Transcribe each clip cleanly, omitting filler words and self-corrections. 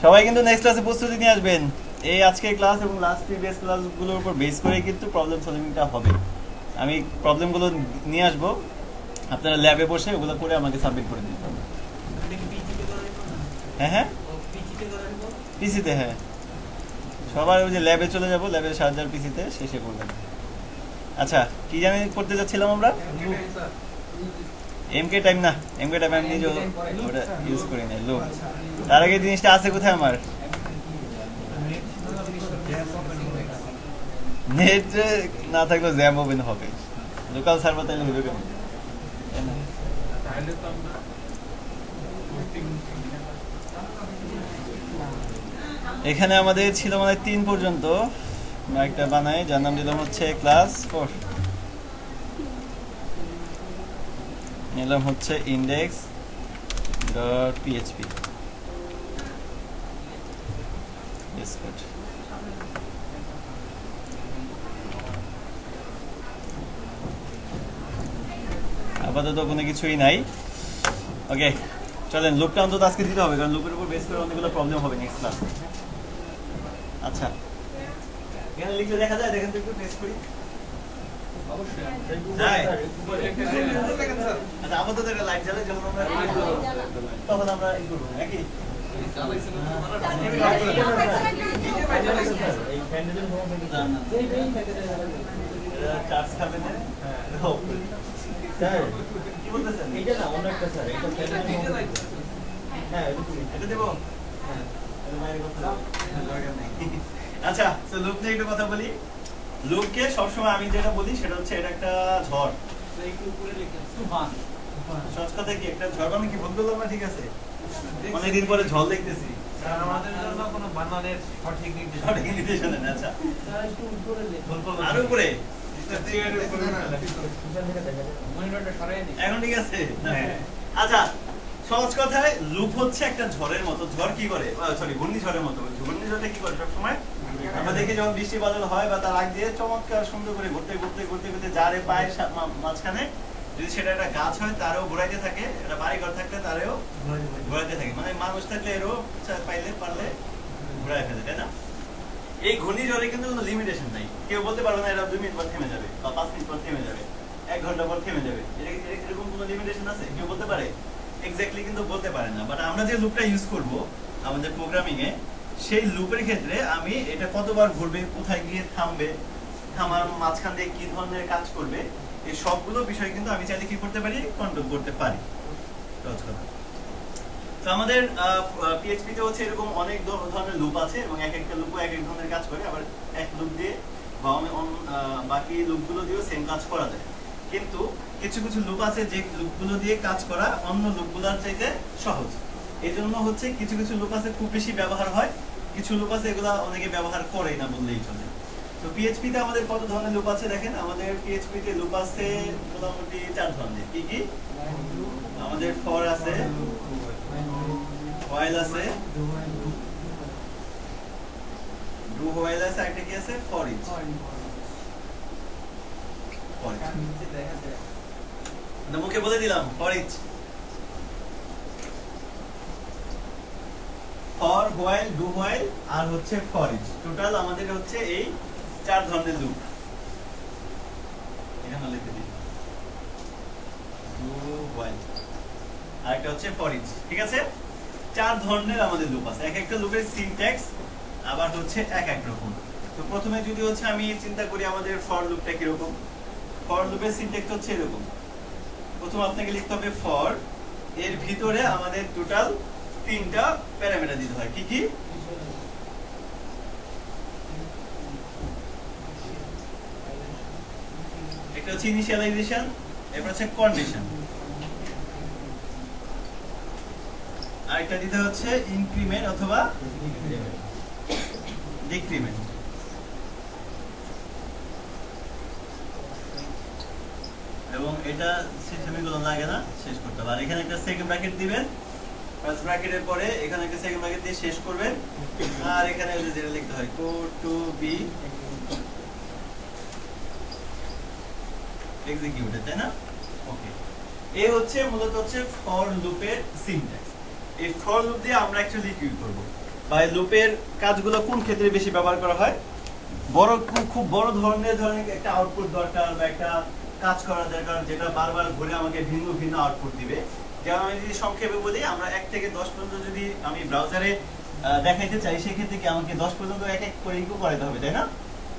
সবাই কিন্তু নেক্সট ক্লাসে প্রস্তুতি নিয়ে আসবেন। এই আজকের ক্লাস এবং লাস্ট প্রিভিয়াস ক্লাসগুলোর উপর বেস করে কিন্তু প্রবলেম সলভিংটা হবে। আমি প্রবলেমগুলো নিয়ে আসবো, আপনারা ল্যাবে বসে ওগুলো করে আমাকে সাবমিট করে দিতে হবে। হ্যাঁ হ্যাঁ, পিসিতে। হ্যাঁ, সবার ওই যে ল্যাবে চলে যাব, ল্যাবে সার্জার পিসিতে শেষে করবেন। আচ্ছা, কি জানি করতে যাচ্ছিলাম আমরা? এমকে টাইম না, এমকে টাইম আমি নিজে ওটা ইউজ করি না। লোক তার আগে জিনিসটা আছে কোথায় আমার? নেট না থাকলেও জ্যাম ওপেন হবে, লোকাল সার্ভার তাইলে হবে কেন? এখানে আমাদের ছিল মানে 3 পর্যন্ত। একটা বানাই যার নাম দিলাম হচ্ছে ক্লাস 4, নিলাম হচ্ছে index.php। আপাতত কোনো কিছুই নাই। ওকে, চলেন লুপটা অন্তত আজকে দিতে হবে, কারণ লুপের উপর বেস করে অনেকগুলো প্রবলেম হবে নেক্সট ক্লাস। আচ্ছা, এখানে লিখলে দেখা যায়, দেখেন তো একটু টেস্ট করি। আচ্ছা, আপাতত একটা লাইট জ্বালে, যখন আমরা তখন আমরা ই করবো নাকি? চার্জ খাবে না? কি বলতেছেন? এটা না, অন্য একটা স্যার, হ্যাঁ এটা দেবো। আচ্ছা, তো লুপ নিয়ে একটু কথা বলি। লুপকে সবসময় আমি যেটা বলি সেটা হচ্ছে এটা একটা ঝড়। সহজ কথা কি, একটা ঝড় আমি কি ভুল বললাম না? ঠিক আছে, অনেকদিন পরে ঝড় দেখতেছি। আমাদের জন্য কোনো বানানের সঠিক নির্দেশন নেই। আচ্ছা, আরো উপরে এখন ঠিক আছে। আচ্ছা, সহজ কথায় লুপ হচ্ছে একটা ঝড়ের মতো। ঝড় কি করে, সরি ঘূর্ণিঝড়ের মতো। ঘূর্ণিঝড়টা কি করে, সবসময় আমরা দেখি যখন বৃষ্টি বাদল হয় বা তার আগ দিয়ে চমৎকার সুন্দর করে ঘুরতে ঘুরতে ঘুরতে ঘুরতে যারে পায়ের মাঝখানে যদি সেটা একটা গাছ হয় তারও ঘুরাইতে থাকে, একটা বাড়ি ঘর থাকলে তারও ঘুরাইতে থাকে, মানে মানুষ থাকলে এরও পাইলে পারলে ঘুরাই ফেলে, তাই না? এই ঘূর্ণিঝড়ে কিন্তু কোনো লিমিটেশন নাই। কেউ বলতে পারবে না এটা 2 মিনিট পর থেমে যাবে বা 5 মিনিট পর থেমে যাবে, 1 ঘন্টা পর থেমে যাবে। এরকম কোনো লিমিটেশন আছে? কেউ বলতে পারে? এক্স্যাক্টলি কিন্তু বলতে পারে না। বাট আমরা যে লুপটা ইউজ করব আমাদের প্রোগ্রামিং এ, সেই লুপের ক্ষেত্রে আমি এটা কতবার ঘুরবে, কোথায় গিয়ে থামবে, থামার মাঝখান দিয়ে কি ধরনের কাজ করবে, এই সবগুলো বিষয় কিন্তু আমি চাইলে কি করতে পারি, কন্ট্রোল করতে পারি। তো আমাদের পিএইচপি তে হচ্ছে এরকম অনেক ধরনের লুপ আছে এবং এক একটা লুপও এক এক ধরনের কাজ করে। আবার এক লুপ দিয়ে বা বাকি লুপগুলো দিয়েও সেম কাজ করা যায়। কিন্তু কিছু কিছু লুপ আছে যে লুপগুলো দিয়ে কাজ করা অন্য লুপগুলোর চাইতে সহজ। এই জন্য হচ্ছে কিছু কিছু লুপ আছে খুব বেশি ব্যবহার হয়, কিছু লুপ আছে এগুলা অনেকে ব্যবহার করে না বললেই চলে। তো পিএইচপি তে আমাদের কত ধরনের লুপ আছে দেখেন। আমাদের পিএইচপি তে লুপ আছে মোটামুটি 4 ধরনের। কি কি? আমাদের ফর আছে, while আছে, do while আছে, একটা কি আছে, for each। মুখে বলে দিলাম for each, for while, do while আর হচ্ছে for each। টোটাল আমাদের হচ্ছে এই 4 ধরনের লুপ। এখানে লিখে দিই do while আর একটা হচ্ছে for each। ঠিক আছে, 4 ধরনের আমাদের লুপ আছে। এক একটা লুপের সিনট্যাক্স আবার হচ্ছে এক এক রকম। তো প্রথমে যদি হচ্ছে আমি চিন্তা করি আমাদের ফর লুপটা কি রকম। ফর লুপের সিনট্যাক্স হচ্ছে এরকম। প্রথম আপনাকে লিখতে হবে ফর, এর ভিতরে আমাদের টোটাল 3টা প্যারামিটার দিতে হয়। কি কি? একটা হচ্ছে ইনিশিয়ালাইজেশন, এরপর হচ্ছে কন্ডিশন, আরেকটা দিতে হচ্ছে ইনক্রিমেন্ট অথবা ডিক্রিমেন্ট। এবং এটা সেমিকোলন লাগে না, শেষ করতে হবে। আর এখানে একটা সেকেন্ড ব্র্যাকেট দিবেন, ফার্স্ট ব্র্যাকেটের পরে এখানে একটা সেকেন্ড ব্র্যাকেট দিয়ে শেষ করবেন। আর এখানে যেটা লিখতে হয় কোড টু বি এক্সিকিউটেড, তাই না? ওকে, এই হচ্ছে মূলত হচ্ছে ফর লুপের সিনট্যাক্স। এই ফর লুপ দিয়ে আমরা অ্যাকচুয়ালি কি করব বা এই লুপের কাজগুলো কোন ক্ষেত্রে বেশি ব্যবহার করা হয় বড় খুব বড় ধরনের একটা আউটপুট দরকার বা একটা কাজ করা দরকার যেটা বারবার ঘুরে আমাকে ভিন্ন ভিন্ন আউটপুট দিবে যেমন আমি যদি সংক্ষেপে বলি আমরা 1 থেকে 10 পর্যন্ত যদি আমি ব্রাউজারে দেখাইতে চাই সেক্ষেত্রে কি আমাকে 10 পর্যন্ত এক এক করে ইকো করাতে হবে তাই না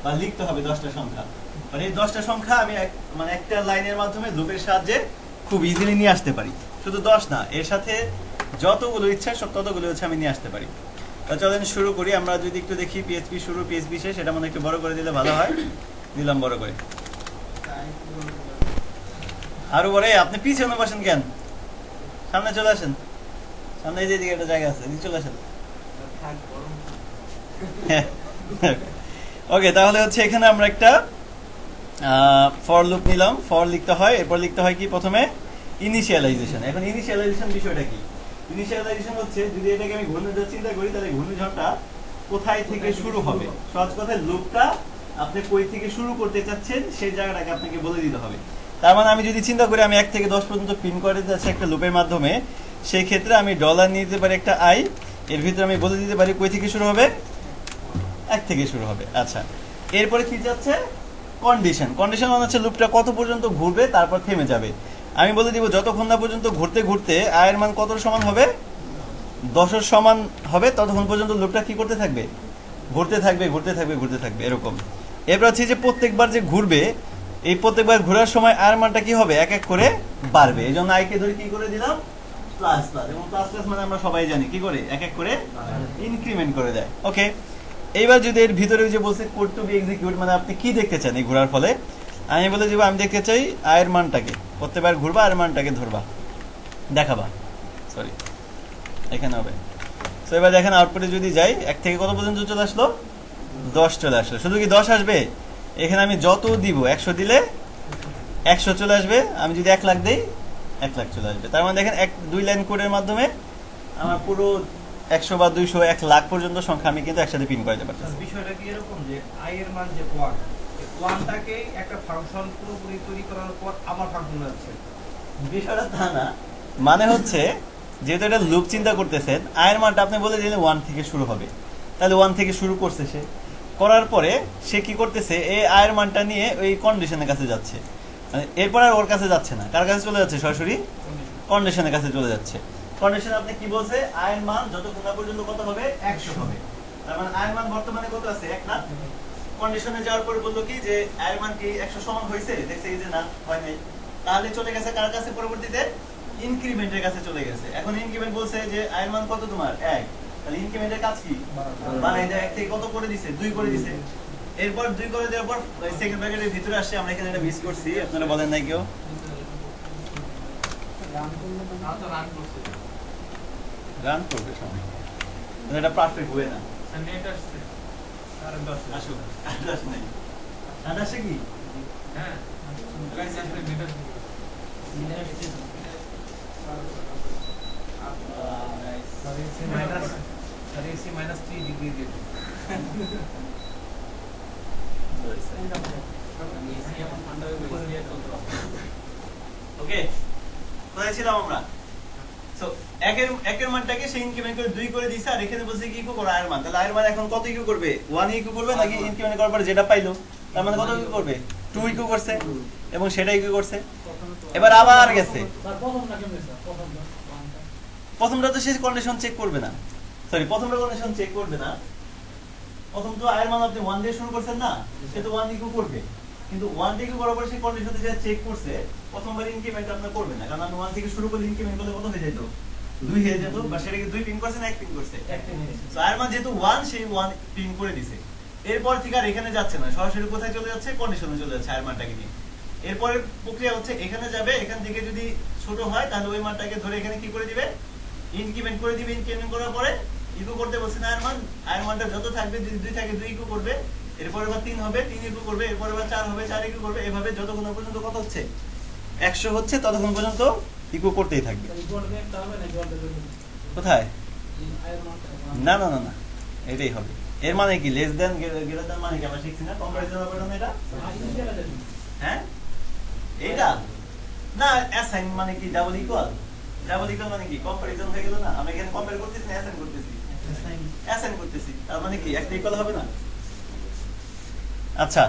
বা লিখতে হবে 10টা সংখ্যা মানে এই 10টা সংখ্যা আমি মানে একটা লাইনের মাধ্যমে লুপের সাহায্যে খুব ইজিলি নিয়ে আসতে পারি শুধু 10 না এর সাথে যতগুলো ইচ্ছা সব ততগুলো হচ্ছে আমি নিয়ে আসতে পারি চলেন শুরু করি আমরা যদি একটু দেখি পিএইচপি শুরু পিএইচপি শেষ এটা মনে একটু বড় করে দিলে ভালো হয় দিলাম বড় করে আরো বড় আপনি পিছনে বসেন কেন সামনে চলে আসেন সামনে এই দিকে একটা জায়গা আছে এদিকে চলে আসেন ওকে তাহলে হচ্ছে এখানে আমরা একটা ফর লুপ নিলাম ফর লিখতে হয় এরপর লিখতে হয় কি প্রথমে ইনিশিয়ালাইজেশন এখন ইনিশিয়ালাইজেশন বিষয়টা কি ইনিশিয়ালাইজেশন হচ্ছে যদি এটাকে আমি ঘূর্ণিঝড় চিন্তা করি তাহলে ঘূর্ণিঝড়টা কোথায় থেকে শুরু হবে সহজ কথায় লুপটা আপনি কই থেকে শুরু করতে চাচ্ছেন সেই জায়গাটাকে আপনাকে বলে দিতে হবে তার মানে আমি যদি চিন্তা করি আমি 1 থেকে 10 পর্যন্ত প্রিন্ট করে যাচ্ছি একটা লুপের মাধ্যমে সেই ক্ষেত্রে আমি ডলার নিয়ে দিতে পারি একটা আই এর ভিতরে আমি বলে দিতে পারি কই থেকে শুরু হবে 1 থেকে শুরু হবে আচ্ছা এরপরে কি যাচ্ছে কন্ডিশন কন্ডিশন মানে হচ্ছে লুপটা কত পর্যন্ত ঘুরবে তারপর থেমে যাবে আমি বলে দিব যতক্ষণ না পর্যন্ত ঘুরতে ঘুরতে আয়ের মান কত সমান হবে 10 এর সমান হবে ততক্ষণ পর্যন্ত লুপটা কি করতে থাকবে ঘুরতে থাকবে ঘুরতে থাকবে ঘুরতে থাকবে এরকম এরপর হচ্ছে যে প্রত্যেকবার যে ঘুরবে এই প্রত্যেকবার ঘোরার সময় আয়ের মানটা কি হবে এক এক করে বাড়বে এই জন্য আইকে ধরে কি করে দিলাম প্লাস প্লাস এবং প্লাস প্লাস মানে আমরা সবাই জানি কি করে এক এক করে ইনক্রিমেন্ট করে দেয় ওকে এইবার যদি এর ভিতরে যে বলছে কোড টু বি এক্সিকিউট মানে আপনি কি দেখতে চান এই ঘোরার ফলে আমি বলে দিব আমি দেখতে চাই আয়ের মানটাকে প্রত্যেকবার ঘুরবা আয়ের মানটাকে ধরবা দেখাবা সরি এখানে হবে তো এবার দেখেন আউটপুটে যদি যাই 1 থেকে কত পর্যন্ত চলে আসলো 10 চলে আসলো শুধু কি 10 আসবে এখানে আমি যত দিব 100 দিলে 100 চলে আসবে আমি যদি 1 লাখ দেই 1 লাখ চলে আসবে তার মানে দেখেন 2 লাইন কোডের মাধ্যমে আমার পুরো 100 বা 200 1 লাখ পর্যন্ত সংখ্যা আমি কিন্তু একসাথে প্রিন্ট করতে পারতেছি বিষয়টা কি এরকম যে আই এর মান যে 1টাকে একটা ফাংশন পুরোপুরি তৈরি করার পর আবার ফাংশন যাচ্ছে বিষয়টা তা না মানে হচ্ছে যেহেতু এটা লুপ চিন্তা করতেছেন আয়ের মানটা আপনি বলে দিলেন 1 থেকে শুরু হবে তাহলে 1 থেকে শুরু করছে সে করার পরে সে কি করতেছে এই আয়ের মানটা নিয়ে ওই কন্ডিশনের কাছে যাচ্ছে মানে এরপর আর ওর কাছে যাচ্ছে না কার কাছে চলে যাচ্ছে সরাসরি কন্ডিশনের কাছে চলে যাচ্ছে কন্ডিশন আপনি কি বলছে আয়ের মান যতক্ষণ না পর্যন্ত কত হবে 100 হবে তার মানে আয়ের মান বর্তমানে কত আছে 1 না কন্ডিশনে যাওয়ার পরে বললো কি যে আয়ের মান কি 100 সমান হয়েছে দেখছে এই যে না হয় নাই তাহলে চলে গেছে কার কাছে পরবর্তীতে ইনক্রিমেন্টের কাছে চলে গেছে এখন ইনক্রিমেন্ট বলছে যে আয়ের মান কত তোমার 1 তাহলে ইনক্রিমেন্টের কাজ কি বাড়াই দেয় 1 থেকে কত করে দিছে 2 করে দিছে এরপর 2 করে দেওয়ার পর সেকেন্ড ব্র্যাকেটের ভিতরে আসছে আমরা এখানে এটা মিস করছি আপনারা বলেন নাই কেউ রান করবে সময় এটা পারফেক্ট ওয়ে না নেট আসছে আর 10 আসো আদাস নাই আদাস কি হ্যাঁ গাইস আসলে নেট আসছে মাইনাস 3 ডিগ্রি দিয়ে ওকে কোথায় ছিলাম আমরা সো একের মানটাকে সে ইনক্রিমেন্ট করে 2 করে দিয়েছে আর এখানে বলছে কি ইকো করো আয়ের মান তাহলে আয়ের মান এখন কত ইকো করবে 1 ইকো করবে নাকি ইনক্রিমেন্ট করার পর যেটা পাইলো তার মানে কত ইকো করবে 2 ইকো করছে এবং সেটা ইকো করছে এবার আবার গেছে প্রথমটা তো সে কন্ডিশন চেক করবে না সরি প্রথমটা কন্ডিশন চেক করবে না প্রথম তো আয়ের মান আপনি 1 দিয়ে শুরু করছেন না সে তো 1 ইকো করবে কিন্তু 1 থেকে করার পর সেই কন্ডিশনতে যা চেক করছে প্রথমবার ইনক্রিমেন্ট আপনি করবেন না কারণ আমি 1 থেকে শুরু করলে ইনক্রিমেন্ট করলে কত হয়ে যেত 2 হয়ে যেত বা সেটাকে 2 পিন করছে না 1 পিন করছে সো আয়ের মান যেহেতু 1 সেই 1 পিন করে দিছে এরপর থেকে আর এখানে যাচ্ছে না সরাসরি কোথায় চলে যাচ্ছে কন্ডিশনে চলে যাচ্ছে আয়ের মানটাকে নিয়ে এরপর প্রক্রিয়া হচ্ছে এখানে যাবে এখান থেকে যদি ছোট হয় তাহলে ওই মানটাকে ধরে এখানে কি করে দিবে ইনক্রিমেন্ট করে দিবে ইনক্রিমেন্ট করার পরে ইকো করতে বলছেন আয়ের মানটা যত থাকবে যদি 2 থাকে 2 ইকো করবে এরপর আবার 3 হবে 3 ইকো করবে এরপর আবার 4 হবে 4 ইকো করবে এভাবে যতক্ষণ পর্যন্ত কত হচ্ছে 100 হচ্ছে ততক্ষণ পর্যন্ত ইকো করতেই থাকবে কোথায় না না না না এটাই হবে এর মানে কি লেস দেন গ্রেটার দেন মানে কি আমরা শিখছি না কম্পারিজন অপারেটর এটা হ্যাঁ এইটা না অ্যাসাইন মানে কি ডাবল ইকুয়াল ডাবল ইকুয়াল মানে কি কম্পারিজন হয়ে গেল না, আমরা এখানে কম্পেয়ার করতেছি না অ্যাসাইন করতেছি, অ্যাসাইন করতেছি, তার মানে কি একটা ইকুয়াল হবে না। আচ্ছা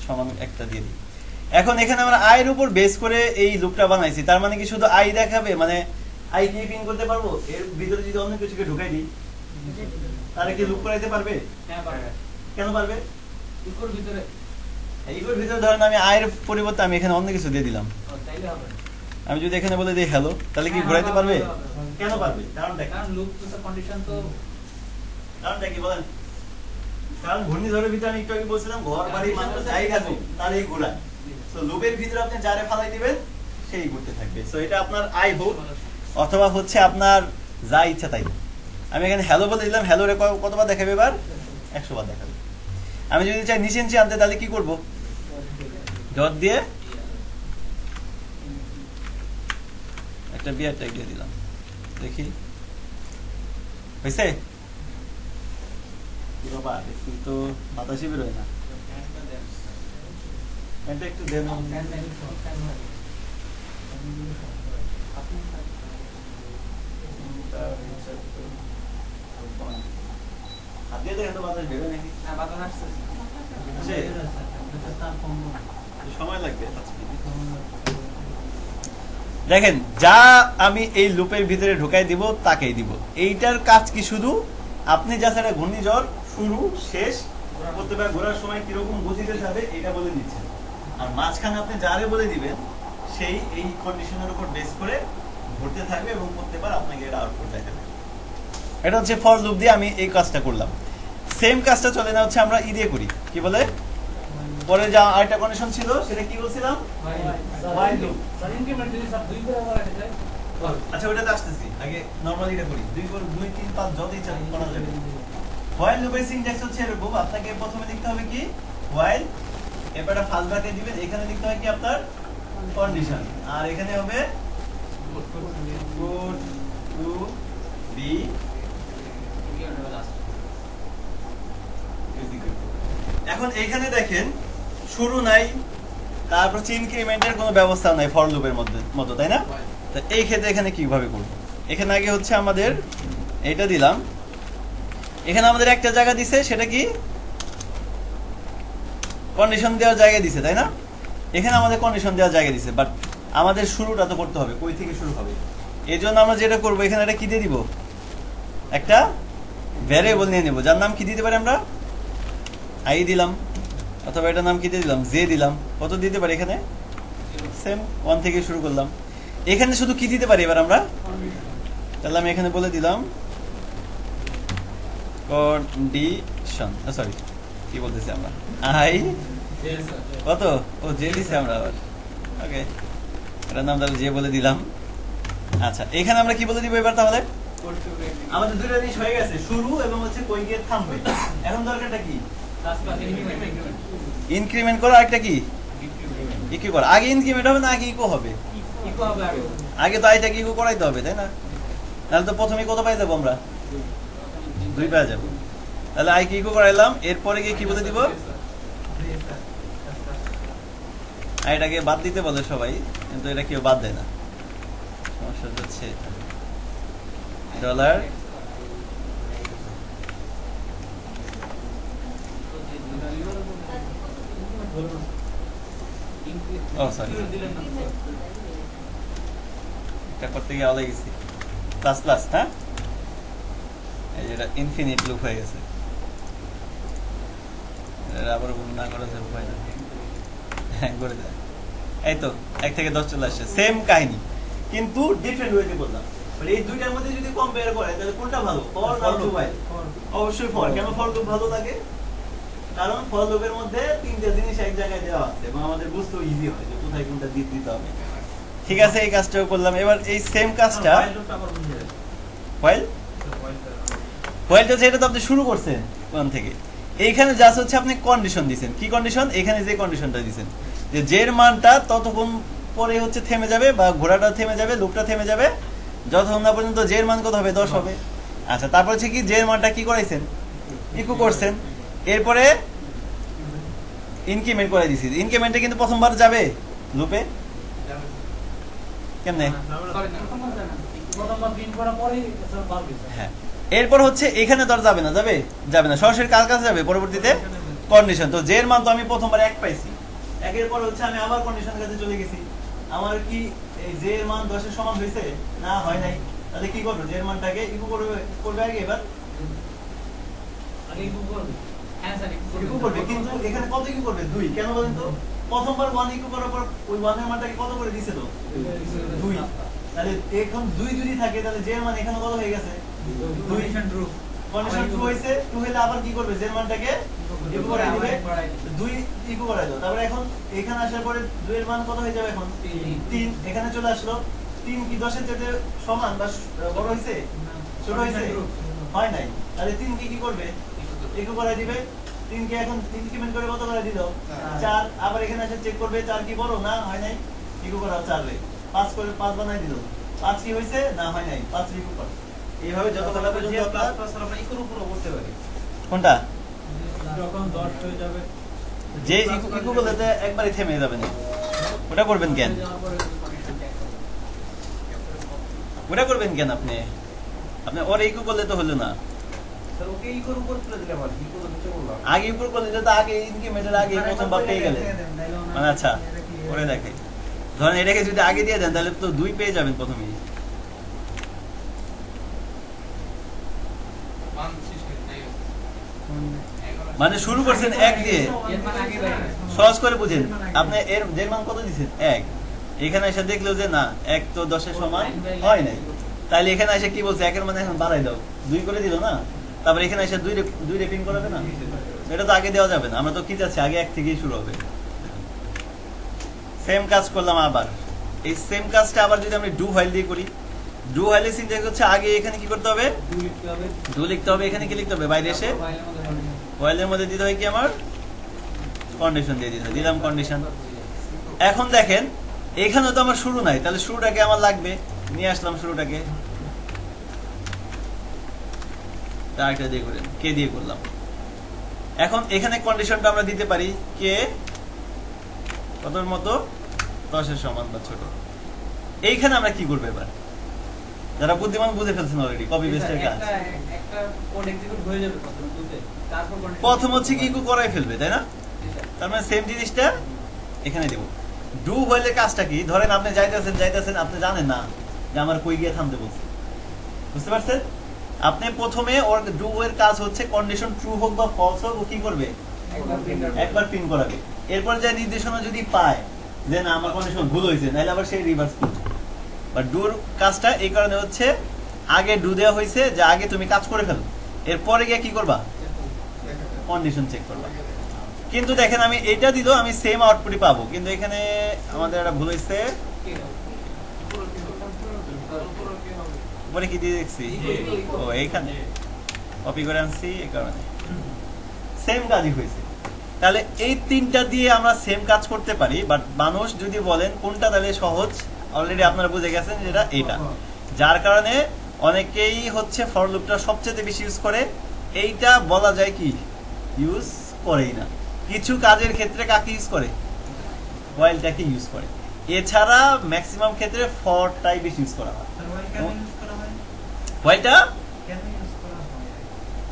সমান একটা দিয়ে দিই। এখন এখানে আমরা আই এর উপর বেস করে এই লুপটা বানাইছি, তার মানে কি শুধু আই দেখাবে, মানে আই কি প্রিন্ট করতে পারবো? এর ভিতরে যদি অন্য কিছুকে ঢুকাই দিই তাহলে কি লুপ করাইতে পারবে? হ্যাঁ পারবে। কেন পারবে? ইকুর ভিতরে এইগুলোর ভিতরে ধরেন আমি আয়ের পরিবর্তে আমি এখানে অন্য কিছু দিয়ে দিলাম, চাইলে হবে। আমি যদি এখানে বলে দিই হ্যালো, তাহলে কি ঘোরাইতে পারবে? কেন পারবে? কারণটা কি? কারণ লুপ তো কন্ডিশন তো কারণটা কি বলেন? কারণ ঘূর্ণিঝড়ের ভিতরে আমি একটু আগে বলছিলাম ঘর বাড়ি মানুষ যাই থাকুক তার এই ঘোরায়। তো লুপের ভিতরে আপনি যারে ফালাই দিবেন সেই ঘুরতে থাকবে। সো এটা আপনার আই হোক অথবা হচ্ছে আপনার যা ইচ্ছা তাই। আমি এখানে হ্যালো বলে দিলাম, হ্যালো রে কতবার দেখাবে? এবার 100 বার দেখাবে। আমি যদি চাই নিচে নিচে আনতে তাহলে কি করব? ডট দিয়ে একটা বিয়ার ট্যাগ দিয়ে দিলাম, দেখি হয়েছে? বাবা তো বাতাসই বেরোয় না, এটা একটু দেন। হাত দিয়ে দেখেন তো বাতাস বেরোয় নাকি? আসে? সময় লাগবে। দেখেন যা আমি এই লুপের ভিতরে ঢুকাই দিব তাকেই দিব। এইটার কাজ কি? শুধু আপনি যা সেটা ঘূর্ণিঝড় শুরু শেষ করতে পারে, ঘোরার সময় কিরকম গতিতে যাবে এটা বলে দিচ্ছেন, আর মাঝখানে আপনি যারে বলে দিবেন সেই এই কন্ডিশনের উপর বেস করে ঘুরতে থাকবে এবং প্রত্যেকবার আপনাকে এটা আউটপুট দেখাবে। এটা হচ্ছে ফর লুপ দিয়ে আমি এই কাজটা করলাম। সেম কাজটা চলে না হচ্ছে আমরা ই দিয়ে করি, কি বলে পরে যা আরেকটা কন্ডিশন ছিল সেটা কি বলছিলাম? while loop। আচ্ছা ওটাতে আসতেছি, আগে নরমালি এটা করি। 2 4 2 3 5 যত ইচ্ছা করা যাবে। while loop এর সিনট্যাক্স হচ্ছে এরকম, আপনাকে প্রথমে লিখতে হবে কি while, এরপর একটা ফার্স্ট ব্র্যাকেট দিবেন, এখানে লিখতে হবে কি আপনার কন্ডিশন, আর এখানে হবে কোড টু বি এখন এখানে দেখেন শুরু নাই, তারপর ইনক্রিমেন্টের কোনো ব্যবস্থা নাই ফর লুপের মতো, তাই না? তো এই ক্ষেত্রে এখানে কিভাবে করব? এখানে আগে হচ্ছে আমাদের এইটা দিলাম, এখানে আমাদের একটা জায়গা দিছে, সেটা কি কন্ডিশন দেওয়ার জায়গা দিছে, তাই না? এখানে আমাদের কন্ডিশন দেওয়ার জায়গা দিছে, বাট আমাদের শুরুটা তো করতে হবে, কই থেকে শুরু হবে। এই জন্য আমরা যেটা করবো এখানে একটা কি দিয়ে দিব, একটা ভ্যারিয়েবল নিয়ে নেব, যার নাম কি দিতে পারি আমরা? আই দিলাম, অথবা এটার নাম কি দিয়ে দিলাম? জে দিলাম। কত দিতে পারি এখানে? সেম 1 থেকে শুরু করলাম। এখানে শুধু কি দিতে পারি এবার আমরা? তাহলে আমি এখানে বলে দিলাম কন্ডিশন, সরি কি বলতেছি আমরা, আই কত ও জে দিছে আমরা আবার, ওকে এটার নাম তাহলে জে বলে দিলাম। আচ্ছা এখানে আমরা কি বলে দিব এবার? তাহলে আমাদের দুটো জিনিস হয়ে গেছে, শুরু এবং হচ্ছে কই গিয়ে থামবে। এখন দরকারটা কি? ইনক্রিমেন্ট করা, আরেকটা কি ইকো করা। আগে ইনক্রিমেন্ট হবে না আগে ইকো হবে? আগে তো আইটাকে ইকো করাইতে হবে, তাই না? তাহলে তো প্রথমে কত পাই যাবো আমরা? 2 পাই যাবো। তাহলে আইকে ইকো করাইলাম, এরপরে গিয়ে কি বলে দিব? আইটাকে বাদ দিতে বলে সবাই, কিন্তু এটা কেউ বাদ দেয় না। সমস্যা হচ্ছে ডলার ও সরি এটা করতে গিয়ে আলাদা গেছি, প্লাস প্লাস, হ্যাঁ এই যেটা ইনফিনিট লুপ হয়ে গেছে, আবার না করা যাবে উপায় না, হ্যাঁ করে দেয়। এই তো 1 থেকে 10 চলে আসছে, সেম কাহিনী কিন্তু ডিফারেন্ট ওয়েতে বললাম। এই দুইটার মধ্যে যদি কম্পেয়ার করে তাহলে কোনটা ভালো? ফর না while? অবশ্যই ফর। কেন ফর লুপ ভালো লাগে? কারণ ফর লুপের মধ্যে তিনটা জিনিস এক জায়গায় দেওয়া আছে এবং আমাদের বুঝতে ইজি হয় যে কোথায় কোনটা দিতে হবে। ঠিক আছে এই কাজটাও করলাম। এবার এই সেম কাজটা while যেটা তো আপনি শুরু করছেন কোন থেকে, এইখানে জাস্ট হচ্ছে আপনি কন্ডিশন দিবেন। কি কন্ডিশন? এখানে যে কন্ডিশনটা দিবেন যে জের মানটা ততক্ষণ পরে হচ্ছে থেমে যাবে, বা ঘোড়াটা থেমে যাবে, লুপটা থেমে যাবে যতক্ষণ না পর্যন্ত জের মান কত হবে? 10 হবে। আচ্ছা তারপর হচ্ছে কি জের মানটা কি করাইছেন? ইকো করছেন। এরপরে ইনক্রিমেন্ট করে দিছি। ইনক্রিমেন্টে কিন্তু প্রথমবার যাবে লুপে, কেমনে? প্রথমবার প্রিন্ট করার পরেই স্যার পারবে হ্যাঁ, এরপর হচ্ছে এখানে তো আর যাবে না, যাবে না, সরাসরি কার কাছে যাবে পরবর্তীতে? কন্ডিশন। তো জের মান তো আমি প্রথমবার 1 পাইছি, 1 এর পর হচ্ছে আমি আবার কন্ডিশনের কাছে চলে গেছি। আমার কি এই জের মান 10 এর সমান হয়েছে? না, হয় নাই। তাহলে কি করব? জের মানটাকে ইকো করবে আগে। এবার আগে ইকো করবে। হ্যাঁ স্যার ইকো করবে, কিন্তু এখানে কত ইকো করবে? 2। কেন বলেন তো? প্রথমবার 1 ইকো করার পর ওই 1 এর মানটাকে কত করে দিছিল? 2। তাহলে এখন 2 যদি থাকে তাহলে জের মান এখানে কত হয়ে গেছে? 2। Condition true. কন্ডিশন ট্রু হইছে। 2 হলে আবার কি করবে? জের মানটাকে ইকো করে দিবে। 2 ইকো করে দাও। তারপরে এখন এখানে আসার পরে 2 এর মান কত হয়ে যাবে এখন? 3। এখানে চলে আসলো। 3 কি 10 এর চেয়ে সমান বা বড় হইছে? ছোট হইছে? হয় নাই। তাহলে 3 কি করবে? ইকো করে দিবে। 3 কে এখন ইনক্রিমেন্ট করে কত করে দিল? 4। আবার এখানে এসে চেক করবে 4 কি বড়? না, হয় নাই। ইকো করা 4 রে 5 করে 5 বানাই দিল। 5 কি হইছে? না, হয় নাই। 5 ইকো কর। এইভাবে যতগুলো পর্যন্ত আমরা ইকোর উপরও করতে পারি। কোনটা? যখন 10 হয়ে যাবে যে ইকো বলতে একবারই থেমে যাবে না, ওটা করবেন কেন? ওটা করবেন কেন আপনি? আপনি ওর ইকো করলে তো হলো না। স্যার ওকে ইকোর উপর তুলে দিলে পারি। ইকোর নিচে বললাম। আগে ইকো করলে তো আগে ইনক্রিমেন্টের আগে প্রথম বার পেয়ে গেলে। মানে আচ্ছা, করে দেখে। ধরেন এটাকে যদি আগে দিয়ে দেন তাহলে তো 2 পেয়ে যাবেন প্রথমেই। মানে শুরু করছেন 1 দিয়ে। এর মানে আগে লাগে সহজ করে বুঝেন, আপনি এর জের মান কত দিয়েছেন? 1। এখানে এসে দেখলো যে না, 1 তো 10 এর সমান হয় নাই। তাহলে এখানে এসে কি বলছে? 1 এর মানে এখন বাড়াই দাও। 2 করে দিল না? তারপরে এখানে এসে 2 রে প্রিন্ট করাবে না? এটা তো আগে দেওয়া যাবে না। আমরা তো কি চাচ্ছি? আগে 1 থেকেই শুরু হবে। সেম কাজ করলাম আবার। এই সেম কাজটা আবার যদি আমি ডু হোয়াইল দিয়ে করি, ডু হোয়াইলের সিনট্যাক্স হচ্ছে আগে এখানে কি করতে হবে? ডু লিখতে হবে। ডু লিখতে হবে। এখানে কি লিখতে হবে? বাইরে এসে ফাইলের মধ্যে কন্ডিশন। হোয়াইলের মধ্যে দিতে হয় কি আমার? কন্ডিশন দিয়ে দিতে হয়। দিলাম কন্ডিশন। এখন দেখেন এখানে তো আমার শুরু নাই, তাহলে শুরুটাকে আমার লাগবে। নিয়ে আসলাম শুরুটাকে, আরেকটা দিয়ে করেন, কে দিয়ে করলাম। এখন এখানে কন্ডিশনটা আমরা দিতে পারি কে কতর মতো? 10 এর সমান বা ছোট। এইখানে আমরা কি করবো এবার? যারা বুদ্ধিমান বুঝে ফেলছেন অলরেডি, কপি পেস্টের কাজ। একটা কোড এক্সিকিউট হয়ে যাবে প্রথম দুতে। তারপর কন্ডিশন প্রথম হচ্ছে কি ইকো করাই ফেলবে, তাই না? তার মানে সেম জিনিসটা এখানে দেব। ডু হোয়াইলের কাজটা কি? ধরেন আপনি যাইতেছেন, আপনি জানেন না যে আমার কই গিয়ে থামতে বলছে। বুঝতে পারছেন? আপনি প্রথমে ওর ডু এর কাজ হচ্ছে কন্ডিশন ট্রু হোক বা ফলস হোক, ও কি করবে? একবার প্রিন্ট করাবে। এরপর যে নির্দেশনা যদি পায় যে না আমার কন্ডিশন ভুল হয়েছে, নাহলে আবার সেই রিভার্স করবে। বাট ডুর কাজটা এই কারণে হচ্ছে আগে ডু দেওয়া হয়েছে যে আগে তুমি কাজ করে ফেলো, এরপরে গিয়ে কি করবা? কন্ডিশন চেক করবা। কিন্তু দেখেন আমি এটা দিল আমি সেম আউটপুটই পাবো, কিন্তু এখানে আমাদের একটা ভুল হয়েছে। উপরে কি দিয়ে দেখছি? ও এইখানে কপি করে আনছি, এই কারণে সেম কাজই হয়েছে। তাহলে এই 3টা দিয়ে আমরা সেম কাজ করতে পারি, বাট মানুষ যদি বলেন কোনটা তাহলে সহজ, অলরেডি আপনারা বুঝে গেছেন যেটা এটা। যার কারণে অনেকেই হচ্ছে ফর লুপটা সবচেয়ে বেশি ইউজ করে। এইটা বলা যায় কি ইউজ করেই না। কিছু কাজের ক্ষেত্রে কাকে ইউজ করে? হোয়াইলটাকে ইউজ করে। এছাড়া ম্যাক্সিমাম ক্ষেত্রে ফরটাই বেশি ইউজ করা হয়। হোয়াইলটা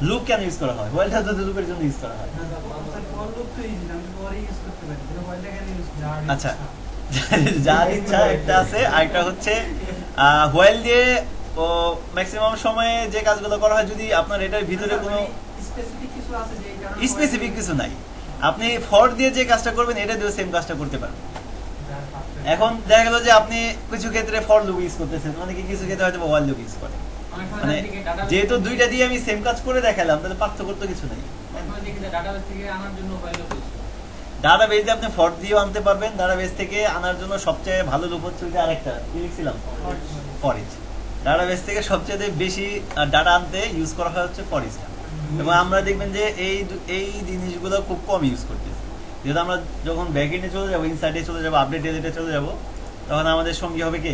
লুপ কেন ইউজ করা হয়? হোয়াইলটা তো লুপের জন্য ইউজ করা হয়। আচ্ছা, যার ইচ্ছা একটা আছে, আরেকটা হচ্ছে হোয়াইল দিয়ে ও ম্যাক্সিমাম সময়ে যে কাজগুলো করা হয়, যদি আপনার এটার ভিতরে কোনো স্পেসিফিক কিছু নাই, আপনি ফর দিয়ে যে কাজটা করবেন এটা দিয়ে সেম কাজটা করতে পারবেন। এখন দেখা গেল যে আপনি কিছু ক্ষেত্রে ফর লুপ ইউজ করতেছেন, মানে কি কিছু ক্ষেত্রে হয়তো হোয়াইল লুপ ইউজ করে। মানে যেহেতু দুইটা দিয়ে আমি সেম কাজ করে দেখালাম, তাহলে পার্থক্য তো কিছু নাই। ডাটাবেস থেকে আনার জন্য ফাইল ইউজ ডাটাবেস দিয়ে আপনি ফর দিয়েও আনতে পারবেন। ডাটাবেস থেকে আনার জন্য সবচেয়ে ভালো লুপ হচ্ছে যে আরেকটা কি লিখছিলাম, ফর ইচ। ডাটাবেস থেকে সবচেয়ে বেশি ডাটা আনতে ইউজ করা হয় হচ্ছে ফর ইচটা। এবং আমরা দেখবেন যে এই জিনিসগুলো খুব কম ইউজ করতেছি, যেহেতু আমরা যখন ব্যাকএন্ডে চলে যাবো, ইনসাইডে চলে যাবো, আপডেট এডিটে চলে যাবো, তখন আমাদের সঙ্গী হবে কি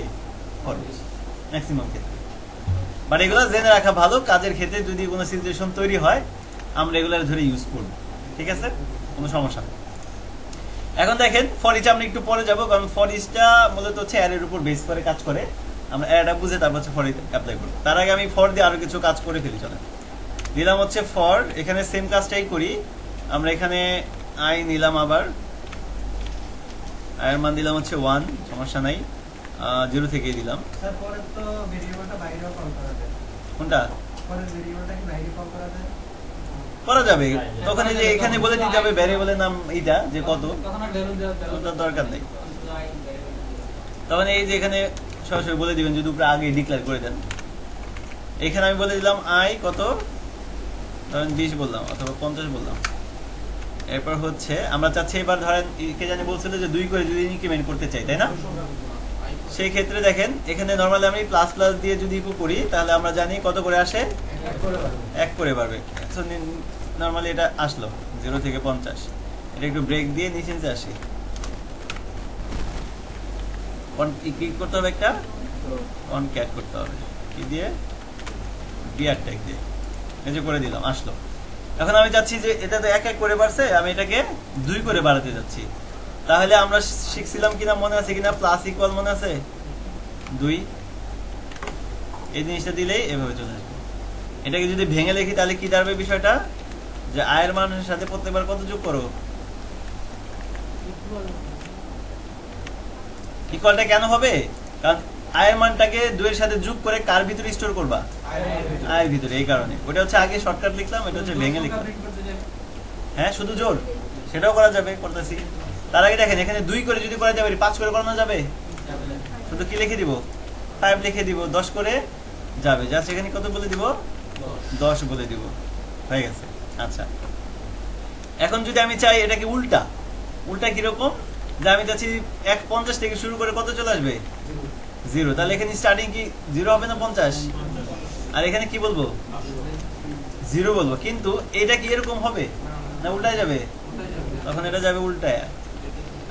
ফর ইচ ম্যাক্সিমাম ক্ষেত্রে। বাট এগুলো জেনে রাখা ভালো, কাজের ক্ষেত্রে যদি কোনো সিচুয়েশন তৈরি হয় আমরা এগুলো ধরে ইউজ করব। ঠিক আছে, কোনো সমস্যা নেই। এখন দেখেন ফর ইচ আমরা একটু পরে যাব, কারণ ফর ইচটা মূলত হচ্ছে অ্যারের উপর বেস করে কাজ করে। আমরা অ্যারেটা বুঝে তারপর হচ্ছে ফর ইচ অ্যাপ্লাই করব। তার আগে আমি ফর দিয়ে আরো কিছু কাজ করে ফেলি। চলে দিলাম হচ্ছে ফর, এখানে সেম কাজটাই করি আমরা। এখানে আই নিলাম, আবার আয়ের মান দিলাম হচ্ছে 1, সমস্যা নাই, 0 থেকেই দিলাম। স্যার পরে তো ভেরিয়েবলটা বাইরেও কল করা যায়। কোনটা পরের ভেরিয়েবলটা কি বাইরে কল করা যায়? করা যাবে, তখন এই যে এখানে বলে দিতে হবে ভ্যারিয়েবলের নাম এইটা যে কত, তখন আর ভ্যালু ওটার দরকার নেই। তখন এই যে এখানে সরাসরি বলে দিবেন যদি উপরে আগে ডিক্লেয়ার করে দেন। এখানে আমি বলে দিলাম আই কত, ধরেন 20 বললাম অথবা 50 বললাম। এরপর হচ্ছে আমরা চাচ্ছি এবার ধরেন কে জানি বলছিল যে 2 করে যদি ইনক্রিমেন্ট করতে চাই, তাই না? সেই ক্ষেত্রে দেখেন এখানে নরমালি আমি প্লাস প্লাস দিয়ে যদি ইকো করি তাহলে আমরা জানি কত করে আসে, 1 করে বাড়বে। সো নরমালি এটা আসলো 0 থেকে 50। এটা একটু ব্রেক দিয়ে নিচে নিচে আসি। কি করতে হবে, একটা ক্যাট করতে হবে, কি দিয়ে, বিআর ট্যাগ দিয়ে। এই যে করে দিলাম, আসলো। এখন আমি চাচ্ছি যে এটা তো 1 করে বাড়ছে, আমি এটাকে 2 করে বাড়াতে যাচ্ছি। তাহলে আমরা শিখছিলাম কিনা মনে আছে কিনা, প্লাস ইকুয়াল মনে আছে 2, এই জিনিসটা দিলেই এভাবে চলে আসবে। এটাকে যদি ভেঙে লিখি তাহলে কি দাঁড়াবে বিষয়টা, যে আয়ের মানের সাথে প্রত্যেকবার কত যোগ করো, ইকুয়ালটা কেন হবে, কারণ আয়ের মানটাকে 2 এর সাথে যোগ করে কার ভিতরে স্টোর করবা, আয়ের ভিতরে। এই কারণে ওটা হচ্ছে আগে শর্টকাট লিখলাম, এটা হচ্ছে ভেঙে লিখলাম। হ্যাঁ শুধু জোর সেটাও করা যাবে, করতেছি। তার আগে দেখেন এখানে 2 করে যদি করা যাবে 5 করে করানো যাবে, শুধু কি লিখে দিব, 5 লিখে দিব, 10 করে যাবে। জাস্ট এখানে কত বলে দিব, 10 বলে দিব, হয়ে গেছে। আচ্ছা এখন যদি আমি চাই এটাকে উল্টা, উল্টা কিরকম, যে আমি চাচ্ছি 50 থেকে শুরু করে কত চলে আসবে, 0। তাহলে এখানে স্টার্টিং কি 0 হবে না 50, আর এখানে কি বলবো 0 বলবো। কিন্তু এটা কি এরকম হবে না উল্টায় যাবে, তখন এটা যাবে উল্টায়।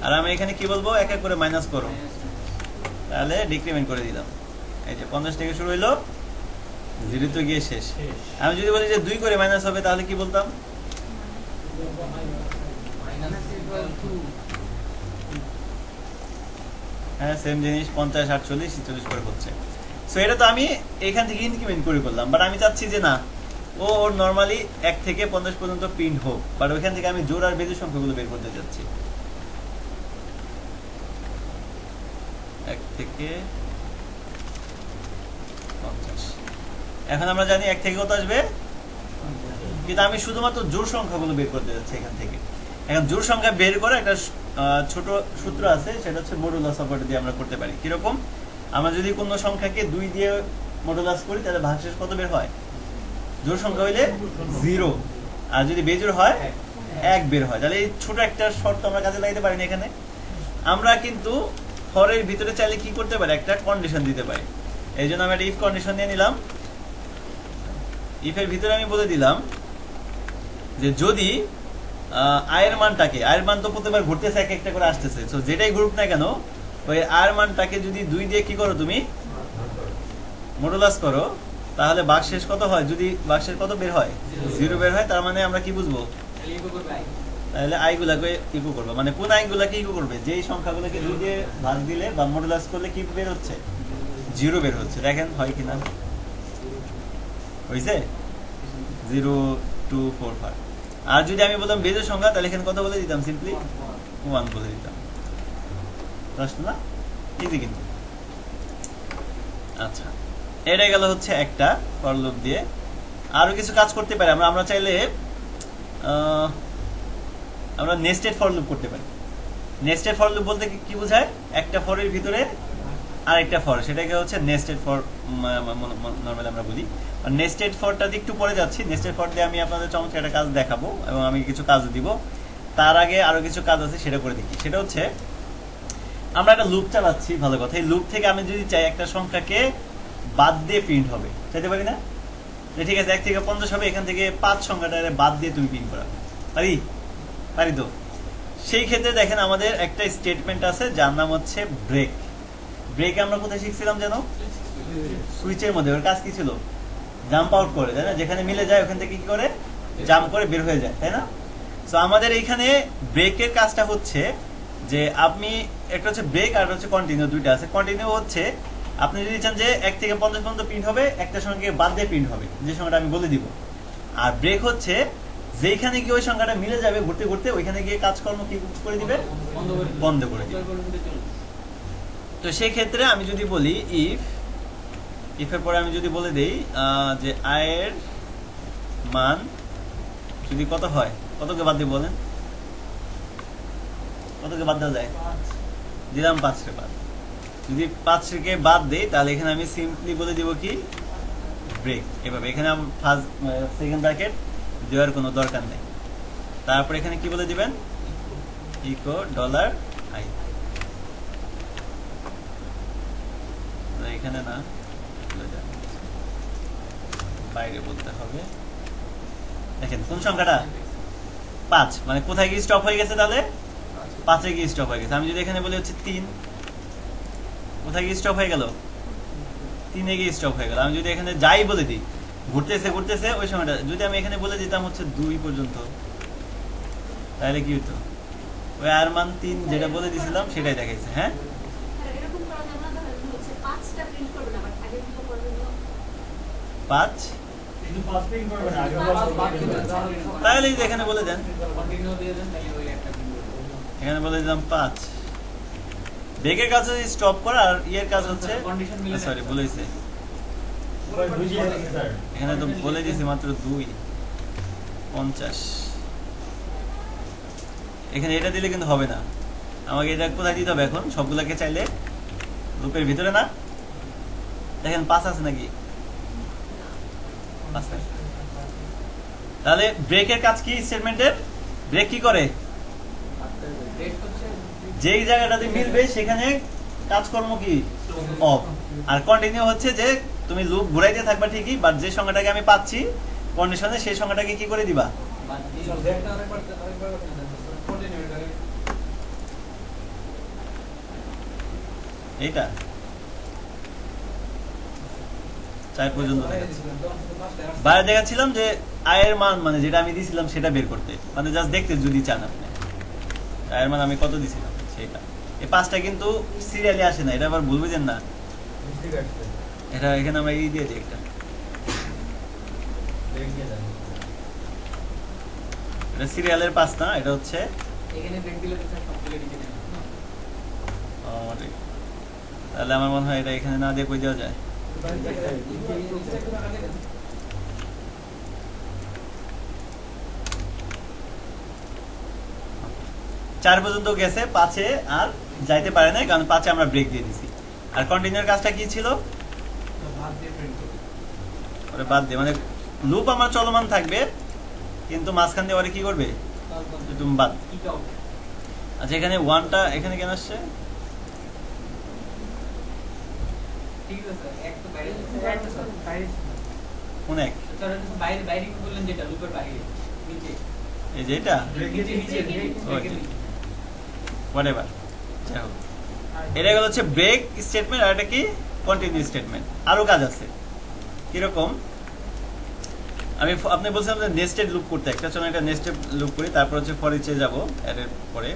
আর আমি এখানে কি বলবো, 1 করে মাইনাস করো, তাহলে ডিক্রিমেন্ট করে দিলাম। এই যে 50 থেকে শুরু হইলো, 0 তো গিয়ে শেষ। আমি যদি বলি যে 2 করে মাইনাস হবে তাহলে কি বলতাম, হ্যাঁ সেম জিনিস, 50, 48, 46 করে হচ্ছে। সো এটা তো আমি এখান থেকে ইনক্রিমেন্ট করে করলাম, বাট আমি চাচ্ছি যে না ওর নরমালি 1 থেকে 50 পর্যন্ত প্রিন্ট হোক, বাট ওইখান থেকে আমি জোড় আর বেজোড় সংখ্যাগুলো বের করতে যাচ্ছি। 1 থেকে 50, এখন আমরা জানি 1 থেকে কত আসবে, কিন্তু আমি শুধুমাত্র জোড় সংখ্যাগুলো বের করতে যাচ্ছি এখান থেকে। এখন জোড় সংখ্যা বের করে একটা ছোট সূত্র আছে, সেটা হচ্ছে মডুলাস অপারেটর দিয়ে আমরা করতে পারি। কিরকম, আমরা যদি কোনো সংখ্যাকে 2 দিয়ে মডুলাস করি তাহলে ভাগশেষ কত বের হয়, জোড় সংখ্যা হইলে 0, আর যদি বেজোড় হয় 1 বের হয়। তাহলে এই ছোট একটা শর্ত আমরা কাজে লাগাতে পারি না। এখানে আমরা কিন্তু ফরের ভিতরে চাইলে কি করতে পারি, একটা কন্ডিশন দিতে পারি। এই জন্য আমি একটা ইফ কন্ডিশন নিয়ে নিলাম। ইফের ভিতরে আমি বলে দিলাম যে যদি আয়ের মানটাকে, আয়ের মান তো প্রত্যেকবার ঘুরতেছে, এক একটা করে আসতেছে, সো যেটাই ঘুরুক না কেন ওই আয়ের মানটাকে যদি 2 দিয়ে কি করো তুমি মডুলাস করো, তাহলে ভাগশেষ কত হয়, যদি ভাগশেষ কত বের হয়, 0 বের হয়। তার মানে আমরা কি বুঝবো, তাহলে আই গুলাকে ইকো করবে, মানে কোন আই গুলাকে ইকো করবে, যেই সংখ্যাগুলোকে 2 দিয়ে ভাগ দিলে বা মডুলাস করলে কি বের হচ্ছে, 0 বের হচ্ছে। দেখেন হয় কিনা, হয়েছে 0, 2, 4, 5। আর যদি আমি বলতাম বেজোড় সংখ্যা তাহলে এখানে কত বলে দিতাম, সিম্পলি 1 বলে দিতাম, বুঝছো না, ইজি কিন্তু। আচ্ছা এটা গেল হচ্ছে একটা ফর লুপ দিয়ে। আরো কিছু কাজ করতে পারি আমরা চাইলে আমরা নেস্টেড ফর লুপ করতে পারি। নেস্টেড ফর লুপ বলতে কি বোঝায়, একটা ফরের ভিতরে আরেকটা ফর, সেটাকে হচ্ছে নেস্টেড ফর নরমালি আমরা বলি। আর নেস্টেড ফরটা দিয়ে একটু পরে যাচ্ছি। নেস্টেড ফর দিয়ে আমি আপনাদের চমৎকার একটা কাজ দেখাবো এবং আমি কিছু কাজও দিব। তার আগে আরো কিছু কাজ আছে, সেটা করে দেখি। সেটা হচ্ছে আমরা একটা লুপ চালাচ্ছি, ভালো কথা। এই লুপ থেকে আমি যদি চাই একটা সংখ্যাকে বাদ দিয়ে প্রিন্ট হবে, চাইতে পারি না, যে ঠিক আছে 1 থেকে 50 হবে, এখান থেকে 5 সংখ্যাটা বাদ দিয়ে তুমি প্রিন্ট করা পারি তো। সেই ক্ষেত্রে দেখেন আমাদের একটা স্টেটমেন্ট আছে যার নাম হচ্ছে ব্রেক। ব্রেকে আমরা কোথায় শিখছিলাম যেন, সুইচের মধ্যে। ওর কাজ কি ছিল, জাম্প আউট করে, তাই না, যেখানে মিলে যায় ওখান থেকে কি করে জাম্প করে বের হয়ে যায়, তাই না। সো আমাদের এইখানে ব্রেকের কাজটা হচ্ছে যে আপনি একটা হচ্ছে ব্রেক আর হচ্ছে কন্টিনিউ, দুইটা আছে। কন্টিনিউ হচ্ছে আপনি যদি চান যে 1 থেকে 50 পর্যন্ত প্রিন্ট হবে, একটা সঙ্গে বাদ দিয়ে প্রিন্ট হবে, যে সংখ্যাটা আমি বলে দিব। আর ব্রেক হচ্ছে যেখানে গিয়ে ওই সংখ্যাটা মিলে যাবে ঘুরতে ঘুরতে, ওইখানে গিয়ে কাজকর্ম কি করে দিবে, বন্ধ করে দিবে। তো সেই ক্ষেত্রে আমি যদি বলি ইফ এর পরে আমি যদি বলে দেই যে আয়ের মান যদি কত হয়, কতকে বাদ দিয়ে বলেন, কতকে বাদ দেওয়া যায়, দিলাম 5কে বাদ। যদি 5কে বাদ দেই তাহলে এখানে আমি সিম্পলি বলে দিব কি ব্রেক, এভাবে। এখানে ফার্স্ট সেকেন্ড ব্র্যাকেট দেওয়ার কোনো দরকার নেই। তারপর এখানে কি বলে দিবেন, ইকো ডলার আই। এখানে না, বাইরে বলতে হবে। দেখেন কোন সংখ্যাটা 5, মানে কোথায় গিয়ে স্টপ হয়ে গেছে, তাহলে 5-এ গিয়ে স্টপ হয়ে গেছে। আমি যদি এখানে বলি হচ্ছে 3, কোথায় গিয়ে স্টপ হয়ে গেল, 3-এ গিয়ে স্টপ হয়ে গেল। আমি যদি এখানে যাই বলে দিই, ঘুরতেছে ঘুরতেছে ওই সময়টা, যদি আমি এখানে বলে দিতাম হচ্ছে 2 পর্যন্ত, তাহলে কি হতো, ওই আর মান 3 যেটা বলে দিছিলাম সেটাই দেখাইছে। হ্যাঁ, এরকম করা যাবে না, ধরেন হচ্ছে 5টা প্রিন্ট করবে না, বাট আগে দুটো করবে না। 5, কিন্তু 5 প্রিন্ট করবে না, আগে তাহলে এই যে এখানে বলে দেন, কন্টিনিউ দিয়ে দেন, তাহলে ওই একটা প্রিন্ট করবে। এখানে বলে দিলাম 5। ব্রেকের কাজ হচ্ছে স্টপ করা, আর ইয়ের কাজ হচ্ছে, কন্ডিশন মিলে সরি বলেছে, বুঝিয়ে দিচ্ছি স্যার। এখানে তো বলে দিয়েছি মাত্র 2.50। এখানে এটা দিলে কিন্তু হবে না, আমাকে এটা কোথায় দিতে হবে এখন, সবগুলোকে চাইলে লুপের ভিতরে না। দেখেন 5 আছে নাকি, 5 আছে। তাহলে ব্রেকের কাজ কি, স্টেটমেন্টের ব্রেক কি করে, ব্রেক হচ্ছে যেই জায়গাটাতে মিলবে সেখানে কাজকর্ম কি অফ। আর কন্টিনিউ হচ্ছে যে তুমি লুপ ঘুরাইতে থাকবা ঠিকই, বাট যে সংখ্যাটাকে আমি পাচ্ছি কন্ডিশনে, সেই সংখ্যাটাকে কি করে দিবা, বাদ দিয়ে ব্রেকটা আরেকবার কন্টিনিউ করে। এইটা 4 পর্যন্ত দেখাচ্ছে। বাইরে দেখাচ্ছিলাম যে আয়ের মান, মানে যেটা আমি দিছিলাম সেটা বের করতে, মানে জাস্ট দেখতে যদি চান আপনি আয়ের মান আমি কত দিছিলাম সেটা। এই 5টা কিন্তু সিরিয়ালি আসে না, এটা আবার ভুল বুঝেন না। এটা এখানে আমরা এই দিয়ে দিই একটা, এটা সিরিয়ালের 5 না, এটা হচ্ছে এখানে ব্রেক দিলে তো সবগুলো লিখে দেন। তাহলে আমার মনে হয় এটা এখানে না দিয়ে কই দেওয়া যায়। চার পর্যন্ত গেছে, 5-এ আর যাইতে পারে না, কারণ 5-এ আমরা ব্রেক দিয়ে দিছি। আর কন্টিনিউর কাজটা কি ছিল, বাদ দিয়ে প্রিন্ট করবে। ওরে বাদ দিয়ে, মানে লুপ আমার চলমান থাকবে কিন্তু মাঝখান দিয়ে ওরে কি করবে, তুমি বাদ। আচ্ছা এখানে 1টা এখানে কেন আসছে, ঠিক আছে স্যার, এক তো বাইরে বাইরে কোন এক, স্যার বাইরে বাইরে কি বললেন, যেটা লুপের বাইরে নিচে, এই যে এটা নিচে নিচে হোয়াটএভার, যাই হোক। এটা গেল হচ্ছে ব্রেক স্টেটমেন্ট, আর এটা কি কন্টিনিউ স্টেটমেন্ট। আরো কাজ আছে কিরকম, আপনি বলছিলাম যে নেস্টেড লুপ করতে, একটা সময় একটা নেস্টেড লুপ করি, তারপর হচ্ছে ফর ইচে যাবো এর পরে।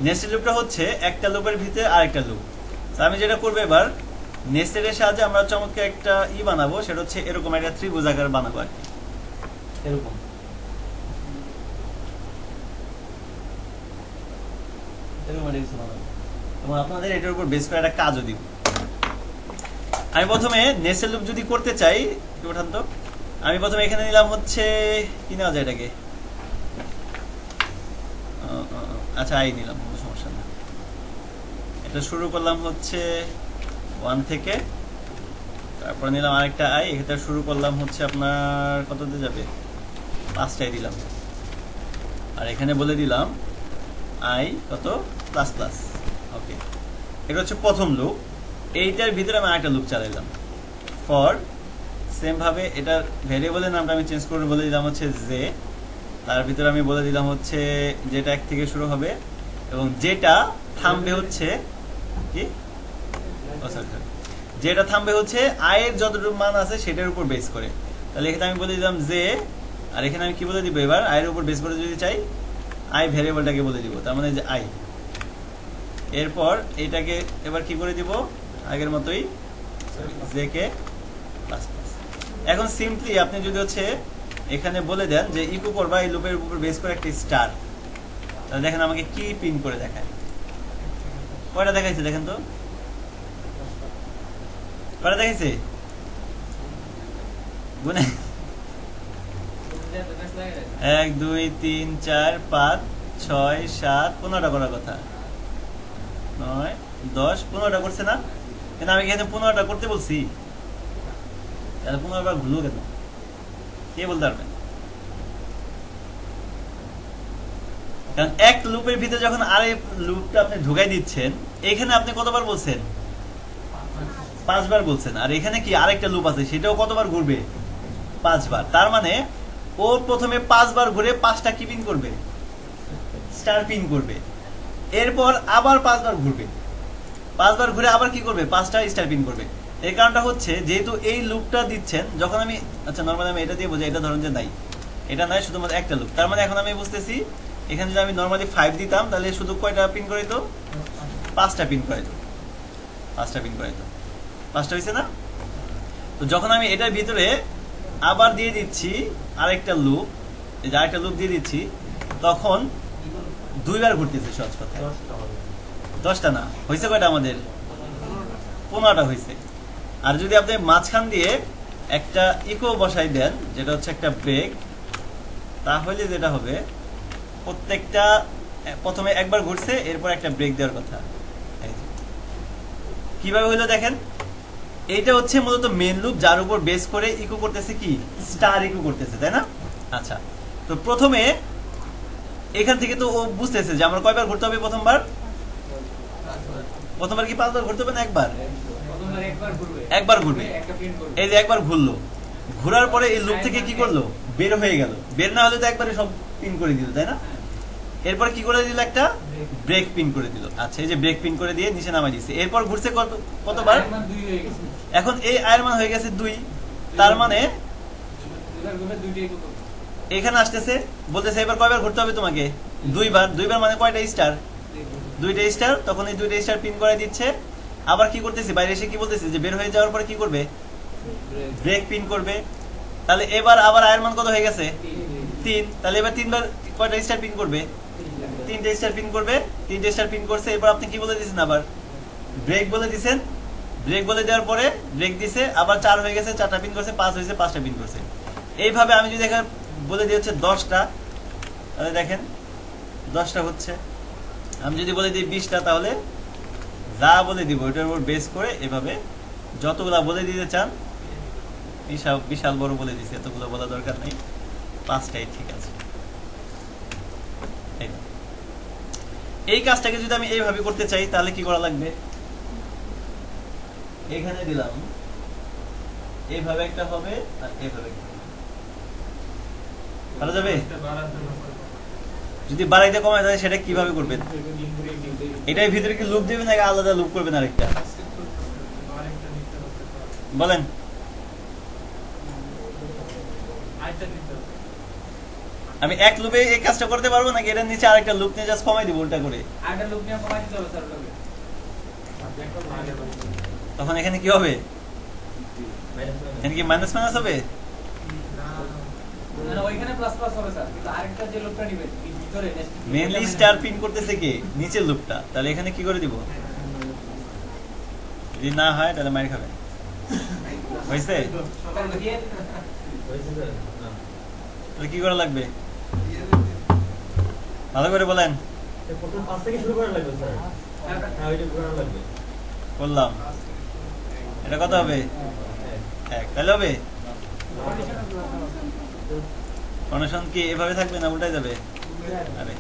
নেস্টেড লুপটা হচ্ছে একটা লুপের ভিতরে আরেকটা লুপ। তো আমি যেটা করবো এবার, নেস্টেডের সাহায্যে আমরা চমৎকার একটা বানাবো, সেটা হচ্ছে এরকম একটা ত্রিভুজ আকার বানাবো আর কি, এরকম। এবং আপনাদের এটার উপর বেস করে একটা কাজও দিব। আমি প্রথমে নেস্টেড লুপ যদি করতে চাই, কি ওঠান তো, আমি প্রথমে এখানে নিলাম হচ্ছে কি নেওয়া যায় এটাকে, আচ্ছা আই নিলাম, কোনো সমস্যা না। এটা শুরু করলাম হচ্ছে 1 থেকে, তারপরে নিলাম আরেকটা আই, এটা শুরু করলাম হচ্ছে আপনার কততে যাবে, 5টায় দিলাম। আর এখানে বলে দিলাম আই কত, প্লাস প্লাস। ওকে, এটা হচ্ছে প্রথম লুপ। এইটার ভিতরে আমি আরেকটা লুপ চালাইলাম ফর, সেম ভাবে এটার ভেরিয়েবলের নামটা আমি চেঞ্জ করে বলে দিলাম হচ্ছে জে। তার ভিতরে আমি বলে দিলাম হচ্ছে যেটা 1 থেকে শুরু হবে, এবং যেটা থামবে হচ্ছে কি, যেটা থামবে হচ্ছে আয়ের যতটুকু মান আছে সেটার উপর বেস করে। তাহলে এখানে আমি বলে দিলাম জে, আর এখানে আমি কি বলে দিব এবার, আয়ের উপর বেস করে যদি চাই আই ভেরিয়েবলটাকে বলে দিব, তার মানে যে আই এরপর এটাকে এবার কি করে দিব আগের মতোই জেকে প্লাস প্লাস। এখন সিম্পলি আপনি যদি হচ্ছে এখানে বলে দেন যে ইকো করবা এই লুপের উপর বেস করে একটা স্টার, তাহলে দেখেন আমাকে কি পিন করে দেখায়। কয়টা দেখাইছে দেখেন তো, কয়টা দেখাইছে গুনে 1 2 3 4 5 6 7 15টা করার কথা, 9 10 15টা করছে না? কিন্তু আমি এখানে 15টা করতে বলছি, তাহলে 15 বার ভুলো কেন কে বলতে পারবেন? কারণ এক লুপের ভিতরে যখন আরেক লুপটা আপনি ঢুকাই দিচ্ছেন, এখানে আপনি কতবার বলছেন? 5 বার বলছেন। আর এখানে কি আরেকটা লুপ আছে, সেটাও কতবার ঘুরবে? 5 বার। তার মানে ও প্রথমে 5 বার ঘুরে 5টা কি পিন করবে? স্টার পিন করবে। এরপর আবার 5 বার ঘুরবে, 5 বার ঘুরে আবার কি করবে? 5টা স্টার পিন করবে। এই কারণটা হচ্ছে যেহেতু এই লুপটা দিচ্ছেন, যখন আমি আচ্ছা নরমালি আমি এটা দিয়ে বোঝাই, এটা ধরুন যে নাই, এটা নাই, শুধুমাত্র একটা লুপ। তার মানে এখন আমি বুঝতেছি এখানে যদি আমি নরমালি 5 দিতাম তাহলে শুধু কয়টা পিন করে দিত? 5টা পিন করে দিত, 5টা পিন করে দিত। 5টা হয়েছে না? তো যখন আমি এটার ভিতরে আবার দিয়ে দিচ্ছি আরেকটা লুপ, এই যে আরেকটা লুপ দিয়ে দিচ্ছি, তখন 2 বার ঘুরতেছে সহজ কথায়। 10টা না, হয়েছে কয়টা আমাদের? 15টা হয়েছে। আর যদি আপনি মাঝখান দিয়ে একটা ইকো বসাই দেন, যেটা হচ্ছে একটা ব্রেক, তাহলে যেটা হবে প্রত্যেকটা প্রথমে একবার ঘুরছে, এরপর একটা ব্রেক দেওয়ার কথা। কিভাবে হলো দেখেন, এইটা হচ্ছে মূলত মেন লুপ, যার উপর বেস করে ইকো করতেছে কি? স্টার ইকো করতেছে, তাই না? আচ্ছা, তো প্রথমে এখান থেকে তো ও বুঝতেছে যে আমার কয়বার ঘুরতে হবে? প্রথমবার কি 5 বার ঘুরতে হবে না একবার? একবার ঘুরবে। এই যে একবার ঘুরলো, ঘোরার পরে এই লুপ থেকে কি করলো? বের হয়ে গেল। বের না হলে তো একবারে সব পিন করে দিল, তাই না? এরপর কি করে দিল? একটা ব্রেক পিন করে দিল। আচ্ছা, এই যে ব্রেক পিন করে দিয়ে নিচে নামাই দিচ্ছে। এরপর ঘুরছে কতবার? এখন এই আয়ের মান হয়ে গেছে 2। তার মানে এখানে আসতেছে, বলতেছে এবার কয়বার ঘুরতে হবে তোমাকে? 2 বার। 2 বার মানে কয়টা স্টার? 2টা স্টার। তখন এই 2টা স্টার পিন করে দিচ্ছে। আবার কি করতেছে? বাইরে এসে কি বলতেছে যে বের হয়ে যাওয়ার পরে কি করবে? ব্রেক পিন করবে। তাহলে এবার আবার আয়ের মান কত হয়ে গেছে? 3। তাহলে এবার 3 বার কয়টা স্টার পিন করবে? 3টে স্টার পিন করবে। 3টে স্টার পিন করছে। এবার আপনি কি বলে দিয়েছেন? আবার ব্রেক বলে দিয়েছেন। ব্রেক বলে দেওয়ার পরে ব্রেক দিছে, আবার 4 হয়ে গেছে, 4টা পিন করছে, 5 হয়েছে, 5টা পিন করছে। এইভাবে আমি যদি এখানে বলে দিই হচ্ছে 10টা, তাহলে দেখেন 10টা হচ্ছে। আমি যদি বলে দিই 20টা, তাহলে যা বলে দিব ওইটার উপর বেস করে এভাবে যতগুলা বলে দিতে চান, বিশাল বড় বলে দিছি, এতগুলো বলা দরকার নেই, 5টাই ঠিক আছে। এই কাজটাকে যদি আমি এইভাবে করতে চাই, তাহলে কি করা লাগবে? এখানে দিলাম, এইভাবে একটা হবে, আর এইভাবে একটা হবে। ভালো যাবে? যদি বাড়াইতে কমায় তাহলে সেটা কিভাবে করবেন? এটার ভিতরে কি লুপ দেবেন নাকি আলাদা লুপ করবেন আরেকটা? বলেন। আমি এক লুপে এই কাজটা করতে পারবো নাকি এটার নিচে আরেকটা লুপ নিয়ে জাস্ট কমাই দিব উল্টা করে? আরেকটা লুপ নিয়ে কমাই দিতে হবে স্যার। তখন এখানে কি হবে? এখানে কি মাইনাস মাইনাস হবে? না, ওইখানে প্লাস প্লাস হবে স্যার, কিন্তু আরেকটা যে লুপটা নিবে ভিতরে মেইনলি স্টার পিন করতেছে কি? নিচের লুপটা। তাহলে এখানে কি করে দিব? যদি না হয় তাহলে মাইর খাবে। হয়েছে? তাহলে কি করা লাগবে? ভালো করে বলেন। প্রথম 5 থেকে শুরু করা লাগবে স্যার। হ্যাঁ, ওইটা করা লাগবে। করলাম। এটা কত হবে? 1। তাহলে হবে? কন্ডিশন কি এভাবে থাকবে না উল্টাই যাবে? আরে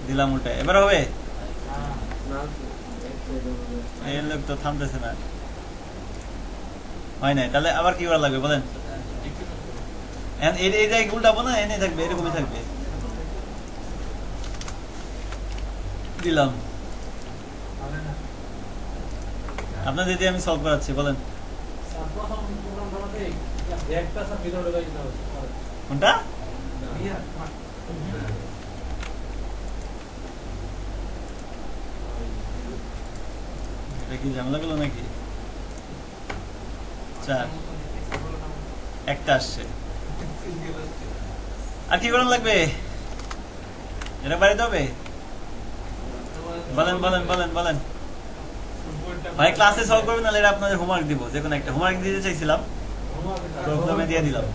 দিলাম উল্টা। এবার হবে? এই লোক তো থামতেছে না। হয় নাই। তাহলে আবার কি করা লাগবে বলেন? এই জায়গায় উল্টাবো না, এনে থাকবে, এরকমই থাকবে। দিলাম। আপনাদের দিয়ে আমি সলভ করাচ্ছি, বলেন। কোনটা? কি ঝামেলা গুলো নাকি? 4 একটা আসছে। আর কি করার লাগবে? এটা বাড়িতে হবে? বলেন বলেন বলেন বলেন। ভাই ক্লাসে সলভ করবেন, নাহলে এটা আপনাদের হোমওয়ার্ক দিব। যে কোনো একটা হোমওয়ার্ক দিতে চাইছিলাম, প্রবলেমে দিয়ে দিলাম।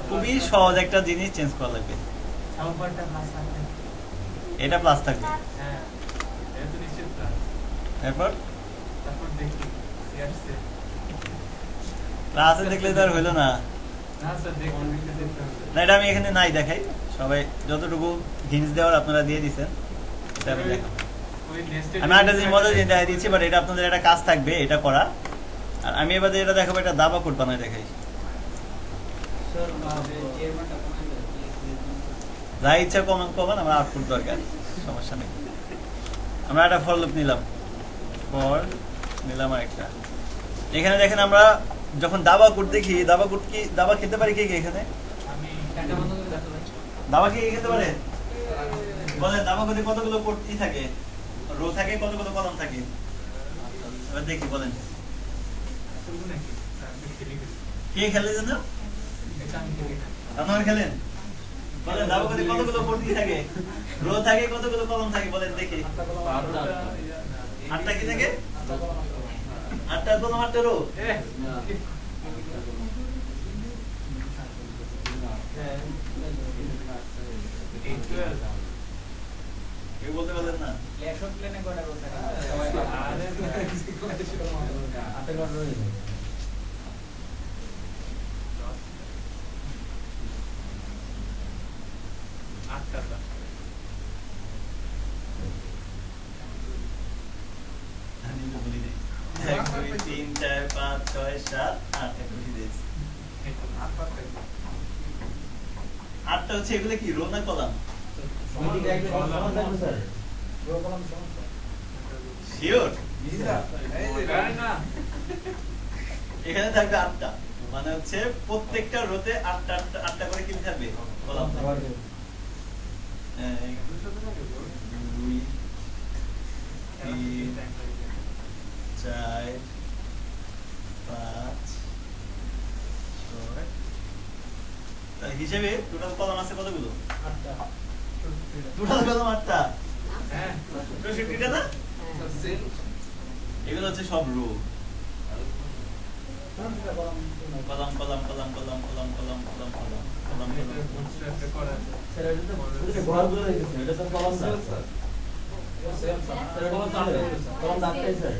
খুবই সহজ একটা জিনিস চেঞ্জ করা লাগবে। এটা প্লাস থাকবে। এরপর ক্লাসে দেখলে তো আর হইলো না। না, এটা আমি এখানে নাই দেখাই। সবাই যতটুকু হিন্টস দেওয়ার আপনারা দিয়ে দিচ্ছেন, এটা আমি দেখাবো। আমি একটা জিনিস মজা জিনিস দেখাই দিচ্ছি, বাট এটা আপনাদের একটা কাজ থাকবে এটা করা। আর আমি এবার এটা দেখাবো, এটা দাবা কোড বানায় দেখাই। যা ইচ্ছা কমান কমান, আমার আউটপুট দরকার, সমস্যা নেই। আমরা একটা ফর লুপ নিলাম, ফর নিলাম আরেকটা। এখানে দেখেন আমরা যখন দাবা কোড দেখি, দাবা কোড কি দাবা খেতে পারি কে কে এখানে? দাবা কি খেতে পারে? বলেন দাবা কোডে কতগুলো কোড কি থাকে? রো থাকে, কতগুলো কলাম থাকে? এবার দেখি, বলেন কে খেলে যেন? আপনারা খেলেন? বলেন দাবা কোডে কতগুলো কোড কি থাকে? রো থাকে, কতগুলো কলাম থাকে? বলেন দেখি। 8টা কি থাকে? 8টা কলাম, 8টা রো। কেউ বলতে পারলেন না? আমি তো বলি নাই। 1 2 3 4 5 6 7 8 একটা বেশি দিয়েছি। 8টা হচ্ছে এগুলো কি রো না কলাম? শিওর? এখানে থাকবে 8টা, মানে হচ্ছে প্রত্যেকটা রোতে 8টা করে কি থাকবে? কলাম থাকবে। 1 2 3 4 5 6। তার হিসেবে টোটাল কলাম আছে কতগুলো? 8টা। টোটাল কলাম 8টা। হ্যাঁ, 64টা না? এগুলো হচ্ছে সব row. Column column column column column column column column column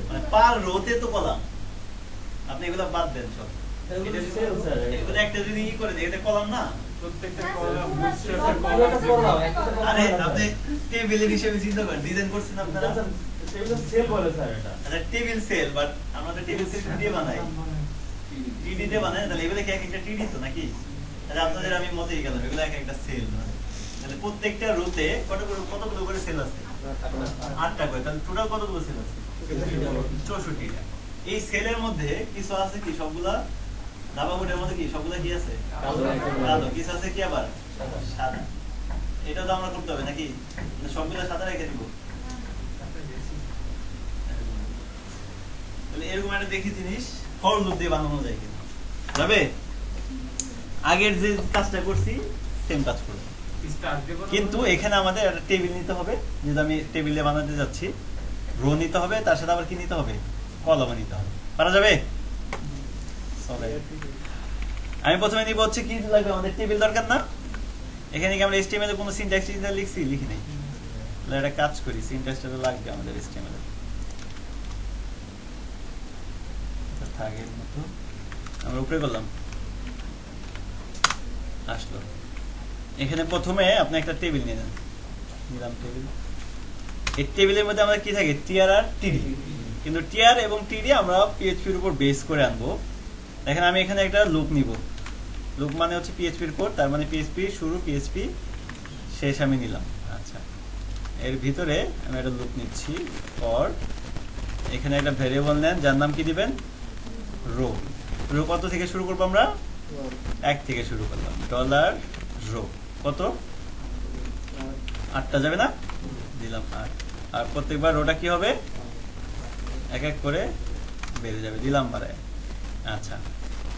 মানে পার রোতে তো কলাম। আপনি এগুলো বাদ দেন সব। এগুলো একটা যদি ই করে দেয়, এটা কলাম না? আরে আপনি টেবিলের হিসেবে চিন্তা করেন, ডিজাইন করছেন আপনারা। আচ্ছা টেবিল সেল, বাট আমরা তো টেবিল সেল দিয়ে বানাই, টিডি তে বানাই। তাহলে এগুলো কি এক একটা টিডি তো নাকি? তাহলে আপনাদের আমি মতেই গেলাম, এগুলো এক একটা সেল। তাহলে প্রত্যেকটা রোতে কতগুলো করে সেল আছে? 8টা করে। তাহলে টোটাল কতগুলো সেল আছে? 64টা। এই সেলের মধ্যে কিছু আছে কি সবগুলা দাবা কোডের মধ্যে কি সবগুলা কি আছে? কালো। কিছু আছে কি আবার সাদা। এটা তো আমরা করতে হবে নাকি? সবগুলা সাদা রেখে দিব। তাহলে এরকম একটা দেখি জিনিস ফর লুপ দিয়ে বানানো যায় কিনা। যাবে? আগের যে কাজটা করছি সেম কাজ করব, কিন্তু এখানে আমাদের একটা টেবিল নিতে হবে। যেটা আমি টেবিলে বানাতে যাচ্ছি, রো নিতে হবে, তার সাথে আবার কি নিতে হবে? কলাম নিতে হবে। পারা যাবে? আমি প্রথমে নিব হচ্ছে কি লাগবে আমাদের? টেবিল দরকার না? এখানে কি আমরা HTML এর কোনো সিনট্যাক্স লিখছি? লিখি নাই। তাহলে একটা কাজ করি, সিনট্যাক্সটা লাগবে আমাদের HTML এর। আগের মতো আমরা উপরে করলাম, আসলো। এখানে প্রথমে আপনি একটা টেবিল নিয়ে নেন। নিলাম টেবিল। এই টেবিলের মধ্যে আমরা কি থাকে? টিআর আর টিডি। কিন্তু টিআর এবং টিডি আমরা PHP এর উপর বেস করে আনবো। দেখেন আমি এখানে একটা লুপ নিব। লুপ মানে হচ্ছে PHP এর কোড, তার মানে PHP শুরু, PHP শেষ আমি নিলাম। আচ্ছা, এর ভিতরে আমি একটা লুপ নিচ্ছি ফর। এখানে একটা ভেরিয়েবল নেন, যার নাম কি দিবেন? রো। রো কত থেকে শুরু করবো আমরা? 1 থেকে শুরু করলাম। ডলার রো কত? 8টা যাবে না? দিলাম 8। আর প্রত্যেকবার রোটা কি হবে? এক এক করে বেড়ে যাবে, দিলাম বাড়ায়। আচ্ছা,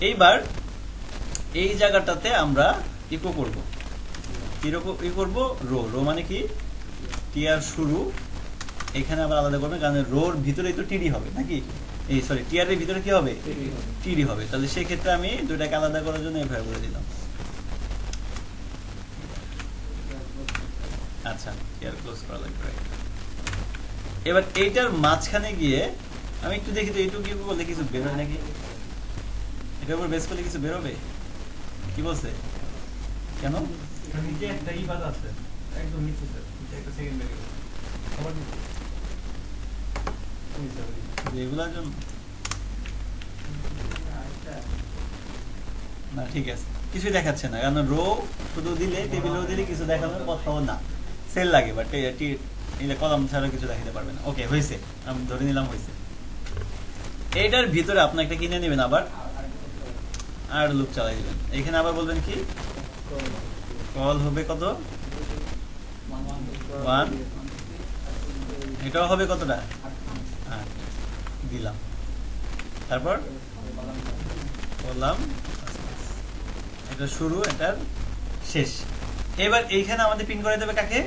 এইবার এই জায়গাটাতে আমরা ইকো করব, কিরকম ই করব, রো। রো মানে কি, টিআর শুরু, এখানে আবার আলাদা করবেন কারণ রোর ভিতরেই তো টিডি হবে নাকি, এই সরি টিআর এর ভিতরে কি হবে, টিডি হবে। তাহলে সেই ক্ষেত্রে আমি দুটাকে আলাদা করার জন্য এভাবে বলে দিলাম। আচ্ছা, টিআর ক্লোজ করা লাগবে। এবার এইটার মাঝখানে গিয়ে আমি একটু দেখি তো এইটুকু কি বললে কিছু বেরোয় নাকি, এটার উপর বেস করলে কিছু বেরোবে, কি বলছে, কেন? নিচে একটা বাদ আছে, একদম নিচে স্যার, নিচে একটা সেকেন্ড ভ্যারিয়েবল আবার নিচে এগুলার জন্য না, ঠিক আছে, কিছুই দেখাচ্ছে না কারণ রো শুধু দিলে, টেবিলেও দিলে কিছু দেখানোর কথাও না, সেল লাগে, বাট কলাম ছাড়া কিছু দেখাতে পারবে না। ওকে, হয়েছে, আমি ধরে নিলাম হয়েছে। এইটার ভিতরে আপনি একটা কিনে নেবেন, আবার আর লুপ চালাই দিবেন। এখানে আবার বলবেন কি, কল হবে কত, 1, এটাও হবে কতটা, 8 দিলাম, তারপর বললাম এটা শুরু, এটার শেষ। এবার এইখানে আমাদের পিন করাতে হবে কাকে,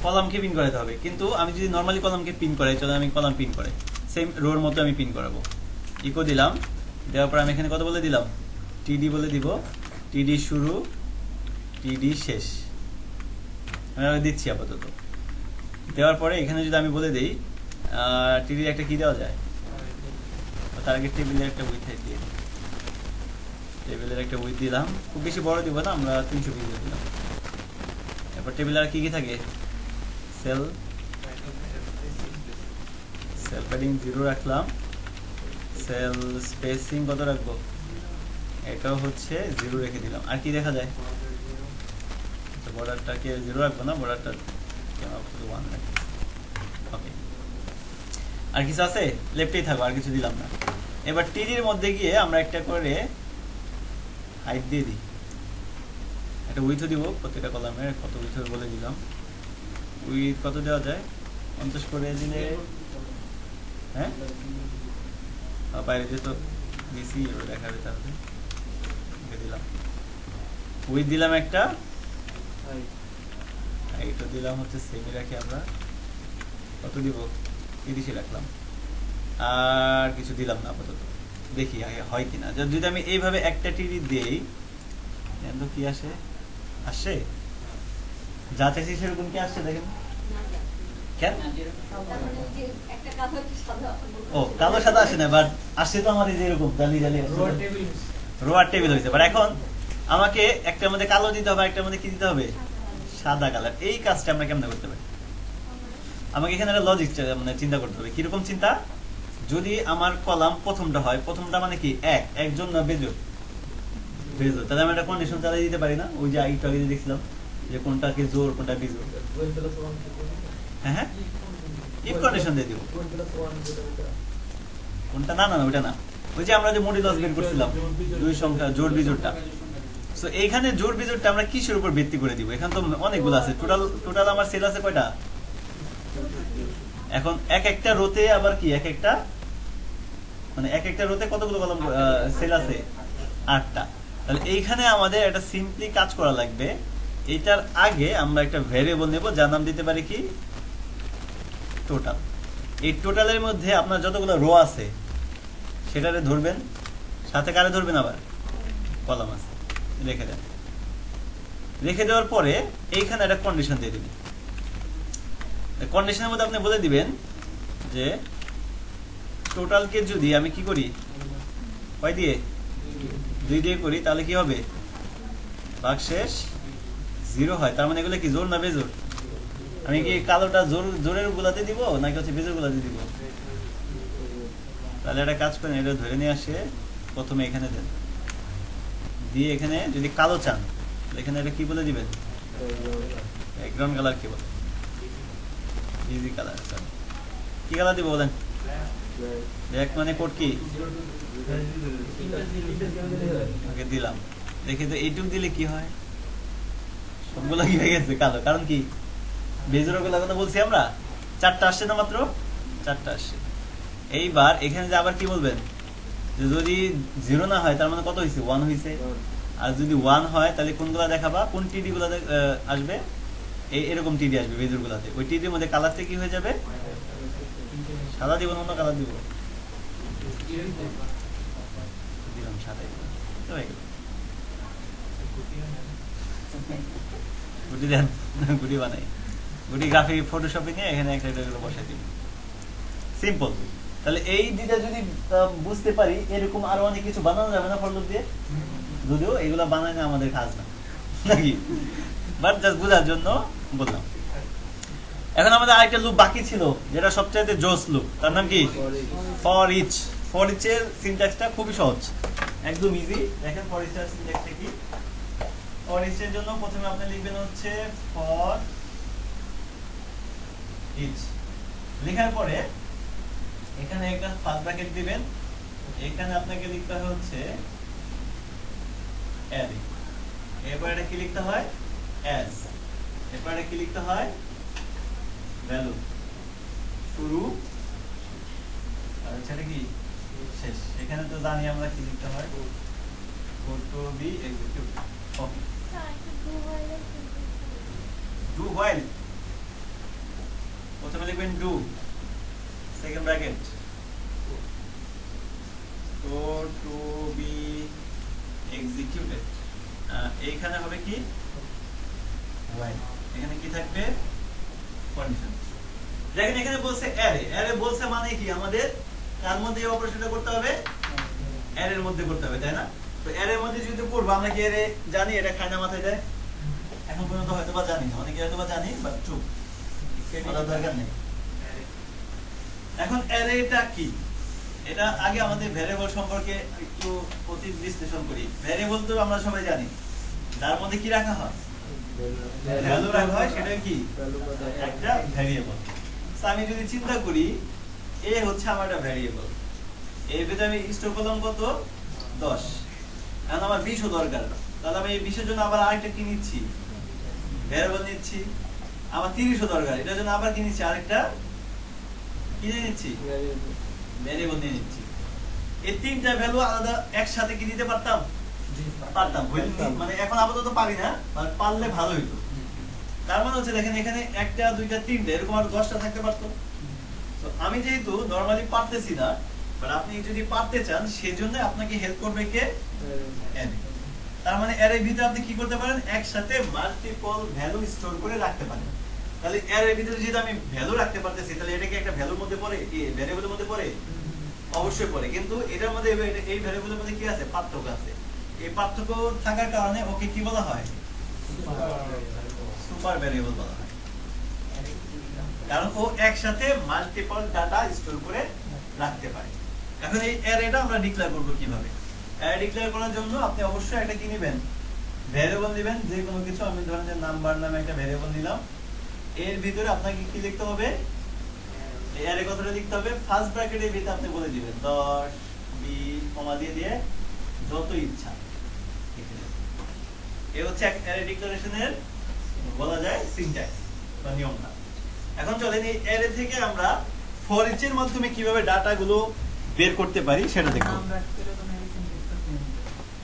কলামকে পিন করাতে হবে। কিন্তু আমি যদি নরমালি কলামকে পিন করাই, চলো আমি কলাম পিন করাই, সেম রোর মতো আমি পিন করাবো। ইকো দিলাম, দেওয়ার পর আমি এখানে কত বলে দিলাম, টিডি বলে দিব, টিডি শুরু, টিডি শেষ, আমি দিচ্ছি আপাতত। দেওয়ার পরে এখানে যদি আমি বলে দিই টিডির একটা কি দেওয়া যায়, তার আগে টেবিলের একটা উইথ দিয়ে, টেবিলের একটা উইথ দিলাম, খুব বেশি বড় দিব না, আমরা 320 দিলাম। এরপর টেবিল আর কি কি থাকে, সেল প্যাডিং 0 রাখলাম, সেল স্পেসিং কত রাখবো, এটাও হচ্ছে 0 রেখে দিলাম। আর কি দেখা যায়, বর্ডারটাকে 0 রাখবো না, বর্ডারটা 1 রাখবো। ওকে, আর কিছু আছে, লেফটেই থাকবো, আর কিছু দিলাম না। এবার টিডির মধ্যে গিয়ে আমরা একটা করে হাইট দিয়ে দিই, একটা উইথও দিব, প্রত্যেকটা কলামের কত উইথ হবে বলে দিলাম। উইথ কত দেওয়া যায়, 50 করে দিলে, হ্যাঁ বাইরে দিয়ে তো বেশি দেখাবে, তাহলে দিলাম উইথ দিলাম একটা, হাইটও দিলাম হচ্ছে সেমি রাখি, আমরা কত দিব, 30 রাখলাম, আর কিছু দিলাম না আপাতত, দেখি হয় কিনা। যদি আমি এইভাবে একটা টিডি দেই কি আসে, আসে যা চাইছি সেরকম কি আসছে, দেখেন কেন, ও কালো সাদা আসে না, বাট আসছে তো আমার এই যে এরকম জালি জালি রোয়ার টেবিল হয়েছে। বাট এখন আমাকে একটার মধ্যে কালো দিতে হবে, একটার মধ্যে কি দিতে হবে, সাদা কালার। এই কাজটা আমরা কেমন করতে পারি, আমাকে এখানে একটা লজিক মানে চিন্তা করতে হবে। কিরকম চিন্তা, যদি আমার কলাম প্রথমটা হয়, প্রথমটা মানে কি একজন না বেজোড়, বেজোড়, তাহলে আমি একটা কন্ডিশন চালাই দিতে পারি না, ওই যে একটু আগে দেখছিলাম যে কোনটাকে জোর কোনটা বেজোড়, হ্যাঁ হ্যাঁ ইফ কন্ডিশন দিয়ে দিব, কোনটা, না না ওইটা না, ওই যে আমরা যে মডুলাস বের করছিলাম দুই সংখ্যা জোড় বিজোড়টা। সো এইখানে জোড় বিজোড়টা আমরা কিসের উপর ভিত্তি করে দিব, এখানে তো অনেকগুলো আছে, টোটাল আমার সেল আছে কয়টা, এখন এক একটা রোতে আবার কি এক একটা, মানে এক একটা রোতে কতগুলো কলাম সেল আছে, 8টা। তাহলে এইখানে আমাদের একটা সিম্পলি কাজ করা লাগবে, এইটার আগে আমরা একটা ভ্যারিয়েবল নেব যার নাম দিতে পারি কি, টোটাল। এই টোটালের মধ্যে আপনার যতগুলো রো আছে সেটারে ধরবেন, সাথে কারে ধরবেন, আবার কলাম আছে রেখে দেন। রেখে দেওয়ার পরে এইখানে একটা কন্ডিশন দিয়ে দিবেন। কন্ডিশনের মধ্যে আপনি বলে দিবেন যে টোটালকে যদি আমি কি করি, কয় দিয়ে, 2 দিয়ে করি, তাহলে কি হবে, ভাগশেষ 0 হয়। তার মানে এগুলো কি জোর না বেজোর, আমি কি কালোটা জোরের গুলাতে দিব নাকি হচ্ছে বেজোর গুলাতে দিব, তাহলে একটা কাজ করেন, এটা ধরে নিয়ে আসে প্রথমে এখানে দেন, দিয়ে এখানে যদি কালো চান এখানে এটা কি বলে দিবেন, ব্যাকগ্রাউন্ড কালার কি বলে, ইজি কালার। কি কালার দিব বলেন, ব্ল্যাক মানে কোড কি, ওকে দিলাম। দেখি তো এইটুক দিলে কি হয়, সবগুলো কি হয়ে গেছে কালো, কারণ কি বেজোর গুলা কথা বলছি আমরা, 4টা আসছে না মাত্র, 4টা আসছে। এইবার এখানে যে আবার কি বলবেন, যে যদি 0 না হয় তার মানে কত হয়েছে, 1 হয়েছে। আর যদি 1 হয় তাহলে কোনগুলা দেখাবা, কোন টিডি গুলা আসবে, এরকম টিডি আসবে বেজুর গুলাতে। ওই টিডির মধ্যে কালারটা কি হয়ে যাবে, সাদা দিব না অন্য কালার দিব, দিলাম সাদাই দিলাম। তো হয়ে গেল। গুটি দেন, গুটি বানাই, গুটি গ্রাফিক ফটোশপিং এ এখানে একটা এগুলো বসাই দিব, সিম্পল। তাহলে এই দুইটা যদি বুঝতে পারি, এরকম আরো অনেক কিছু বানানো যাবে না ফলক দিয়ে, যদিও এগুলা বানানো আমাদের কাজ না নাকি, বাট জাস্ট বোঝার জন্য বললাম। এখন আমাদের আরেকটা লুপ বাকি ছিল, যেটা সবচেয়ে জোস লুপ, তার নাম কি ফর ইচ। ফর ইচ এর সিনট্যাক্সটা খুবই সহজ, একদম ইজি। দেখেন ফর ইচ এর সিনট্যাক্সটা কি। ফর ইচ এর জন্য প্রথমে আপনি লিখবেন হচ্ছে ফর ইচ। লেখার পরে এখানে একটা ফার্স্ট ব্র্যাকেট দিবেন, এখানে আপনাকে লিখতে হবে হচ্ছে অ্যারে। এরপর এটা কি লিখতে হয়, অ্যাজ। এরপর এটা কি লিখতে হয়, ভ্যালু। শুরু আর সেটা কি শেষ। এখানে তো জানি আমরা কি লিখতে হয়, to be execute. Okay, do while প্রথমে লিখবেন do, second bracket, to be executed. এইখানে হবে কি হোয়াইল, এখানে কি থাকবে কন্ডিশন। দেখেন এখানে বলছে অ্যারে। অ্যারে বলছে মানে কি, আমাদের কার মধ্যে এই অপারেশনটা করতে হবে, অ্যারের মধ্যে করতে হবে, তাই না? তো অ্যারের মধ্যে যদি করব, আমরা কি অ্যারে জানি, এটা খায় না মাথায় দেয়, এখন পর্যন্ত হয়তো বা জানি না, অনেকে হয়তো বা জানি, বাট চুপ, বলার দরকার নেই। এখন অ্যারেটা কি, এটা আগে আমাদের ভ্যারিয়েবল সম্পর্কে একটু অতি বিশ্লেষণ করি। ভ্যারিয়েবল তো আমরা সবাই জানি, তার মধ্যে কি রাখা হয়, ভ্যালু রাখা হয়, সেটা কি একটা ভ্যারিয়েবল। আমি যদি চিন্তা করি, এ হচ্ছে আমার একটা ভ্যারিয়েবল, এর ভিতরে আমি স্টোর করলাম কত 10, এখন আমার 20ও দরকার, তাহলে আমি এই 20-এর জন্য আবার আরেকটা কি নিচ্ছি, ভ্যারিয়েবল নিচ্ছি। আমার 30ও দরকার, এটার জন্য আবার কি নিচ্ছি, আরেকটা কি নিচ্ছি, ভ্যারিয়েবল নিয়ে নিচ্ছি। এই তিনটা ভ্যালু আলাদা একসাথে কি দিতে পারতাম, পারতাম, মানে এখন আপাতত পারি না, মানে পারলে ভালো হইতো। তার মানে হচ্ছে দেখেন এখানে একটা দুইটা তিনটা এরকম আর 10টা থাকতে পারতো। তো আমি যেহেতু নরমালি পারতেছি না, বাট আপনি যদি পারতে চান, সেজন্য আপনাকে হেল্প করবে কে, অ্যারে। তার মানে অ্যারের ভিতরে আপনি কি করতে পারেন, একসাথে মাল্টিপল ভ্যালু স্টোর করে রাখতে পারেন। তাহলে অ্যারের ভিতরে যদি আমি ভ্যালু রাখতে পারতেছি, তাহলে এটা কি একটা ভ্যালুর মধ্যে পড়ে, এই ভ্যারিয়েবলের মধ্যে পড়ে, অবশ্যই পড়ে। কিন্তু এটার মধ্যে এই ভ্যারিয়েবলের মধ্যে কি আছে, পার্থক্য আছে। এই পার্থক্য থাকার কারণে ওকে কি বলা হয়, সুপার ভ্যারিয়েবল বলা হয়, কারণ ও একসাথে মাল্টিপল ডাটা স্টোর করে রাখতে পারে। এখন এই অ্যারেটা আমরা ডিক্লেয়ার করব কিভাবে। অ্যারে ডিক্লেয়ার করার জন্য আপনি অবশ্যই একটা কি নেবেন, ভ্যারিয়েবল নেবেন, যে কোনো কিছু। আমি ধরেন যে নাম্বার নামে একটা ভ্যারিয়েবল নিলাম, এর ভিতরে আপনাকে কি লিখতে হবে, এই অ্যারে কথাটা লিখতে হবে। ফার্স্ট ব্র্যাকেটের ভিতরে আপনি বলে দিবেন 10 20 কমা দিয়ে দিয়ে যত ইচ্ছা। এই হচ্ছে অ্যারে ডিক্লারেশনের বলা যায় সিনট্যাক্স বা নিয়মটা। এখন চলেন এই অ্যারে থেকে আমরা ফর ইচ এর মাধ্যমে কিভাবে ডাটা গুলো বের করতে পারি সেটা দেখব। নাম রাখতে হলে কোনো সিনট্যাক্স আছে?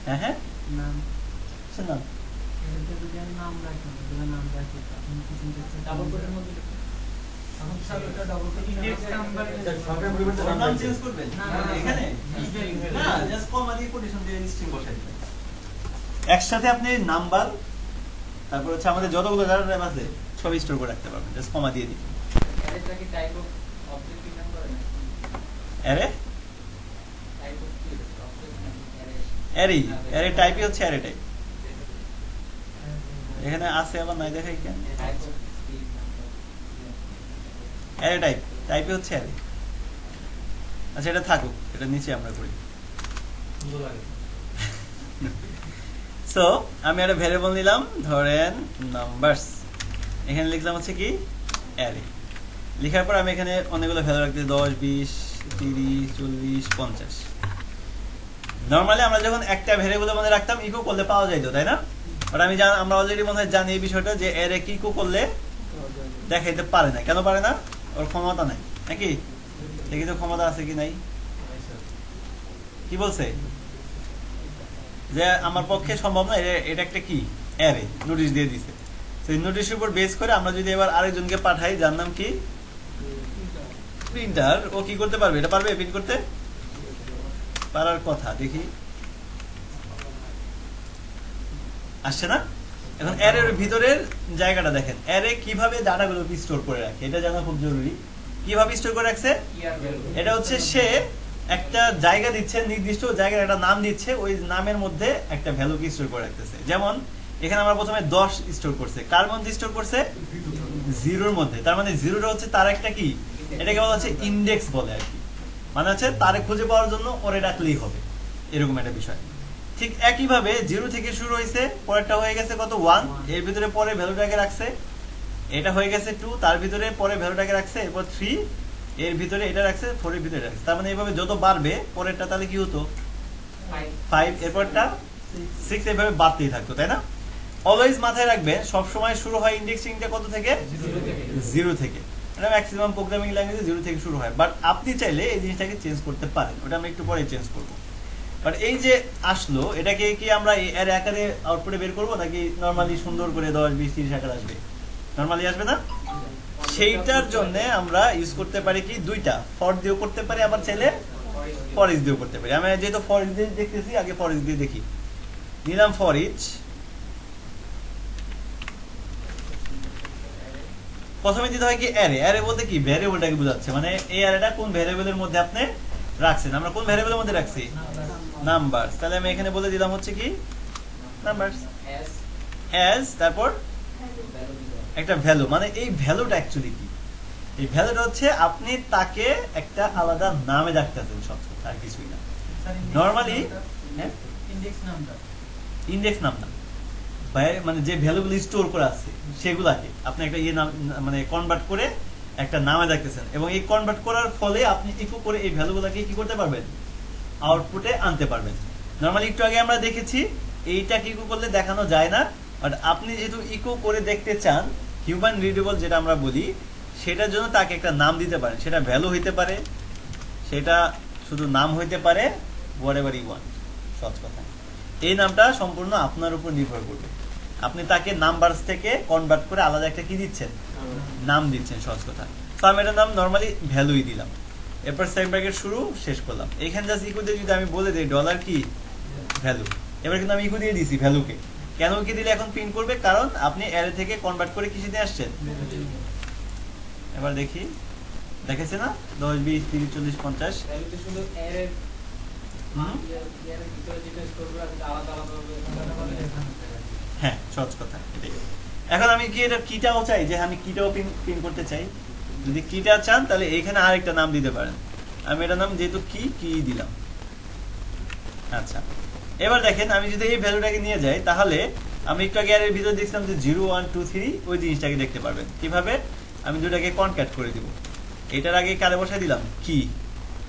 হ্যাঁ হ্যাঁ, নাম শুনুন, এটা যদি আমি নাম রাখি, তাহলে নাম রাখি তখন কি সিনট্যাক্স ডাবল কোটের মধ্যে এখন সব এটা ডাবল কোট Next নাম্বার সরকার পরিবর্তে নাম নাম চেঞ্জ করবেন না, এখানে না, না, জাস্ট কমা দিয়ে কোটেশন দিয়ে স্ট্রিং বসাই দিবেন। একসাথে আপনি নাম্বার, তারপর হচ্ছে আমাদের যতগুলো ডাটা টাইপ আছে সব স্টোর করে রাখতে পারবেন, জাস্ট কমা দিয়ে দিবেন। এটা কি টাইপ অফ অবজেক্ট ডিফাইন করে না? অ্যারে টাইপ অফ কি অবজেক্ট নাকি অ্যারে? অ্যারে টাইপই হচ্ছে অ্যারে টাইপ। এখানে আছে আবার নাই দেখাই কেন, টাইপ অফ কি অ্যারে টাইপই হচ্ছে অ্যারে। আচ্ছা এটা থাকুক, এটা নিচে আমরা করি। সুন্দর লাগে। সো আমি একটা ভ্যারিয়েবল নিলাম, ধরেন নাম্বারস, এখানে লিখলাম হচ্ছে কি অ্যারে। লেখার পর আমি এখানে অনেকগুলো ভ্যালু রাখতে 10 20 30 40 50। নরমালি আমরা যখন একটা ভ্যারিয়েবলের মধ্যে রাখতাম ইকো করলে পাওয়া যাইতো, তাই না? বাট আমরা অলরেডি মনে হয় জানি এই বিষয়টা, যে অ্যারে কি ইকো করলে দেখাইতে পারে না। কেন পারে না? ওর ক্ষমতা নাই নাকি? দেখি তো ক্ষমতা আছে কি নাই। কি বলছে যে আমার পক্ষে সম্ভব না, এটা একটা কি অ্যারে নোটিশ দিয়ে দিছে। সেই নোটিশের উপর বেস করে আমরা যদি এবার আরেকজনকে পাঠাই যার নাম কি প্রিন্টার, ও কি করতে পারবে? এটা পারবে প্রিন্ট করতে পারার কথা। দেখি আসছে না। এখন অ্যারের ভিতরের জায়গাটা দেখেন, অ্যারে কিভাবে ডাটাগুলো স্টোর করে রাখে এটা জানা খুব জরুরি। কিভাবে স্টোর করে রাখছে? এটা হচ্ছে সে একটা জায়গা দিচ্ছে, নির্দিষ্ট জায়গার একটা নাম দিচ্ছে, ওই নামের মধ্যে একটা ভ্যালু কি স্টোর করে রাখতেছে। যেমন এখানে আমরা প্রথমে 10 স্টোর করছে, কার মধ্যে স্টোর করছে? জিরোর মধ্যে। তার মানে জিরোটা হচ্ছে তার একটা কি, এটাকে বলা হচ্ছে ইন্ডেক্স বলে আর কি, মানে হচ্ছে তারে খুঁজে পাওয়ার জন্য ওরে ডাকলেই হবে, এরকম একটা বিষয়। ঠিক একইভাবে 0 থেকে শুরু হয়েছে, পরেরটা হয়ে গেছে কত 1, এর ভিতরে পরে ভ্যালুটাকে রাখছে, এটা হয়ে গেছে 2, তার ভিতরে পরে ভ্যালুটাকে রাখছে, এরপর 3, এর ভিতরে এটা রাখছে, 4 এর ভিতরে রাখছে। তার মানে এইভাবে যত বাড়বে পরেরটা তাহলে কি হতো 5, এরপরটা 6, এইভাবে বাড়তেই থাকতো, তাই না? অলওয়েজ মাথায় রাখবে সব সময় শুরু হয় ইন্ডেক্সিংটা কত থেকে? 0 থেকে। এটা ম্যাক্সিমাম প্রোগ্রামিং ল্যাঙ্গুয়েজে 0 থেকে শুরু হয়, বাট আপনি চাইলে এই জিনিসটাকে চেঞ্জ করতে পারেন, ওটা আমি একটু পরে চেঞ্জ করব। বাট এই যে আসলো, এটাকে কি আমরা এর আকারে আউটপুটে বের করব নাকি নরমালি সুন্দর করে 10 20 30 আকার আসবে? নরমালি আসবে না? সেইটার জন্য আমরা ইউজ করতে পারি কি দুইটা, ফর দিয়েও করতে পারি, আবার চাইলে ফর ইচ দিয়েও করতে পারি। আমি যেহেতু ফর ইচ দিয়ে দেখতেছি, আগে ফর ইচ দিয়ে দেখি। নিলাম ফর ইচ, প্রথমে দিতে হয় কি অ্যারে। অ্যারে বলতে কি ভ্যারিয়েবলটাকে বোঝাচ্ছে, মানে এই অ্যারেটা কোন ভ্যারিয়েবলের মধ্যে আপনি রাখছেন। আমরা কোন ভ্যারিয়েবলের মধ্যে রাখছি? নাম্বারস। তাহলে আমি এখানে বলে দিলাম হচ্ছে কি নাম্বারস অ্যাজ, তারপর একটা ভ্যালু। মানে এই ভ্যালুটা অ্যাকচুয়ালি কি? এই ভ্যালুটা হচ্ছে আপনি তাকে একটা আলাদা নামে ডাকতেছেন, সব আর কিছুই না। নরমালি ইন্ডেক্স নামটা, ইন্ডেক্স নাম না, মানে যে ভ্যালুগুলো স্টোর করা আছে সেগুলাকে আপনি একটা ইয়ে নাম, মানে কনভার্ট করে একটা নামে ডাকতেছেন, এবং এই কনভার্ট করার ফলে আপনি ইকো করে এই ভ্যালুগুলোকে কি করতে পারবেন? আউটপুটে আনতে পারবেন। নরমালি একটু আগে আমরা দেখেছি এইটা ইকো করলে দেখানো যায় না, বাট আপনি যেহেতু ইকো করে দেখতে চান, হিউম্যান রিডেবল যেটা আমরা বলি, সেটার জন্য তাকে একটা নাম দিতে পারেন। সেটা ভ্যালু হইতে পারে, সেটা শুধু নাম হইতে পারে, হোয়াটএভার ইউ ওয়ান্ট। সহজ কথা, এই নামটা সম্পূর্ণ আপনার উপর নির্ভর করবে। আপনি তাকে নাম্বারস থেকে কনভার্ট করে আলাদা একটা কি দিচ্ছেন? নাম দিচ্ছেন, সহজ কথা। তো আমি এটার নাম নরমালি ভ্যালুই দিলাম, এরপর সেভ ব্র্যাকেট শুরু, শেষ করলাম। এখানে জাস্ট ইকো দিয়ে যদি আমি বলে দিই ডলার কি ভ্যালু, এবার কিন্তু আমি ইকো দিয়ে দিছি ভ্যালুকে। কেন কি দিলে এখন প্রিন্ট করবে? কারণ আপনি অ্যারে থেকে কনভার্ট করে কিসে দিয়ে আসছেন। এবার দেখি, দেখেছে না 10 20 30 40 50। শুধু এর ভিতরে যেটা স্টোর করা আছে আলাদা আলাদা। হ্যাঁ, সহজ কথা এটাই। এখন আমি কি এটা কিটাও চাই, যে আমি কিটাও পিন করতে চাই। যদি কিটা চান তাহলে এখানে আরেকটা নাম দিতে পারেন। আমি এটা নাম যেহেতু কি দিলাম। আচ্ছা, এবার দেখেন আমি যদি এই ভ্যালুটাকে নিয়ে যাই, তাহলে আমি একটু আগে এর ভিতরে দেখছিলাম যে 0 1 2 3, ওই জিনিসটাকে দেখতে পারবেন। কিভাবে? আমি দুটাকে কনক্যাট করে দিব। এটার আগে কারে বসাই দিলাম কি,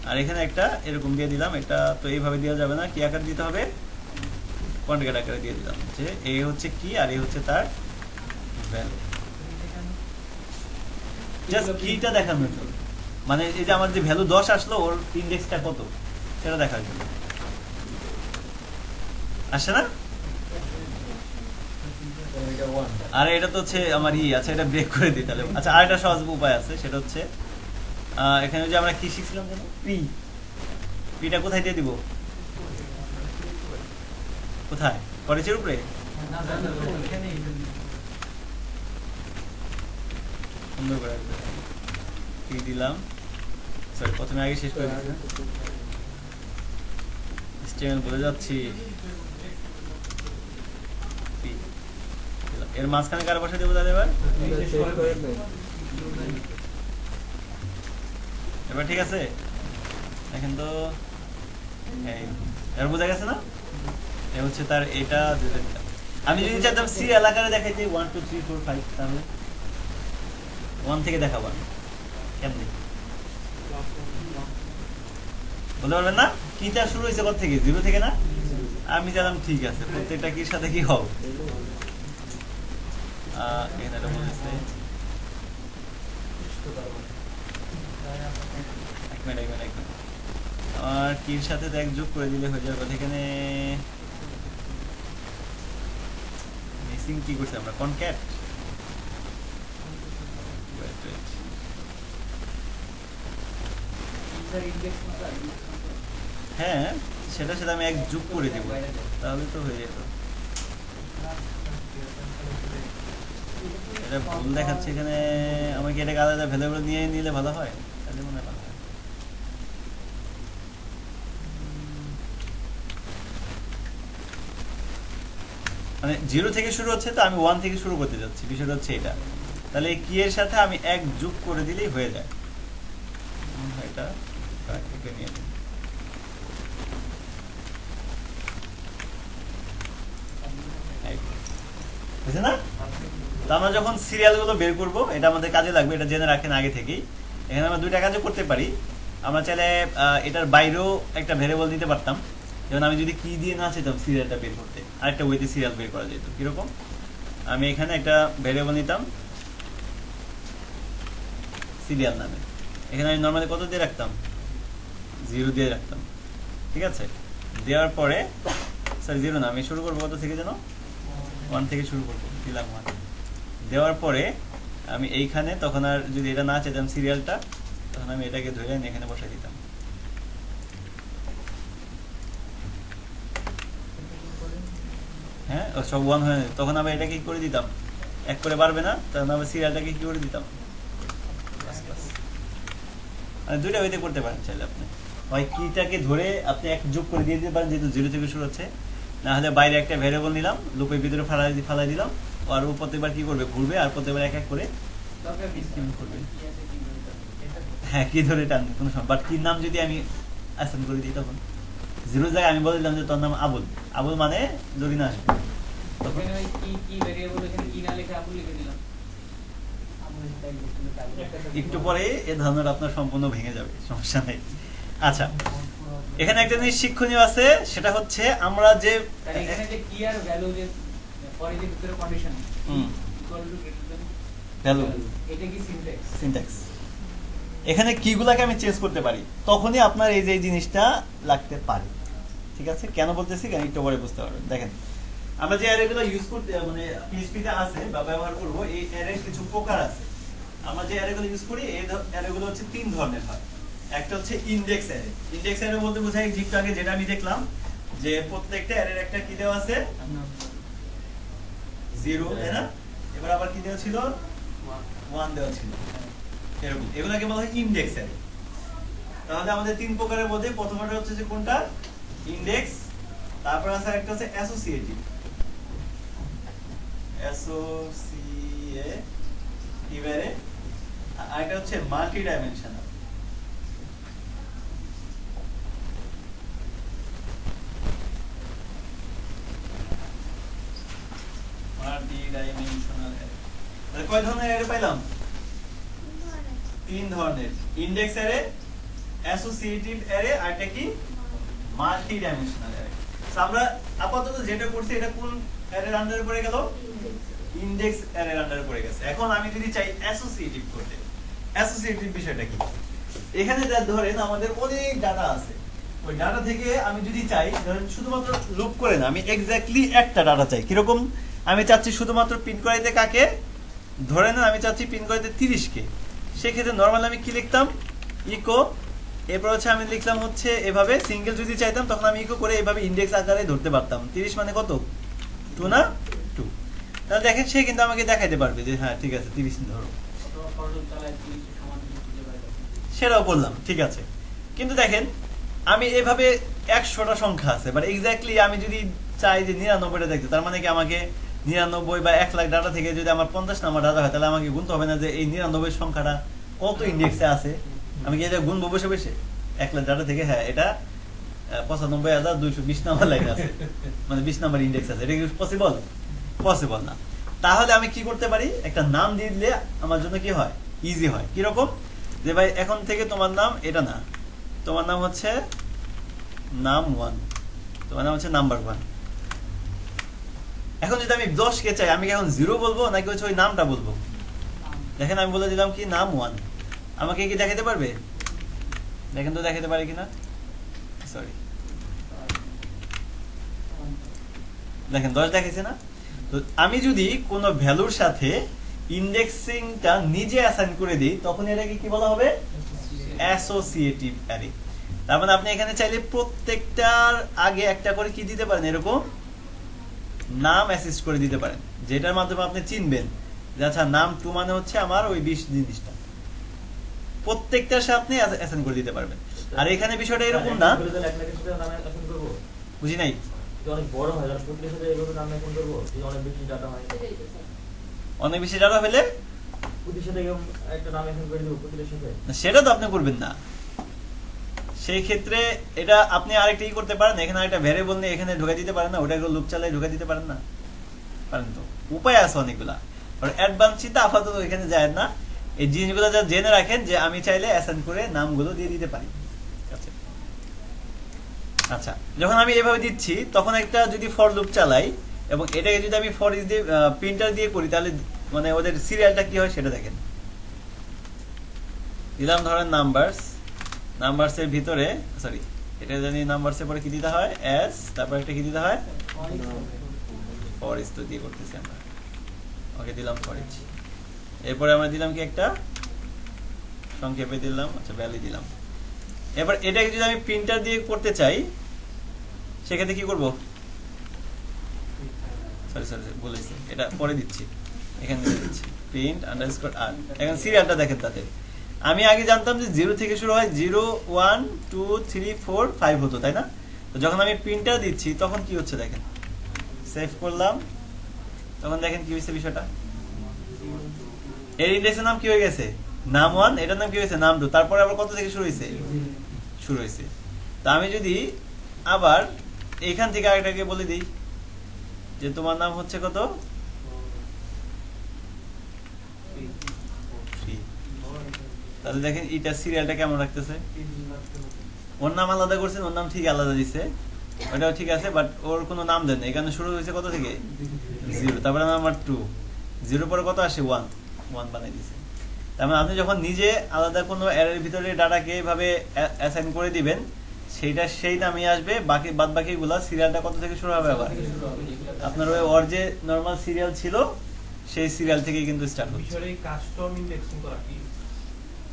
আর এখানে একটা এরকম দিয়ে দিলাম। এটা তো এইভাবে দেওয়া যাবে না, কি আকার দিতে হবে? কনক্যাট আকারে দিয়ে দিলাম, যে এ হচ্ছে কি আর এ হচ্ছে তার ভ্যালু। জাস্ট কিটা দেখানোর জন্য, মানে এই যে আমার যে ভ্যালু 10 আসলো, ওর ইন্ডেক্সটা কত সেটা দেখার জন্য। আসছে না? আর এটা তো হচ্ছে আমার আচ্ছা, এটা ব্রেক করে দিই তাহলে। আচ্ছা, আরেকটা সহজ উপায় আছে, সেটা হচ্ছে এখানে যে আমরা কি শিখছিলাম যেন, পিটা কোথায় দিয়ে দিব? কোথায়? করেছের উপরে সুন্দর করে পি দিলাম। সরি, প্রথমে আগে শেষ করে দিলাম, স্টেমেল বলে যাচ্ছি। এর মাঝখানে কার বসে দেবো দাদা? এবার ঠিক আছে, দেখেন তো, এবার বোঝা গেছে না? এ হচ্ছে তার এটা। আমি যদি চাইতাম সি এলাকারে দেখাইতে 1 2 3 4 5, তাহলে 1 থেকে দেখাবো। কেমনি বলতে পারবেন না? কিটা শুরু হয়েছে কত থেকে? 0 থেকে না? আমি জানলাম ঠিক আছে, প্রত্যেকটা কির সাথে কি হবে। এখানে এটা বলেছে আর কির সাথে তো এক যোগ করে দিলে হয়ে যাবে কথা। এখানে মিসিং কি করছি আমরা, কনক্যাট। হ্যাঁ, সেটা সেটা আমি এক যোগ করে দেব, তাহলে তো হয়ে যেত। এটা ভুল দেখাচ্ছে এখানে, আমাকে এটাকে আলাদা ভ্যালুগুলো নিয়ে নিলে ভালো হয়, তাহলে মনে হয় ভালো হয়। মানে 0 থেকে শুরু হচ্ছে, তো আমি 1 থেকে শুরু করতে যাচ্ছি, বিষয়টা হচ্ছে এটা। তাহলে এই কি এর সাথে আমি এক যোগ করে দিলেই হয়ে যায়। এটা নিয়ে নিই। বুঝছে না? তো আমরা যখন সিরিয়ালগুলো বের করব, এটা আমাদের কাজে লাগবে, এটা জেনে রাখেন আগে থেকেই। এখানে আমরা দুইটা কাজও করতে পারি। আমরা চাইলে এটার বাইরেও একটা ভেরিয়েবল দিতে পারতাম, যেমন আমি যদি কি দিয়ে না চাইতাম সিরিয়ালটা বের করতে, আরেকটা ওয়েতে সিরিয়াল বের করা যেত। কিরকম, আমি এখানে একটা ভেরিয়েবল নিতাম সিরিয়াল নামে, এখানে আমি নর্মালি কত দিয়ে রাখতাম, 0 দিয়ে রাখতাম। ঠিক আছে, দেওয়ার পরে সরি 0 না, আমি শুরু করবো কত থেকে যেন, 1 থেকে শুরু করবো, দিলাম 1। দেওয়ার পরে আমি এইখানে তখন আর যদি এটা না চাইতাম সিরিয়ালটা, তখন আমি এটাকে ধরে আমি এখানে বসাই দিতাম। হ্যাঁ, সব 1 হয়ে যেত। তখন আমি এটাকে কি করে দিতাম, এক করে বাড়বে না, তখন আমি সিরিয়ালটাকে কি করে দিতাম, মানে দুইটা ওইতে করতে পারেন চাইলে আপনি। হয় কিটাকে ধরে আপনি এক যোগ করে দিয়ে দিতে পারেন, যেহেতু 0 থেকে শুরু হচ্ছে। না হলে বাইরে একটা ভেরিয়েবল নিলাম, লুপের ভিতরে ফালাই দিলাম, আর ও প্রত্যেকবার কি করবে, ঘুরবে, আর প্রত্যেকবার এক এক করে করবে। হ্যাঁ, কি ধরে টানবে কোনো সময়, বাট কি নাম যদি আমি অ্যাসাইন করে দিই, তখন 0 জায়গায় আমি বলে দিলাম যে তোর নাম আবুল, আবুল মানে জরিনা আসবে, তখন একটু পরে এই ধারণাটা আপনার সম্পূর্ণ ভেঙে যাবে, সমস্যা নেই। আচ্ছা, এখানে একটা জিনিস শিক্ষণীয় আছে, সেটা হচ্ছে আমরা যে এখানে যে কি আর ভ্যালু যে ফর এর ভিতরে condition equal to greater than value, এটা কি সিনট্যাক্স? সিনট্যাক্স। এখানে কিগুলাকে আমি চেঞ্জ করতে পারি, তখনই আপনার এই যে জিনিসটা লাগতে পারে। ঠিক আছে, কেন বলতেছি কেন একটু পরে বুঝতে পারবেন। দেখেন, আমরা যে অ্যারেগুলো ইউজ করতে মানে PHP তে আছে বা ব্যবহার করব, এই অ্যারের কিছু প্রকার আছে। আমরা যে অ্যারেগুলো ইউজ করি, এই অ্যারেগুলো হচ্ছে 3 ধরনের হয়। একটা হচ্ছে ইনডেক্স অ্যারে। ইনডেক্স অ্যারে বলতে বোঝায় একটু আগে যেটা আমি দেখলাম, যে প্রত্যেকটা অ্যারের একটা কি দেওয়া আছে, 0, তাই না? এবার আবার কি দেওয়া ছিল, 1 দেওয়া ছিল, এরকম। এগুলাকে বলা হয় ইনডেক্স অ্যারে। তাহলে আমাদের 3 প্রকারের মধ্যে প্রথমটা হচ্ছে যে কোনটা, ইনডেক্স। তারপর আছে একটা হচ্ছে অ্যাসোসিয়েটিভ, অ্যারে, আর একটা হচ্ছে multi dimensional. Multi dimensional array. তাহলে কয় ধরনের অ্যারে পাইলাম, 3 ধরনের, ইনডেক্স অ্যারে, অ্যাসোসিয়েটিভ অ্যারে, আর একটা কি, মাল্টি ডাইমেনশনাল অ্যারে। আমরা আপাতত যেটা করছি, এটা কোন অ্যারের আন্ডারে পড়ে গেল, ইনডেক্স অ্যারের আন্ডারে পড়ে গেছে। এখন আমি যদি চাই অ্যাসোসিয়েটিভ করতে, অ্যাসোসিয়েটিভ বিষয়টা কি, এখানে যা ধরেন আমাদের অনেক ডাটা আছে, ওই ডাটা থেকে আমি যদি চাই, ধরেন শুধুমাত্র লুপ করে না, আমি এক্স্যাক্টলি একটা ডাটা চাই। কিরকম, আমি চাচ্ছি শুধুমাত্র পিন করাইতে কাকে, ধরে নেন আমি চাচ্ছি পিন করাইতে 30 কে। সেক্ষেত্রে নর্মাল আমি কি লিখতাম, ইকো, এরপর হচ্ছে আমি লিখলাম হচ্ছে এভাবে, সিঙ্গেল যদি চাইতাম তখন আমি ইকো করে এভাবে ইনডেক্স আকারে ধরতে পারতাম। 30 মানে কত, 2 না 2। তাহলে দেখেন সে কিন্তু আমাকে দেখাইতে পারবে যে হ্যাঁ ঠিক আছে 30 ধরো, সেটাও বললাম, ঠিক আছে। কিন্তু দেখেন আমি এভাবে 100টা সংখ্যা আছে, বাট এক্স্যাক্টলি আমি যদি চাই যে 99টা দেখতে, তার মানে কি আমাকে 99 বা 1 লাখ ডাটা থেকে যদি আমার 50 নাম্বার ডাটা হয়, তাহলে আমাকে গুনতে হবে না যে এই 99 সংখ্যাটা কত ইনডেক্সে আছে, আমি কি এটা গুনবো বসে বসে 1 লাখ ডাটা থেকে, হ্যাঁ এটা 95,220 নাম্বার লাইন আছে, মানে 20 নাম্বার ইনডেক্স আছে, এটা কি পসিবল? পসিবল না। তাহলে আমি কি করতে পারি, একটা নাম দিয়ে দিলে আমার জন্য কি হয়, ইজি হয়। কিরকম, যে ভাই এখন থেকে তোমার নাম এটা না, তোমার নাম হচ্ছে নাম 1, তোমার নাম হচ্ছে নাম্বার 1। এখন যদি আমি 10 কে চাই, আমি কি এখন 0 বলবো নাকি হচ্ছে ওই নামটা বলবো? দেখেন আমি বলে দিলাম কি নাম 1, আমাকে কি দেখাতে পারবে? দেখেন তো দেখাতে পারি কিনা, সরি দেখেন 10 দেখাইছে না। তো আমি যদি কোনো ভ্যালুর সাথে ইন্ডেক্সিংটা নিজে অ্যাসাইন করে দিই তখন এটাকে কি বলা হবে, অ্যাসোসিয়েটিভ অ্যারে। তার মানে আপনি এখানে চাইলে প্রত্যেকটার আগে একটা করে কি দিতে পারেন, এরকম নাম অ্যাসিস্ট করে দিতে পারেন, যেটার মাধ্যমে আপনি চিনবেন যে আচ্ছা নাম 2 মানে হচ্ছে আমার ওই 20 জিনিসটা, প্রত্যেকটার সাথে আপনি অ্যাসাইন করে দিতে পারবেন। আর এখানে বিষয়টা এরকম না, বুঝি নাই, অনেক বড় হয়, প্রতিটার সাথে এইভাবে নাম এখন করবো, যদি অনেক বেশি ডাটা হয়, সেটাই তো স্যার। অনেক বেশি ডাটা হলে প্রতিটার সাথে এরকম একটা নাম এখন করে দেবো, প্রতিটার সাথে। সেটা তো আপনি করবেন না। সেই ক্ষেত্রে এটা আপনি আরেকটা ই করতে পারেন, এখানে আরেকটা ভ্যারিয়েবল নিয়ে এখানে ঢুকে দিতে পারেন না, ওটাকে লুপ চালায় ঢুকে দিতে পারেন না, পারেন তো, উপায় আছে অনেকগুলা। আর অ্যাডভান্স চিন্তা আপাতত এখানে যায় না, এই জিনিসগুলো যা জেনে রাখেন যে আমি চাইলে অ্যাসাইন করে নামগুলো দিয়ে দিতে পারি। আচ্ছা, যখন আমি এভাবে দিচ্ছি তখন একটা যদি ফর লুপ চালাই এবং এটাকে যদি আমি ফর ইজ দিয়ে প্রিন্টার দিয়ে করি তাহলে মানে ওদের সিরিয়ালটা কি হয় সেটা দেখেন। দিলাম ধরেন নাম্বারস এর ভিতরে, সরি এটা জানি নাম্বারস এর পরে কি দিতে হয়, এস, তারপর একটা কি দিতে হয়, ফর ইজ তো দিয়ে করতেছি আমরা, ওকে দিলাম ফর ইজ। এরপরে আমরা দিলাম কি একটা সংক্ষেপে দিলাম, আচ্ছা ভ্যালু দিলাম। এবার এটাকে যদি আমি প্রিন্টার দিয়ে করতে চাই সেক্ষেত্রে কি করব, সরি বলেছি, এটা পরে দিচ্ছি, এখানে দিচ্ছি প্রিন্ট আন্ডারস্কোর আর। এখন সিরিয়ালটা দেখেন, তাতে আমি আগে জানতাম যে 0 থেকে শুরু হয়, 0 1 2 3 4 5 হতো, তাই না? তো যখন আমি প্রিন্টার দিচ্ছি তখন কি হচ্ছে দেখেন, সেভ করলাম, তখন দেখেন কি হয়েছে বিষয়টা, এর ইন্ডেক্সের নাম কি হয়ে গেছে, নাম 1, এটার নাম কি হয়েছে, নাম 2, তারপরে আবার কত থেকে শুরু হয়েছে, তা আমি যদি আবার এখান থেকে আরেকটাকে বলে দিই যে তোমার নাম হচ্ছে কত, তাহলে দেখেন এটা সিরিয়ালটা কেমন রাখতেছে, ওর নাম আলাদা করছেন, ওর নাম ঠিক আলাদা দিছে, ওটাও ঠিক আছে, বাট ওর কোনো নাম দেন, এখানে শুরু হয়েছে কত থেকে, 0, তারপরে নাম্বার 2, 0 পরে কত আসে, 1 বানাই দিছে। তার মানে আপনি যখন নিজে আলাদা কোনো অ্যারের ভিতরে ডাটাকে এভাবে অ্যাসাইন করে দিবেন সেইটা সেই নামই আসবে, বাদ বাকিগুলা সিরিয়ালটা কত থেকে শুরু হবে, আবার আপনার ওর যে নরমাল সিরিয়াল ছিল সেই সিরিয়াল থেকেই কিন্তু স্টার্ট হচ্ছে। বিষয়ে কাস্টম ইন্ডেক্সিং করা কি,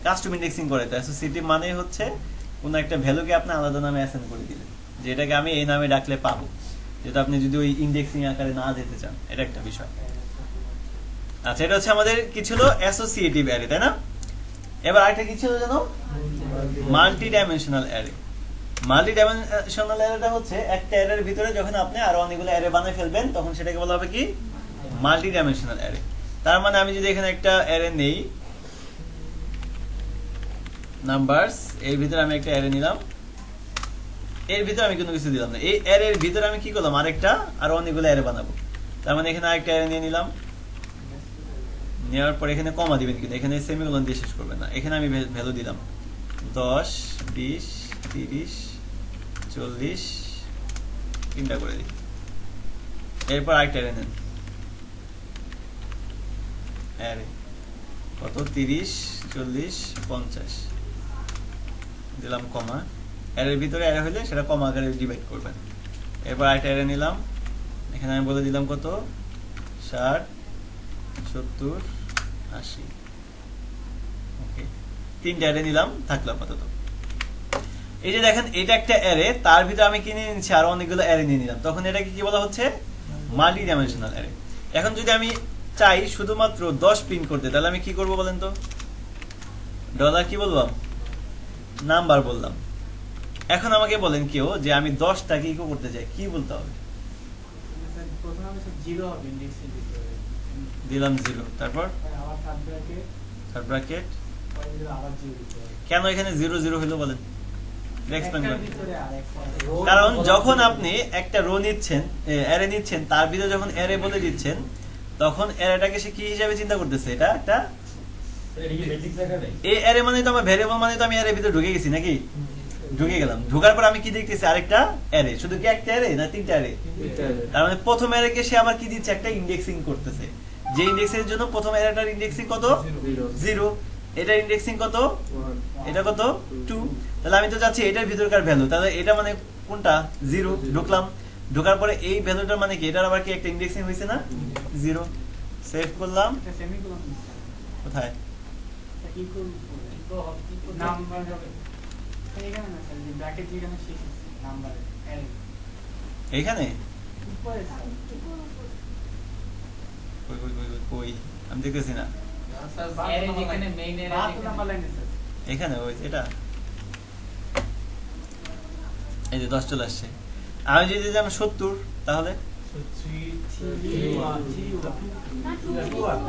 কাস্টম ইন্ডেক্সিং করে, তো অ্যাসোসিয়েটিভ মানে হচ্ছে কোন একটা ভ্যালুকে আপনি আলাদা নামে অ্যাসাইন করে দিলেন, যেটাকে আমি এই নামে ডাকলে পাবো, যেটা আপনি যদি ওই ইন্ডেক্সিং আকারে না যেতে চান, এটা একটা বিষয়। আচ্ছা, এটা হচ্ছে আমাদের কি ছিল, অ্যাসোসিয়েটিভ অ্যারে, তাই না? এবার আরেকটা কি ছিল জানো, multi dimensional array. Multi dimensional অ্যারেটা হচ্ছে একটা অ্যারের ভিতরে যখন আপনি আরো অনেকগুলো অ্যারে বানিয়ে ফেলবেন তখন সেটাকে বলা হবে কি, মাল্টি ডাইমেনশনাল অ্যারে। তার মানে আমি যদি এখানে একটা অ্যারে নেই, নাম্বারস, এর ভিতরে আমি একটা অ্যারে নিলাম, এর ভিতরে আমি কোনো কিছু দিলাম না, এই অ্যারের ভিতরে আমি কি করলাম, আরেকটা আরো অনেকগুলো অ্যারে বানাবো। তার মানে এখানে আরেকটা অ্যারে নিয়ে নিলাম, নেওয়ার পর এখানে কমা দিবেন, কিন্তু এখানে সেমিকোলন দিয়ে শেষ করবেন না, এখানে আমি ভ্যালু দিলাম 10 20 30 40, 3টা করে দিই। এরপর আরেকটা অ্যারে নেন, অ্যারে কত, 30 40 50 দিলাম কমা, অ্যারের ভিতরে অ্যারে হলে সেটা কমা আকারে ডিভাইড করবেন। এরপর আরেকটা অ্যারে নিলাম, এখানে আমি বলে দিলাম কত, 60 70 80, ওকে, 3টা অ্যারে নিলাম, থাকলো আপাতত। এই যে দেখেন এটা একটা অ্যারে, তার ভিতরে আমি কিনে নিচ্ছি আরো অনেকগুলো অ্যারে নিয়ে নিলাম, তখন এটাকে কি বলা হচ্ছে, মাল্টি ডাইমেনশনাল অ্যারে। এখন যদি আমি চাই শুধুমাত্র 10 প্রিন্ট করতে, তাহলে আমি কি করব বলেন তো, ডলার কি বললাম, নাম্বার বললাম। এখন আমাকে বলেন কেউ যে আমি 10টাকে ইকো করতে চাই, কি বলতে হবে, প্রথমে আমি 0 হবে ইন্ডেক্সের ভিতরে, দিলাম 0, তারপর আবার থার্ড ব্র্যাকেট, পরে দিলে আবার 0 দিতে হবে, কেন এখানে 0 0 হলো বলেন, এক্সপ্লেইন একটার করেন। ভিতরে আরেকটা। কারণ যখন আপনি একটা রো নিচ্ছেন, অ্যারে নিচ্ছেন, তার ভিতরে যখন অ্যারে বলে দিচ্ছেন তখন অ্যারেটাকে সে কি হিসাবে চিন্তা করতেছে, এটা একটা এই অ্যারে মানে তো আমার ভ্যারিয়েবল, মানে তো আমি অ্যারের ভিতরে ঢুকে গেছি নাকি, ঢুকে গেলাম, ঢোকার পর আমি কি দেখতেছি, আরেকটা অ্যারে, শুধু কি একটা অ্যারে না 3টা অ্যারে, তার মানে প্রথম অ্যারেকে সে আবার কি দিচ্ছে, একটা ইন্ডেক্সিং করতেছে, যে ইন্ডেক্সের জন্য প্রথম অ্যারেটার ইন্ডেক্সিং কত, 0, এটার ইন্ডেক্সিং কত, এটা কত, 2, তাহলে আমি তো চাচ্ছি এটার ভিতরকার ভ্যালু, তাহলে এটা মানে কোনটা 0 ঢুকলাম, ঢোকার পরে এই ভ্যালুটা মানে কি এটার আবার কি একটা ইন্ডেক্সিং হয়েছে না 0, সেভ করলাম এটা সেমিকোলন কোথায় এটা ইকুয়াল নাম্বার হবে এখানে না স্যার যে ব্র্যাকেট যেখানে শেষ হচ্ছে নাম্বারে অ্যারে এইখানে উপরে স্যার কই কই কই কই, কই আমি দেখতেছি না অ্যারে যেখানে মেইন অ্যারে যেখানে নাম্বার লাইনে স্যার এখানে ওই এটা এই যে 10 চলে আসছে। আমি যদি দিতাম 70 তাহলে না, টু হবে।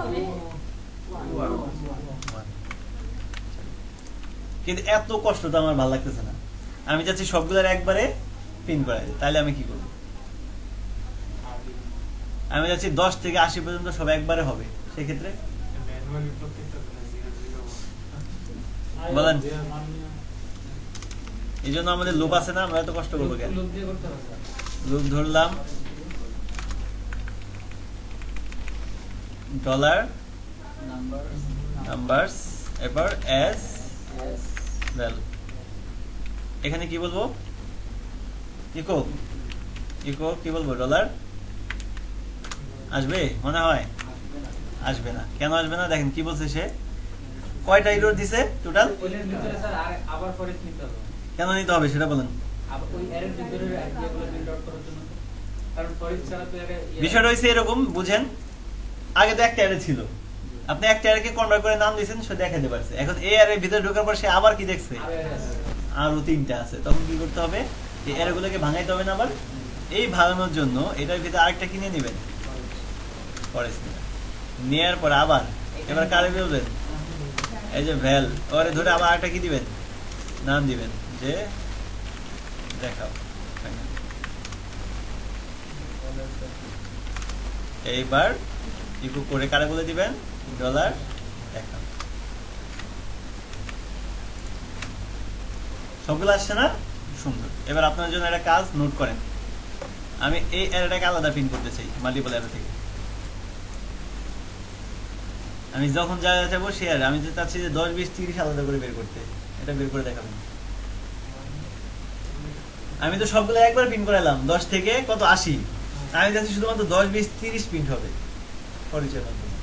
কিন্তু এত কষ্ট তো আমার ভালো লাগতেছে না, আমি চাচ্ছি সবগুলোর একবারে পিন করাই, তাহলে আমি কি করব? আমি চাচ্ছি 10 থেকে 80 পর্যন্ত সব একবারে হবে, সেক্ষেত্রে বলেন এই জন্য আমাদের লুপ আছে না, আমরা এত কষ্ট করবো কেন? লুপ দিয়ে করতে হবে স্যার লুপ ধরলাম ডলার নাম্বারস এবার এস ভ্যালু, এখানে কি বলবো ইকো ইকো কি বলবো ডলার আসবে মনে হয় আসবে না, কেন আসবে না দেখেন কি বলছে সে, কয়টা ইরোর দিছে টোটাল, ওইটার ভিতরে স্যার আর আবার ফরেস্ট নিতে হবে কেন নিতে হবে সেটা বলেন। আবার ওই অ্যারের ভিতরে আইডিয়াগুলো বিল্ড আউট করার জন্য কারণ ফরেস্ট ছাড়া তো এর বিষয়টা হয়েছে এরকম বুঝেন, আগে তো একটা অ্যারে ছিল, আপনি একটা অ্যারেকে কনভার্ট করে নাম দিয়েছেন সে দেখাতে পারছে, এখন এই অ্যারের ভিতরে ঢোকার পর সে আবার কি দেখছে আরো 3টা আছে, তখন কি করতে হবে এই অ্যারেগুলোকে ভাঙাইতে হবে না, আবার এই ভাঙানোর জন্য এটার ভিতরে আরেকটা কিনে নেবেন ফরেস্ট নেওয়ার পর আবার এবার কারে বলবেন এই যে ভ্যাল ওরে ধরে আবার আরেকটা কি দিবেন নাম দিবেন যে দেখাও, এইবার ইকো করে কারে বলে দিবেন ডলার দেখাও, সবগুলো আসছে না সুন্দর। এবার আপনার জন্য একটা কাজ নোট করেন, আমি এই অ্যারেটাকে আলাদা পিন করতে চাই মাল্টিপল অ্যারে থেকে, আমি যখন যা যাবো সে অ্যারে আমি তো চাচ্ছি যে 10 20 30 আলাদা করে বের করতে, এটা বের করে দেখাবেন। আমি তো সবগুলো একবার পিন করালাম 10 থেকে কত 80, আমি চাচ্ছি শুধুমাত্র 10 20 30 প্রিন্ট হবে পরিচয় মাধ্যমে,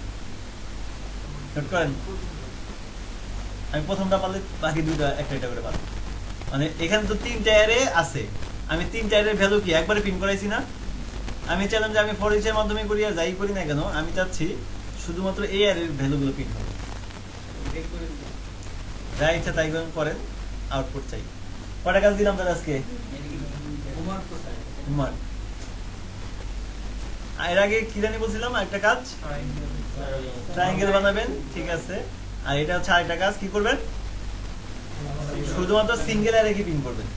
নোট করেন। আমি প্রথমটা পারলে বাকি দুইটা একটা একটা করে পারবো, মানে এখানে তো 3টা অ্যারে আছে, আমি 3টা অ্যারের ভ্যালু কি একবারে প্রিন্ট করাইছি না, আমি চাইলাম যে আমি ফর ইচের মাধ্যমে করি আর যাই করি না কেন আমি চাচ্ছি শুধুমাত্র এই অ্যারের ভ্যালুগুলো প্রিন্ট হবে, যা ইচ্ছা তাই করেন, আউটপুট চাই। কটা কাজ দিলাম তার আজকে হোমওয়ার্ক, এর আগে কি জানি বলছিলাম একটা কাজ ট্রায়াঙ্গেল বানাবেন, ঠিক আছে, আর এটা হচ্ছে আরেকটা কাজ কি করবেন শুধুমাত্র সিঙ্গেল অ্যারে কি পিন করবেন,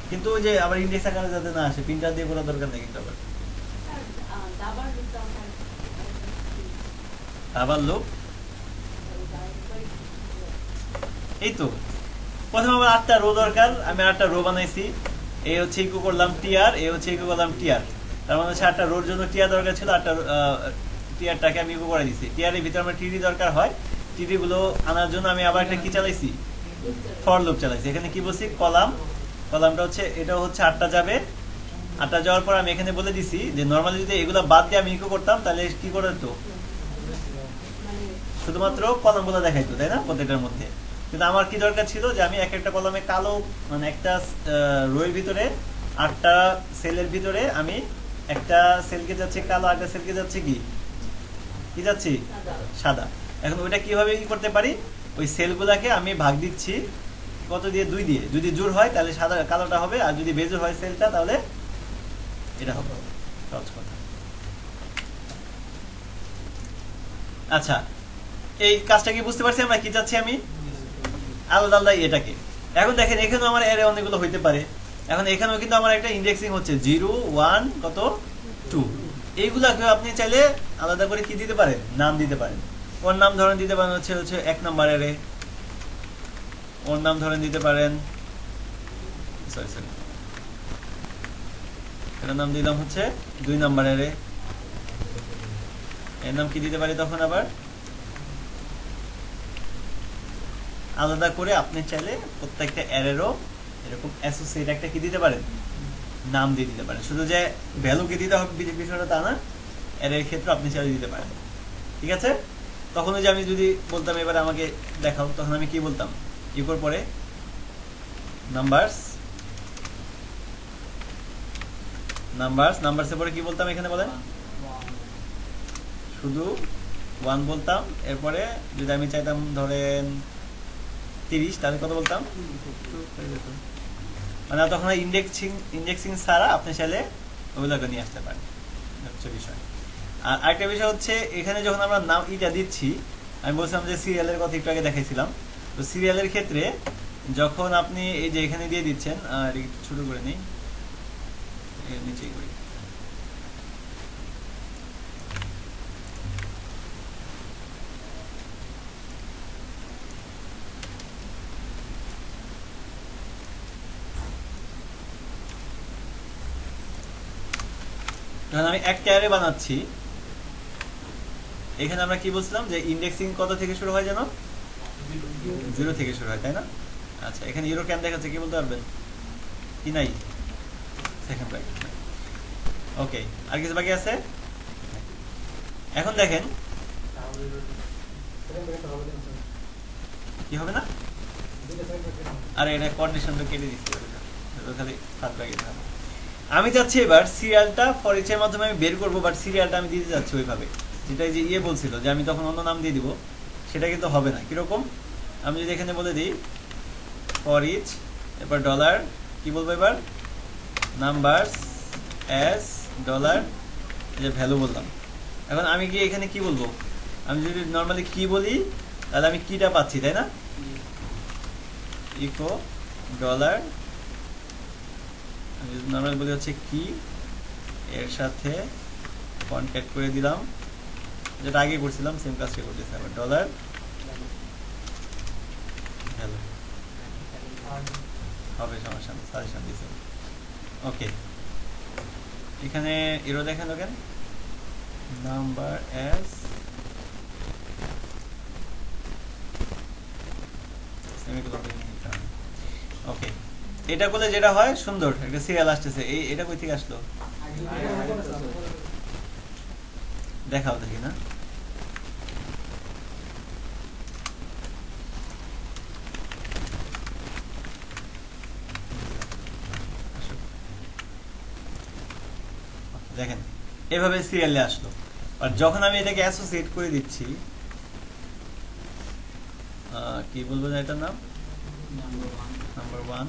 কিন্তু ওই যে আবার ইন্ডেক্স আকারে যাতে না আসে পিনটা দিয়ে করার দরকার নেই, কিন্তু আবার দাবার লুপটা আবার লোক এই তো প্রথমে আমার 8টা রো দরকার, আমি 8টা রো বানাইছি, এই হচ্ছে ইকো করলাম টিআর, এই হচ্ছে ইকো করলাম টিআর, তার মানে 8টা রোর জন্য টিআর দরকার ছিল, 8টা টিআরটাকে আমি ইকো করে দিছি, টিআর এর ভিতরে আমার টিডি দরকার হয়, টিডি গুলো আনার জন্য আমি আবার একটা কি চালাইছি ফর লুপ চালাইছি, এখানে কি বলছি কলাম, কলামটা হচ্ছে এটা হচ্ছে 8টা যাবে, 8টা যাওয়ার পর আমি এখানে বলে দিছি যে নরমালি যদি এগুলো বাদ দিয়ে আমি ইকো করতাম তাহলে কি করে তো শুধুমাত্র কলামগুলো দেখাইতো তাই না প্রত্যেকটার মধ্যে, কিন্তু আমার কি দরকার ছিল যে আমি এক একটা কলামে কালো মানে একটা রোয়ের ভিতরে 8টা সেলের ভিতরে আমি একটা সেলকে যাচ্ছে কালো, একটা সেলকে যাচ্ছে কি যাচ্ছি সাদা, এখন ওইটা কিভাবে কি করতে পারি ওই সেলগুলাকে আমি ভাগ দিচ্ছি কত দিয়ে 2 দিয়ে, যদি জোড় হয় তাহলে সাদা কালোটা হবে, আর যদি বেজোড় হয় সেলটা তাহলে এটা হবে, সহজ কথা। আচ্ছা এই কাজটা কি বুঝতে পারছি আমরা কি চাচ্ছি, আমি আলাদা আলাদা এটাকে, এখন দেখেন এখানেও আমার অ্যারে অনেকগুলো হইতে পারে, এখন এখানেও কিন্তু আমার একটা ইন্ডেক্সিং হচ্ছে 0 1 কত 2, এইগুলাকে আপনি চাইলে আলাদা করে কি দিতে পারেন নাম দিতে পারেন, ওর নাম ধরেন দিতে পারেন হচ্ছে 1 নাম্বার অ্যারে, ওর নাম ধরেন দিতে পারেন সরি এটার নাম দিলাম হচ্ছে 2 নাম্বার অ্যারে, এর নাম কি দিতে পারি তখন আবার আলাদা করে আপনি চাইলে প্রত্যেকটা অ্যারেরও এরকম অ্যাসোসিয়েট একটা কি দিতে পারেন, নাম দিয়ে দিতে পারেন। শুধু যে ভ্যালুকে দিতে হবে বিষয়টা তা না, এর ক্ষেত্রে আপনি চাইলে দিতে পারেন। ঠিক আছে? তখন ওই যে আমি যদি বলতাম এবার আমাকে দেখাও, তখন আমি কি বলতাম, ইকোর পরে নাম্বারস, নাম্বারসের পরে কি বলতাম এখানে বলেন, শুধু 1 বলতাম। এরপরে যদি আমি চাইতাম ধরেন 30, তাহলে কত বলতাম, মানে তখন ইন্ডেক্সিং ছাড়া আপনি চাইলে ওগুলোকে নিয়ে আসতে পারেন, হচ্ছে বিষয়। আর আরেকটা বিষয় হচ্ছে এখানে যখন আমরা নাম ইটা দিচ্ছি, আমি বলছিলাম যে সিরিয়ালের কথা একটু আগে দেখাইছিলাম, তো সিরিয়ালের ক্ষেত্রে যখন আপনি এই যে এখানে দিয়ে দিচ্ছেন, আর ছোট করে নিই, নিচে করি, যখন আমি একটা অ্যারে বানাচ্ছি, এখানে আমরা কি বলছিলাম যে ইন্ডেক্সিং কত থেকে শুরু হয়, যেন 0 থেকে শুরু হয়, তাই না? আচ্ছা, এখানে ইউরো ক্যান দেখাচ্ছে, কি বলতে পারবেন কি নাই, সেকেন্ড ব্র্যাকেট। ওকে, আর কিছু বাকি আছে? এখন দেখেন কি হবে না, আরে এটা কন্ডিশনটা কেটে দিচ্ছি, খালি 7 ব্র্যাকেট হবে। আমি চাচ্ছি এবার সিরিয়ালটা ফর ইচ এর মাধ্যমে আমি বের করবো, বাট সিরিয়ালটা আমি দিতে যাচ্ছি ওইভাবে, যেটা যে বলছিল যে আমি তখন অন্য নাম দিয়ে দিব, সেটা কিন্তু হবে না। কিরকম, আমি যদি এখানে বলে দিই ফর ইচ, এবার ডলার, কি বলবো এবার, নাম্বারস এস ডলার, যে ভ্যালু বললাম। এখন আমি কি এখানে কি বলবো, আমি যদি নর্মালি কি বলি, তাহলে আমি কিটা পাচ্ছি, তাই না, ইকো ডলার, আমি যদি নর্মাল বলি হচ্ছে কি, এর সাথে কনক্যাট করে দিলাম, যেটা আগে করছিলাম সেম কাজটা করতেছি, আবার ডলার হ্যালো হবে, সমস্যা নেই, সাজেশন দিয়েছে। ওকে, এখানে এরো দেখেন, দেখেন নাম্বার এস ওকে, এটা করলে যেটা হয় সুন্দর একটা সিরিয়াল আসতেছে। এটা কই থেকে আসলো, দেখাও দেখি না, দেখেন এভাবে সিরিয়ালে আসলো। আর যখন আমি এটাকে অ্যাসোসিয়েট করে দিচ্ছি, কি বলবো না এটার নাম, নাম্বার 1,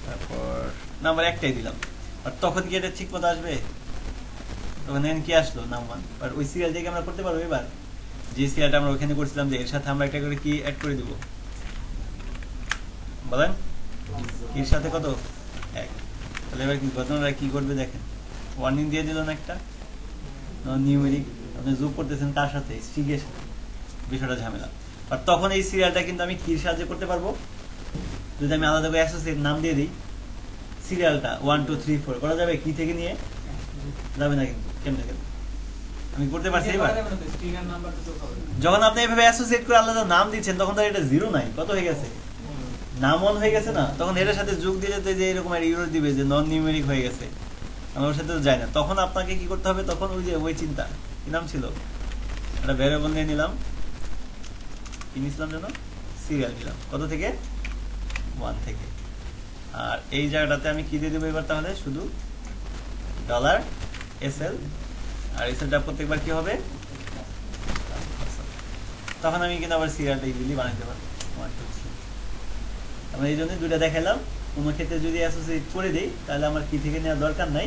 তারপর নাম্বার একটাই দিলাম, আর তখন কি এটা ঠিক মতো আসবে, তখন এখানে কি আসলো নাম 1। আর ওই সিরিয়াল থেকে আমরা করতে পারবো এবার, যে সিরিয়ালটা আমরা ওখানে করছিলাম, যে এর সাথে আমরা একটা করে কি অ্যাড করে দিব, বলেন এর সাথে কত, 1। তাহলে এবার ঘটনাটা কি করবে দেখেন, ওয়ার্নিং দিয়ে দিল না একটা, নিউমেরিক আপনি যোগ করতেছেন তার সাথে স্ট্রিংয়ের সাথে, বিষয়টা ঝামেলা। আর তখন এই সিরিয়ালটা কিন্তু আমি কির সাহায্যে করতে পারবো, যদি আমি আলাদা করে অ্যাসোসিয়েট নাম দিয়ে দিই, সিরিয়ালটা 1 2 3 4 করা যাবে, কি থেকে নিয়ে যাবে না, কিন্তু কেমনে কেন আমি করতে পারছি। এবার যখন আপনি এভাবে অ্যাসোসিয়েট করে আলাদা নাম দিচ্ছেন, তখন তো এটা 0 নাই, কত হয়ে গেছে, নাম 1 হয়ে গেছে না, তখন এটার সাথে যোগ দিলে তো যে এরকম একটা ইউরো দিবে যে নন নিউমেরিক হয়ে গেছে, আমার সাথে তো যায় না। তখন আপনাকে কি করতে হবে, তখন ওই যে ওই চিন্তা, কি নাম ছিল, একটা ভ্যারিয়েবল নিয়ে নিলাম, কি নিয়েছিলাম যেন, সিরিয়াল নিলাম, কত থেকে, 1 থেকে। আর এই জায়গাটাতে আমি কি দিয়ে দেবো এবার, তাহলে শুধু ডলার এসএল, আর এসএলটা প্রত্যেকবার কি হবে, তখন আমি কিন্তু আবার সিরিয়ালটা ইজিলি বানাইতে পারবো 1 2 3। আমরা এই জন্য দুইটা দেখালাম। কোনো ক্ষেত্রে যদি অ্যাসোসিয়েট করে দিই, তাহলে আমার কি থেকে নেওয়ার দরকার নাই,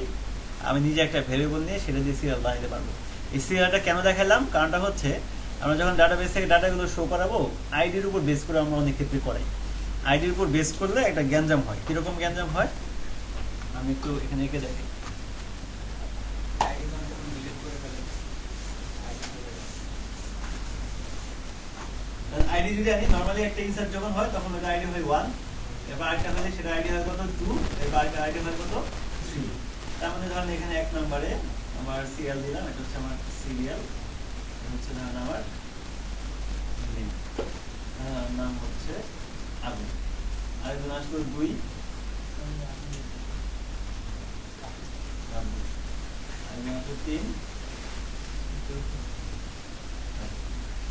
আমি নিজে একটা ভেরিয়েবল নিয়ে সেটা দিয়ে সিরিয়াল বানাইতে পারবো। এই সিরিয়ালটা কেন দেখালাম, কারণটা হচ্ছে আমরা যখন ডাটাবেস থেকে ডাটাগুলো শো করাবো, আইডির উপর বেস করে আমরা অনেক ক্ষেত্রে করাই। আইডির উপর বেস করলে একটা গ্যাঞ্জাম হয়। কিরকম গ্যাঞ্জাম হয়, আমি একটু এখানে এঁকে দেখি। আইডি যদি আনি, নরমালি একটা ইনসার্ট যখন হয় তখন ওটা আইডি হয় 1, এবার আরেকটা হলে সেটা আইডি হয় কত 2, এবার আরেকটা আইডি হয় কত 3। তার মানে ধরেন এখানে 1 নম্বরে আমার সিরিয়াল দিলাম, এটা হচ্ছে আমার সিরিয়াল, হচ্ছে ধরেন আমার নাম হচ্ছে আগুন, আরেকজন আসলো 2, আরেকজন আসলো 3,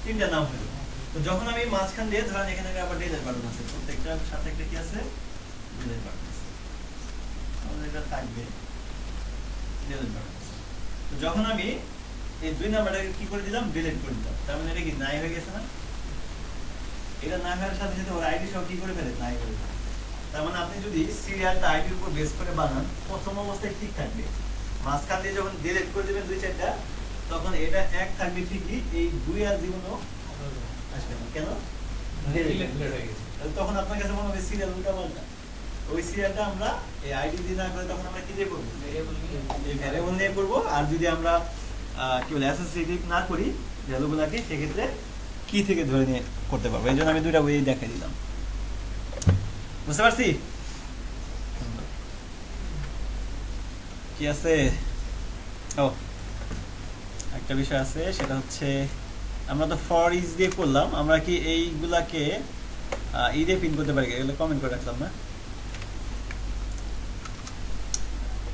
3টা নাম হলো। তো যখন আমি মাঝখান দিয়ে ধরেন এখানে আবার ডিলিট বাটন আছে, প্রত্যেকটার সাথে একটা কি আছে, ডিলিট বাটন আছে, আমাদের এটা থাকবে ডিলিট বাটন। তো যখন আমি এই 2 নাম্বারটাকে কি করে দিলাম, ডিলিট করে দিলাম, তার মানে এটা কি নাই হয়ে গেছে না? এটা না হওয়ার সাথে সাথে ওর আইডি সব কি করে ফেলে, নাই করে ফেলে। তার মানে আপনি যদি সিরিয়ালটা আইডির উপর বেস করে বানান, প্রথম অবস্থায় ঠিক থাকবে, মাঝখান দিয়ে যখন ডিলিট করে দিবেন 2-4টা, তখন এটা এক থাকবে ঠিকই, এই 2 আর জীবনও আসবে না। কেন? তখন আপনার কাছে মনে হবে সিরিয়াল উল্টা পাল্টা। ওই সিরিয়ালটা আমরা এই আইডি দিয়ে না করে তখন আমরা কি দিয়ে করবো, এই ভ্যারিয়েবল নিয়ে করবো। আর যদি আমরা কি বলে অ্যাসোসিয়েটিভ না করি ভ্যালুগুলোকে, সেক্ষেত্রে কি থেকে ধরে নিয়ে করতে পারবো। এই জন্য আমি 2টা ওয়ে দেখাই দিলাম। বুঝতে পারছি? কি আছে? ও একটা বিষয় আছে, সেটা হচ্ছে আমরা তো ফর ইজ দিয়ে করলাম, আমরা কি এইগুলাকে ই দিয়ে প্রিন্ট করতে পারি? এগুলো কমেন্ট করে রাখলাম না।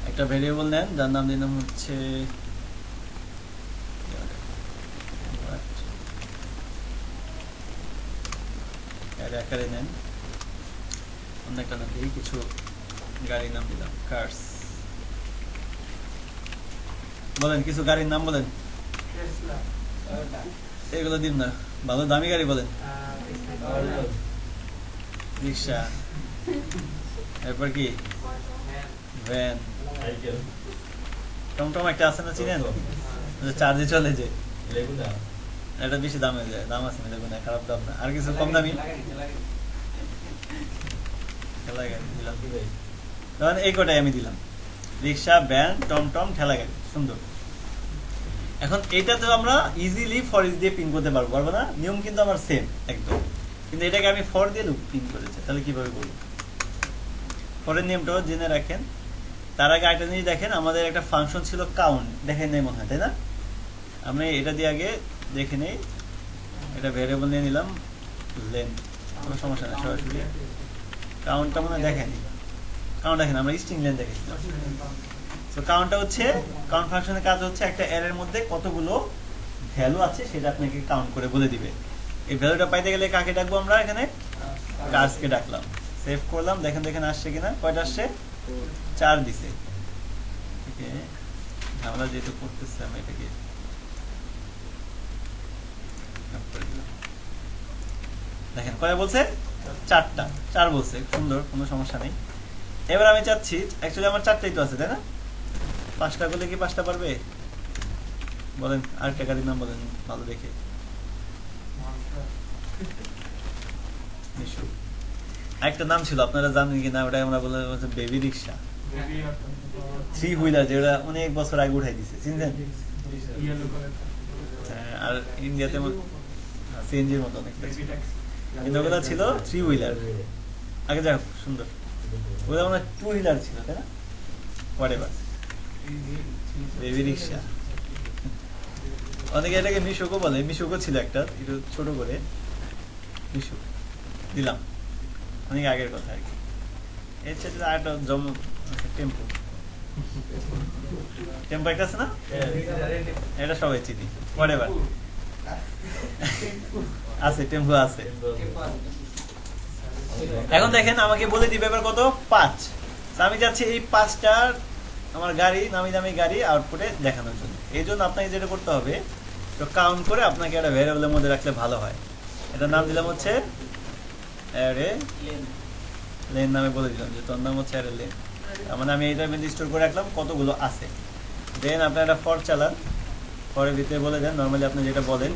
একটা ভেরিয়েবল নেন যার নাম দিলাম হচ্ছে আকারে নেন, অন্য একটা নাম দিই, কিছু গাড়ির নাম দিলাম কার্স। বলেন কিছু গাড়ির নাম বলেন, এগুলো দিন না, ভালো দামি গাড়ি বলেন। রিক্সা, এরপর কি ভ্যান, টমটম একটা আছে না, চিনেন? চার্জে চলে যে, এটা বেশি দাম হয়ে যায়, দাম আছে না, দেখুন খারাপ দাম না। আর কিছু কম দামি ঠেলা গাড়ি দিলাম, ধরেন এই কটাই আমি দিলাম, রিক্সা, ভ্যান, টমটম, ঠেলা গাড়ি। সুন্দর। এখন এটা তো আমরা ইজিলি ফর ইজ দিয়ে পিন করতে পারবো, পারবো না? নিয়ম কিন্তু আমার সেম একদম, কিন্তু এটাকে আমি ফর দিয়ে পিন করেছি। তাহলে কিভাবে করবো? ফরের নিয়মটাও জেনে রাখেন। তার আগে একটা জিনিস দেখেন, আমাদের একটা ফাংশন ছিল কাউন্ট, দেখেন নাই মনে হয়, তাই না? আমি এটা দিয়ে আগে দেখে নেই, এটা ভেরিয়েবল নিয়ে নিলাম লেন্থ, কোনো সমস্যা নেই, সরাসরি কাউন্টটা মনে হয় দেখেনি। কাউন্ট দেখেন, আমরা স্ট্রিং লেন্থ দেখেছিলাম। তো কাউন্টটা হচ্ছে, কাউন্ট ফাংশনের কাজ হচ্ছে একটা অ্যারের মধ্যে কতগুলো ভ্যালু আছে সেটা আপনাকে কাউন্ট করে বলে দিবে। এই ভ্যালুটা পাইতে গেলে কাকে ডাকবো আমরা? এখানে কার্সকে ডাকলাম, সেভ করলাম, দেখেন দেখেন আসছে কিনা, কয়টা আসছে? 4 দিছে। ঠিক আছে, আমরা যেহেতু করতেছি আমি এটাকে দেখেন কয় বলছে, 4টা, 4 বলছে, সুন্দর, কোনো সমস্যা নেই। এবার আমি চাচ্ছি, অ্যাকচুয়ালি আমার 4টাই তো আছে, তাই না? 5টা করলে কি 5টা পারবে? বলেন, আরেকটা গাড়ির নাম বলেন ভালো দেখে। একটা নাম ছিল, আপনারা জানেন কিনা, ওটা আমরা বলে বেবি রিক্সা, 3 হুইলার, যেটা অনেক বছর আগে উঠাই দিছে, চিনছেন? আর ইন্ডিয়াতে সিএনজির মতো অনেক, কিন্তু ওগুলো ছিল 3 হুইলার আগে। যাক, সুন্দর। ওগুলো মানে 2 হুইলার ছিল, তাই না? হোয়াটএভার, বেবি রিক্সা। অনেকে এটাকে মিশুকো বলে, মিশুকো ছিল একটা, একটু ছোট করে মিশুক দিলাম, অনেক আগের কথা আর কি। এর সাথে আরেকটা টেম্পো, টেম্পো একটা আছে না, এটা সবাই চিনি, হোয়াটএভার আছে, টেম্পো আছে। এখন দেখেন আমাকে বলে দিবে এবার কত, 5। আমি যাচ্ছি এই 5টার আমার গাড়ি, নামি দামি গাড়ি আউটপুটে দেখানোর জন্য। এই জন্য আপনাকে যেটা করতে হবে, তো কাউন্ট করে আপনাকে একটা ভ্যারিয়েবলের মধ্যে রাখলে ভালো হয়। এটার নাম দিলাম হচ্ছে অ্যারে লেন, নামে বলে দিলাম যে তোর নাম হচ্ছে অ্যারে লেন। তার মানে আমি এইটার মধ্যে স্টোর করে রাখলাম কতগুলো আছে। দেন আপনি একটা ফর চালান, ফরের ভিতরে বলে দেন নর্মালি আপনি যেটা বলেন,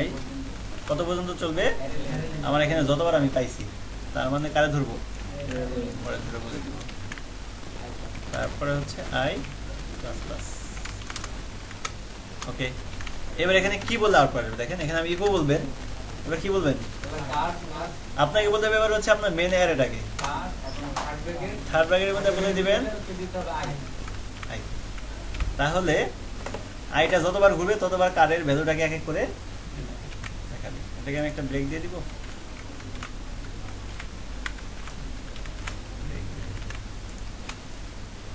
$i কত পর্যন্ত চলবে আমার এখানে, যতবার আমি পাইছি, তার মানে কারে ধরবো, পরে ধরে বলে দিব। তারপরে হচ্ছে i++। ওকে, এবার এখানে কি বললে আউটপুট আসবে দেখেন, এখানে আমি ইকো বলবেন, এবার কি বলবেন, আপনাকে বলতে হবে এবার হচ্ছে আপনার মেন অ্যারেটাকে থার্ড ব্র্যাকেটের মধ্যে বলে দিবেন i। তাহলে আইটা যতবার ঘুরবে ততবার কারের ভ্যালুটাকে এক এক করে এটাকে আমি একটা ব্রেক দিয়ে দিব।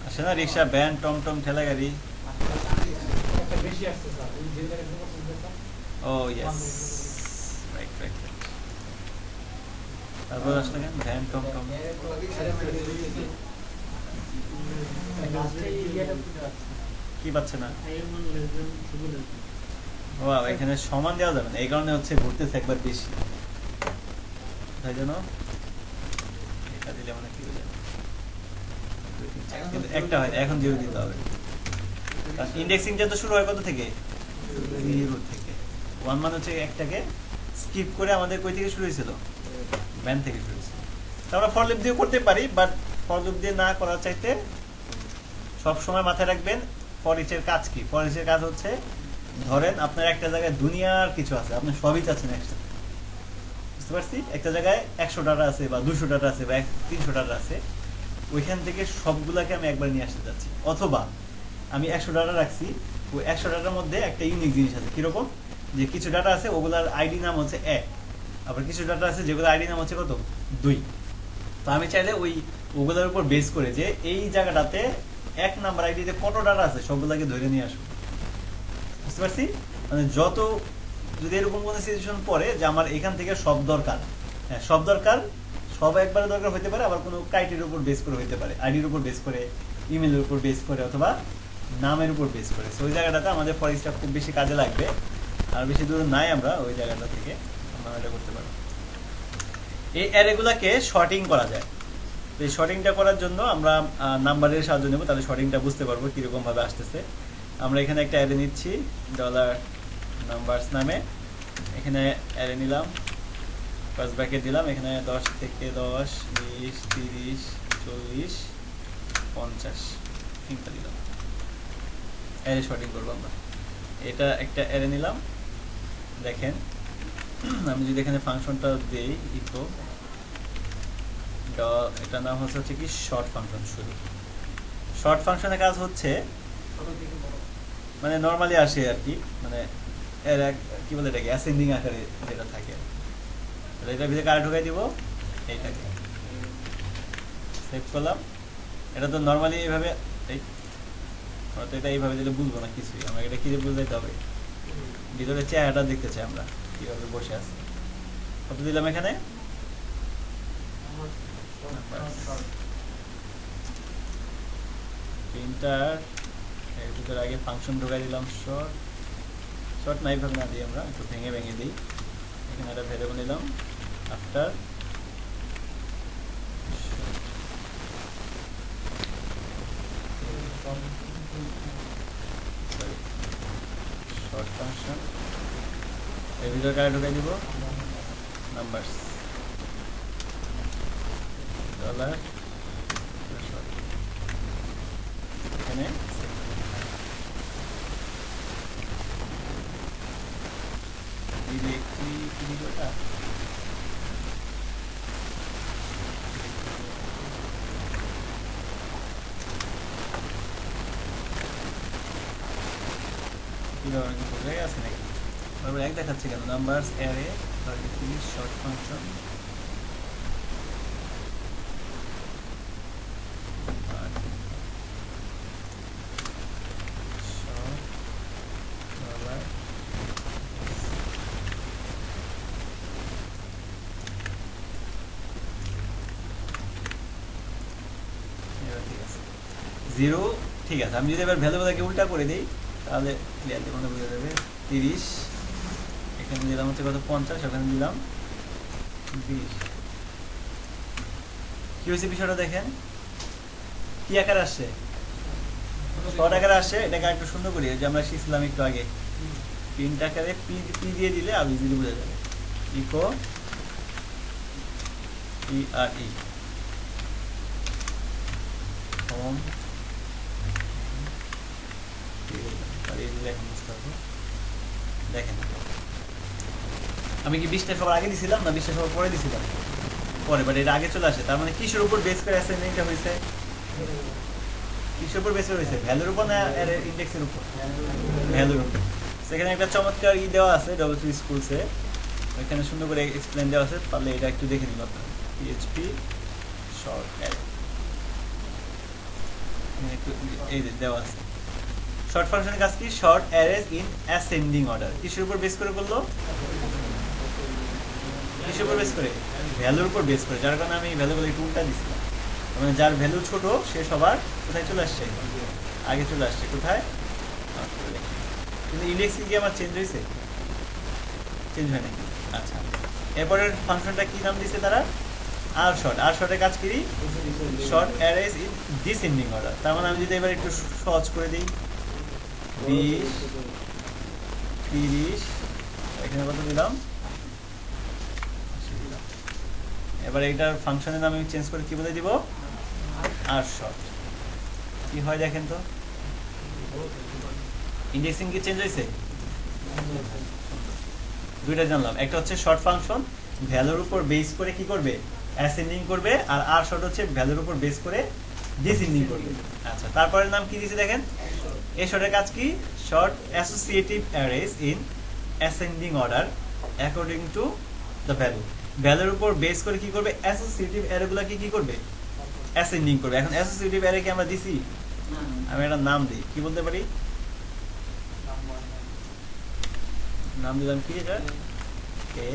আসে না রিক্সা, ভ্যান, টমটম, ঠেলা গাড়ি। একটা বেশি আসছে স্যার, এই যে জায়গায় 2% স্যার। ও ইয়েস, রাইট রাইট রাইট। তারপর আসলে কেন ভ্যান, টমটম? কি পাচ্ছে না? ও এখানে সমান দেওয়া যাবে না, এই কারণে হচ্ছে ঘুরতেছে একবার বেশি। তাই জন্য এটা দিলে মানে কি হয়ে যাবে, কিন্তু একটা হয় এখন 0 দিতে হবে। কারণ ইন্ডেক্সিংটা তো শুরু হয় কত থেকে? 0 থেকে। 1 মানে হচ্ছে একটাকে স্কিপ করে আমাদের কই থেকে শুরু হয়েছিল? ভ্যান থেকে শুরু হয়েছিল। তা আমরা ফর লুপ দিয়েও করতে পারি, বাট ফর লুপ দিয়ে না করার চাইতে সব সময় মাথায় রাখবেন ফর ইচ এর কাজ কি। ফর ইচ এর কাজ হচ্ছে, ধরেন আপনার একটা জায়গায় দুনিয়ার কিছু আছে, আপনি সবই চাচ্ছেন একসাথে, বুঝতে পারছি? একটা জায়গায় 100 ডাটা আছে বা 200 ডাটা আছে বা 300 ডাটা আছে, ওইখান থেকে সবগুলাকে আমি একবার নিয়ে আসতে চাচ্ছি। অথবা আমি 100 ডাটা রাখছি, ওই 100 ডাটার মধ্যে একটা ইউনিক জিনিস আছে। কিরকম? যে কিছু ডাটা আছে ওগুলার আইডি নাম হচ্ছে 1, আবার কিছু ডাটা আছে যেগুলো আইডি নাম হচ্ছে কত? 2। তো আমি চাইলে ওই ওগুলোর উপর বেস করে যে এই জায়গাটাতে 1 নাম্বার আইডিতে কত ডাটা আছে সবগুলাকে ধরে নিয়ে আসবো, বুঝতে পারছি? মানে যত যদি এরকম কোনো সিচুয়েশন পড়ে যে আমার এখান থেকে সব দরকার, হ্যাঁ সব দরকার, সব একবারে দরকার হতে পারে, আবার কোনো ক্রাইটেরিয়ার উপর বেস করে হতে পারে, আইডির উপর বেস করে, ইমেলের উপর বেস করে, অথবা নামের উপর বেস করে। ওই জায়গাটাতে আমাদের ফরেস্টটা খুব বেশি কাজে লাগবে। আর বেশি দূর নাই আমরা ওই জায়গাটা থেকে, আমরা এটা করতে পারবো। এই অ্যারেগুলাকে শর্টিং করা যায়। তো এই শর্টিংটা করার জন্য আমরা নাম্বারের সাহায্য নেব, তাহলে শর্টিংটা বুঝতে পারবো কিরকম ভাবে আসতেছে। আমরা এখানে একটা অ্যারে নিচ্ছি $numbers নামে, এখানে অ্যারে নিলাম, ফার্স্ট ব্র্যাকেট দিলাম, এখানে 10 থেকে 10, 20, 30, 40, 50 তিনটা দিলাম। অ্যারে শর্টিং করবো আমরা। এটা একটা অ্যারে নিলাম, দেখেন আমি যদি এখানে ফাংশনটা দেই ইকো, এটা নাম হচ্ছে কি শর্ট ফাংশন। শুরু শর্ট ফাংশনের কাজ হচ্ছে মানে নরমালি আসে আর কি, মানে এর কি বলে এটাকে অ্যাসেন্ডিং আকারে যেটা থাকে, তাহলে এটা ভিতরে কারে ঢুকাই দিব, এইটাকে সেভ করলাম। এটা তো নরমালি এইভাবে, এই আমরা তো এটা এইভাবে দিলে বুঝবো না কিছুই, আমরা এটা কি দিয়ে বুঝাইতে হবে, ভিতরে চেহারাটা দেখতে চাই আমরা কিভাবে বসে আছে। কত দিলাম এখানে? প্রিন্টার এর ভিতরে আগে ফাংশন ঢোকাই দিলাম, শর্ট শর্ট না এইভাবে না দিই, আমরা একটু ভেঙে ভেঙে দিই। এখানে একটা ভ্যারিয়েবল নিলাম আফটার শর্ট ফাংশন, এর ভিতরে কারে ঢোকাই দিব, নাম্বারস ডলার এখানে ডিরেক্টরিটা বোঝাই আছে নাকি? তারপর এক দেখাচ্ছে কেন? Numbers array short function zero. ঠিক আছে, আমি যদি এবার ভ্যালুগুলোকে উল্টা করে দিই তাহলে ক্লিয়ারলি মনে বোঝা যাবে। 30, এখানে দিলাম হচ্ছে কত 50, ওখানে দিলাম 20। কি হয়েছে বিষয়টা দেখেন, কি আকার আসছে? শর্ট আকারে আসছে। এটাকে একটু সুন্দর করি, যে আমরা শিখছিলাম একটু আগে, প্রিন্ট আকারে পি দিয়ে দিলে আর ইজিলি বোঝা যাবে। ইকো PRE হোম, দেখেন আমি কি 20টা সবার আগে দিছিলাম না 20টা সবার পরে দিছিলাম? পরে, বাট এটা আগে চলে আসে। তার মানে কিসের উপর বেস করে অ্যাসাইনমেন্টটা হয়েছে? কিসের উপর বেস করে হয়েছে? ভ্যালুর উপর না এর ইন্ডেক্সের উপর? ভ্যালুর উপর। সেখানে একটা চমৎকার দেওয়া আছে W3 স্কুলসে, এখানে সুন্দর করে এক্সপ্লেন দেওয়া আছে, পারলে এটা একটু দেখে নিন আপনারা। PHP শর্ট অ্যারে একটু এই যে দেওয়া আছে। শর্ট ফাংশনের কাজ কি? Short অ্যারেজ in ascending order. কিসের উপর বেস করে করলো? কিসের উপর বেস করে? ভ্যালুর উপর বেস করে, যার কারণে আমি ভ্যালুগুলো একটু উল্টা দিচ্ছিলাম। মানে যার ভ্যালু ছোট সে সবার কোথায় চলে আসছে? আগে চলে আসছে। কোথায়? কিন্তু ইন্ডেক্সিং কি আমার চেঞ্জ হয়েছে? চেঞ্জ হয় নাকি? আচ্ছা, এরপরের ফাংশনটা কি নাম দিছে তারা? আর শর্ট। আর শর্টের কাজ কি? Short অ্যারেজ in descending order. তার মানে আমি যদি এবার একটু সহজ করে দিই, 20 30, এখানে কত দিলাম? এবার এইটার ফাংশনের নাম আমি চেঞ্জ করে কি বলে দিব? আর শর্ট। কি হয় দেখেন তো? ইন্ডেক্সিং কি চেঞ্জ হয়েছে? দুইটা জানলাম, একটা হচ্ছে শর্ট ফাংশন ভ্যালুর উপর বেস করে কি করবে? অ্যাসেন্ডিং করবে, আর আর শর্ট হচ্ছে ভ্যালুর উপর বেস করে ডিসেন্ডিং করবে। আচ্ছা, তারপরের নাম কি দিয়েছে দেখেন? এই শর্টের কাজ কি? Short associative অ্যারেজ in ascending order according to the value. ভ্যালুর উপর বেস করে কি করবে? অ্যাসোসিয়েটিভ অ্যারেগুলোকে কি করবে? অ্যাসেন্ডিং করবে। এখন অ্যাসোসিয়েটিভ অ্যারে কি আমরা দিছি? আমি একটা নাম দিই, কি বলতে পারি? নাম দিলাম কি? এটা এ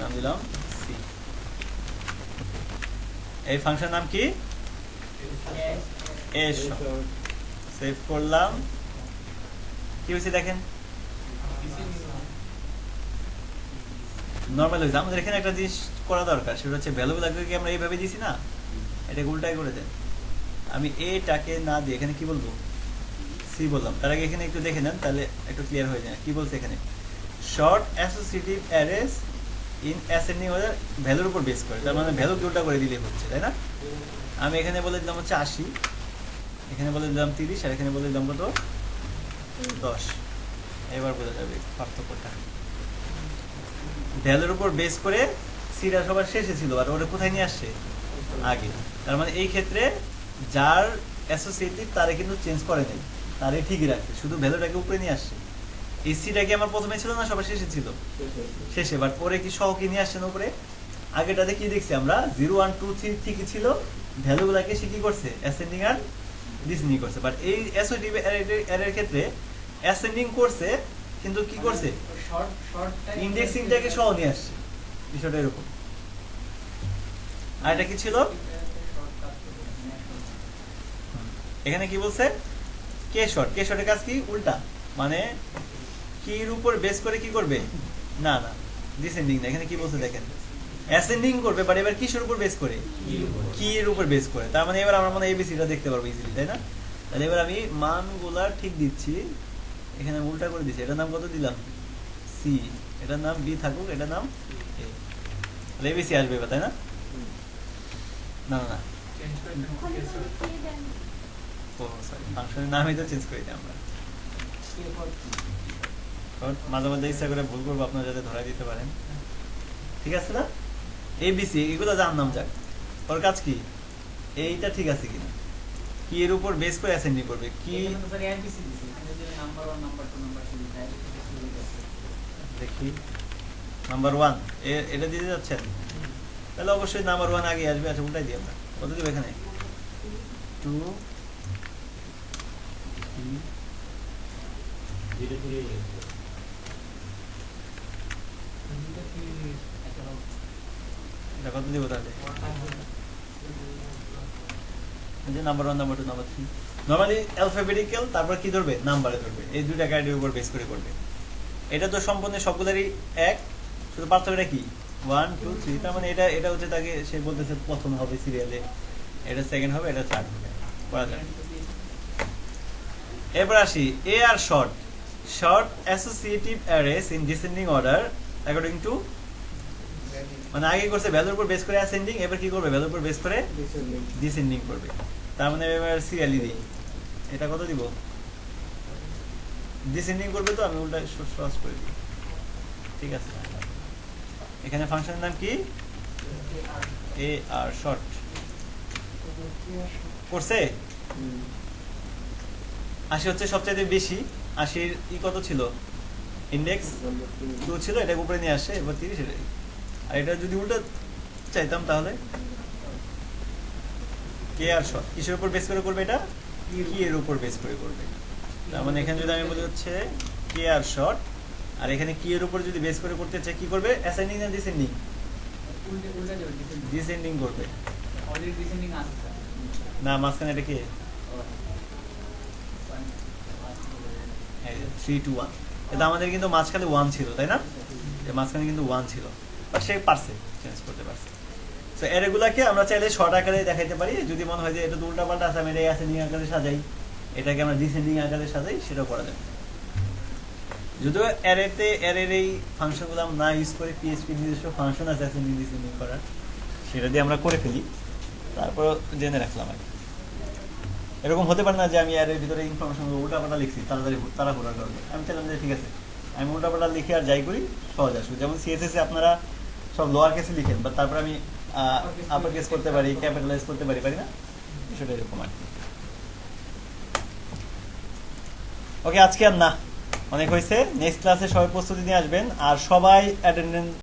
নাম দিলাম সি। এই ফাংশন নাম কি? এ। সেভ করলাম। কি হয়েছে দেখেন? নর্মাল হয়েছে। আমাদের এখানে একটা জিনিস করা দরকার, সেটা হচ্ছে ভ্যালুগুলোকে কি আমরা এইভাবে দিছি না, এটাকে উল্টাই করে দেন। আমি এটাকে না দিয়ে এখানে কি বলবো? সি বললাম। তার আগে এখানে একটু দেখে নেন, তাহলে একটু ক্লিয়ার হয়ে যায়। কি বলছে এখানে? Short associative অ্যারেজ in ascending order ভ্যালুর উপর বেস করে। তার মানে ভ্যালুকে উল্টা করে দিলে হচ্ছে, তাই না? আমি এখানে বলে দিলাম হচ্ছে 80, এখানে বলে দিলাম 30, আর এখানে বলে দিলাম কত? 10। এবার বোঝা যাবে পার্থক্যটা। ভ্যালুর উপর বেস করে সিটা সবার শেষে ছিল, আর ওটা কোথায় নিয়ে আসছে? আগে। তার মানে এই ক্ষেত্রে যার অ্যাসোসিয়েটিভ তারে কিন্তু চেঞ্জ করে নাই, তারে ঠিকই রাখছে, শুধু ভ্যালুটাকে উপরে নিয়ে আসছে। এই সিটা কি আমার প্রথমে ছিল না সবার শেষে ছিল? শেষে। বাট পরে কি সহ কি নিয়ে আসছেন উপরে? আগেটাতে কি দেখছি আমরা? 0 1 2 3 ঠিকই ছিল, ভ্যালুগুলোকে সে কি করছে? অ্যাসেন্ডিং আর ডিসেন্ডিং করছে। বাট এই অ্যাসোসিয়েটিভ অ্যারের ক্ষেত্রে অ্যাসেন্ডিং করছে, কিন্তু কি করছে? ইন্ডেক্সিংটাকে সহ নিয়ে আসছে। বিষয়টা এরকম। আর এটা কি ছিল? এখানে কি বলছে? কে শর্ট। কে শর্টের কাজ কি? উল্টা। মানে কির উপর বেস করে কি করবে? না না, ডিসেন্ডিং না। এখানে কি বলছে দেখেন? অ্যাসেন্ডিং করবে, বাট এবার কিসের উপর বেস করে? কি এর উপর বেস করে। তার মানে এবার আমরা মনে এবিসিটা দেখতে পারবো ইজিলি, তাই না? তাহলে এবার আমি মানগুলা ঠিক দিচ্ছি, এখানে উল্টা করে দিচ্ছি। এটার নাম কত দিলাম? সি। এটার নাম বি থাকুক, এটার নাম এ। তাহলে এবিসি আসবে এবার, তাই না? না না না, ও সরি, ফাংশনের নামই তো চেঞ্জ করে দিই আমরা। মাঝে মাঝে ইচ্ছা করে ভুল করবো, আপনারা যাতে ধরাই দিতে পারেন। ঠিক আছে না? এবিসি এগুলো জানলাম। যাক, ওর কাজ কি? এইটা ঠিক আছে কিনা, কি এর উপর বেস করে অ্যাসেন্ডিং করবে। কি দেখি নাম্বার 1 এটা দিতে যাচ্ছেন, তাহলে অবশ্যই নাম্বার 1 আগে আসবে। আচ্ছা, উল্টাই দিই আমরা। কত দিব এখানে? 2 এটা কত দিব তাহলে? Number 1 number 2 number 3 normally alphabetical, তারপর কি ধরবে? নাম্বারে ধরবে। এই দুইটা ক্যাটাগরির উপর বেস করে করবে। এটা তো সম্পূর্ণ সবগুলোরই এক, শুধু পার্থক্যটা কি? 1 2 3। তার মানে এটা হচ্ছে তাকে সে বলতেছে প্রথম হবে সিরিয়ালে, এটা সেকেন্ড হবে, এটা থার্ড হবে। করা যায়। এবার আসি arsort. Sort associative arrays in descending order according to, মানে আগে করছে ভ্যালুর উপর বেস করে অ্যাসেন্ডিং, এবার কি করবে? ভ্যালুর উপর বেস করে ডিসেন্ডিং করবে। তার মানে এবার সিরিয়ালি দিই। এটা কত দিব? ডিসেন্ডিং করবে, তো আমি উল্টা সহজ করে দিই। ঠিক আছে, এখানে ফাংশনের নাম কি? এ আর শর্ট করছে। 80 হচ্ছে সবচাইতে বেশি। 80 ই কত ছিল, ইন্ডেক্স 2 ছিল, এটাকে উপরে নিয়ে আসে, এবার 30 এটাই। আর এটা যদি উল্টো চাইতাম তাহলে কে আর শর্ট কিসের উপর বেস করে করবে, এটা কি এর উপর বেস করে করবে। তার মানে এখানে যদি আমি বলি হচ্ছে কে আর শর্ট, আর এখানে কি এর উপর যদি বেস করে করতে চাই কি করবে, অ্যাসেন্ডিং না ডিসেন্ডিং? উল্টে উল্টে দেবে ডিসেন্ডিং করবে। অলরেডি ডিসেন্ডিং আছে স্যার। না মাঝখানে এটা কি 3 to 1, এটা আমাদের কিন্তু মাঝখানে 1 ছিল তাই না, মাঝখানে কিন্তু 1 ছিল, বাট সে পারছে চেঞ্জ করতে পারছে। তো এরগুলাকে আমরা চাইলে শর্ট আকারে দেখাইতে পারি, যদি মনে হয় যে এটা তো উল্টা পাল্টা আছে, আমি এটা অ্যাসেন্ডিং আকারে সাজাই, এটাকে আমরা ডিসেন্ডিং আকারে সাজাই, সেটাও করা যাবে। যদিও অ্যারের এই ফাংশনগুলো আমরা না ইউজ করে পিএইচপি নিজস্ব ফাংশন আছে অ্যাসেন্ডিং ডিসেন্ডিং করার, সেটা দিয়ে আমরা করে ফেলি, তারপর জেনে রাখলাম আর কি। এরকম হতে পারে না যে আমি অ্যারের ভিতরে ইনফরমেশনগুলো উল্টাপাল্টা লিখছি তারা করার কারণে, আমি চাইলাম যে ঠিক আছে আমি উল্টাপাল্টা লিখে আর যাই করি সহজ আসবে। যেমন সিএসএস আপনারা সব লোয়ার কেসে লিখেন, বাট তারপর আমি আপার কেস করতে পারি, ক্যাপিটালাইজ করতে পারি, পারি না, সেটা এরকম আর কি। ওকে, আজকে আর না, অনেক হয়েছে। নেক্সট ক্লাসে সবাই প্রস্তুতি নিয়ে আসবেন, আর সবাই অ্যাটেন্ডেন্স